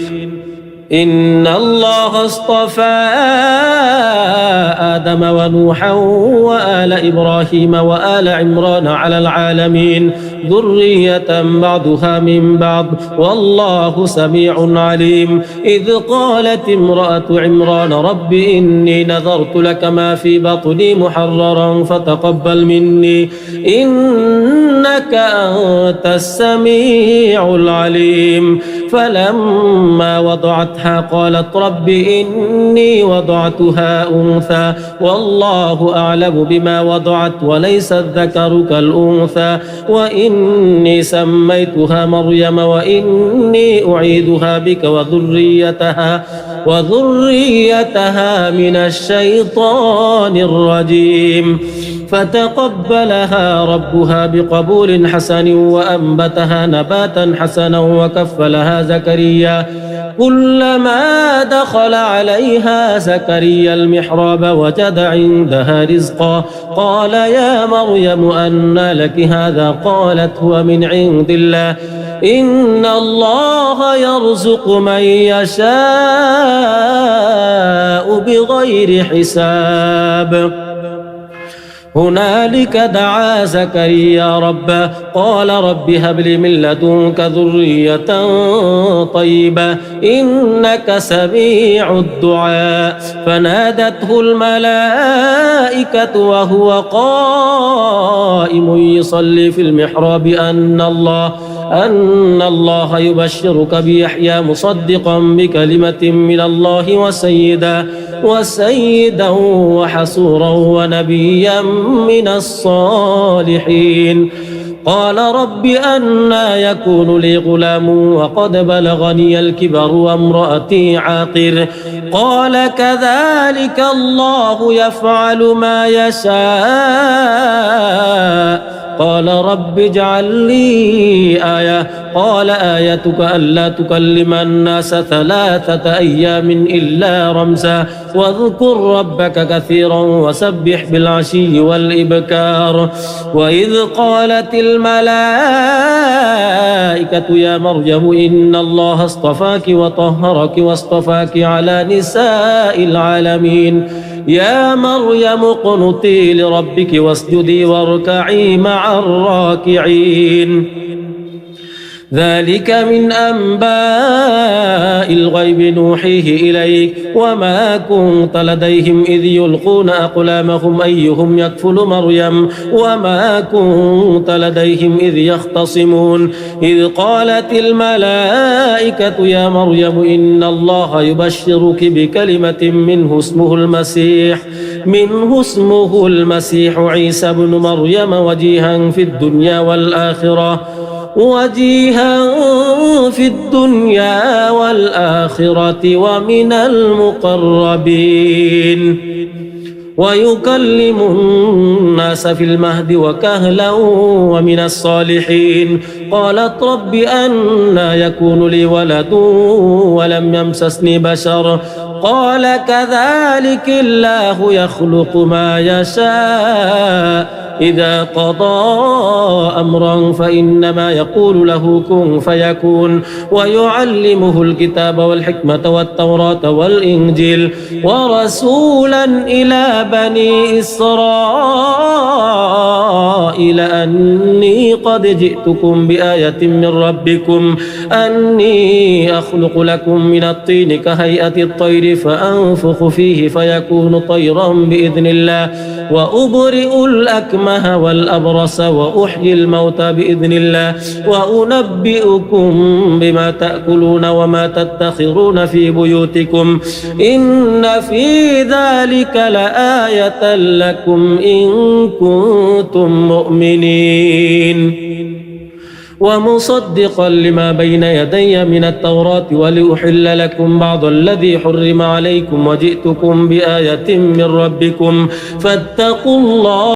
إن الله اصطفى آدم ونوحا وآل إبراهيم وآل عمران على العالمين ذرية بعضها من بعض والله سميع عليم إذ قالت امرأة عمران رب إني نذرت لك ما في بطني محررا فتقبل مني إنك أنت السميع العليم فلما وضعتها قالت رب إني وضعتها أنثى والله أعلم بما وضعت وليس الذكر كالأنثى وإني سميتها مريم وإني أعيذها بك وذريتها من الشيطان الرجيم فتقبلها ربها بقبول حسن وأنبتها نباتا حسنا وكفلها زكريا كلما دخل عليها زكريا المحراب وجد عندها رزقا قال يا مريم أنى لك هذا قالت هو من عند الله إن الله يرزق من يشاء بغير حساب هنالك دعا زكريا ربه قال رب هب لي من لدنك ذرية طيبة إنك سميع الدعاء فنادته الملائكة وهو قائم يصلي في المحراب أن الله يبشرك بيحيى مصدقا بكلمة من الله وسيدا وحصورا ونبيا من الصالحين قال رب أنى يكون لي غلام وقد بلغني الكبر وامرأتي عاقر قال كذلك الله يفعل ما يشاء قال رب اجعل لي آية قال آيتك ألا تكلم الناس 3 أيام إلا رمزا واذكر ربك كثيرا وسبح بالعشي والإبكار وإذ قالت الملائكة يا مريم إن الله اصطفاك وطهرك واصطفاك على نساء العالمين يا مريم اقنتي لربك واسجدي واركعي مع الراكعين ذلك من أنباء الغيب نوحيه إليك وما كنت لديهم إذ يلقون أقلامهم أيهم يكفل مريم وما كنت لديهم إذ يختصمون إذ قالت الملائكة يا مريم إن الله يبشرك بكلمة منه اسمه المسيح عيسى بن مريم وجيها في الدنيا والآخرة ومن المقربين ويكلم الناس في المهد وكهلا ومن الصالحين قالت رب أنى يكون لي ولد ولم يمسسني بشر قال كذلك الله يخلق ما يشاء إذا قضى أمرا فإنما يقول له كن فيكون ويعلمه الكتاب والحكمة والتوراة والإنجيل ورسولا إلى بني إسرائيل أني قد جئتكم بآية من ربكم أني أخلق لكم من الطين كهيئة الطير فأنفخ فيه فيكون طيرا بإذن الله وأبرئ الأكمه والأبرص وأحيي الموتى بإذن الله وأنبئكم بما تأكلون وما تدخرون في بيوتكم إن في ذلك لآية لكم إن كنتم مؤمنين ومصدقا لما بين يدي من التوراة ولأحل لكم بعض الذي حرم عليكم وجئتكم بآية من ربكم فاتقوا الله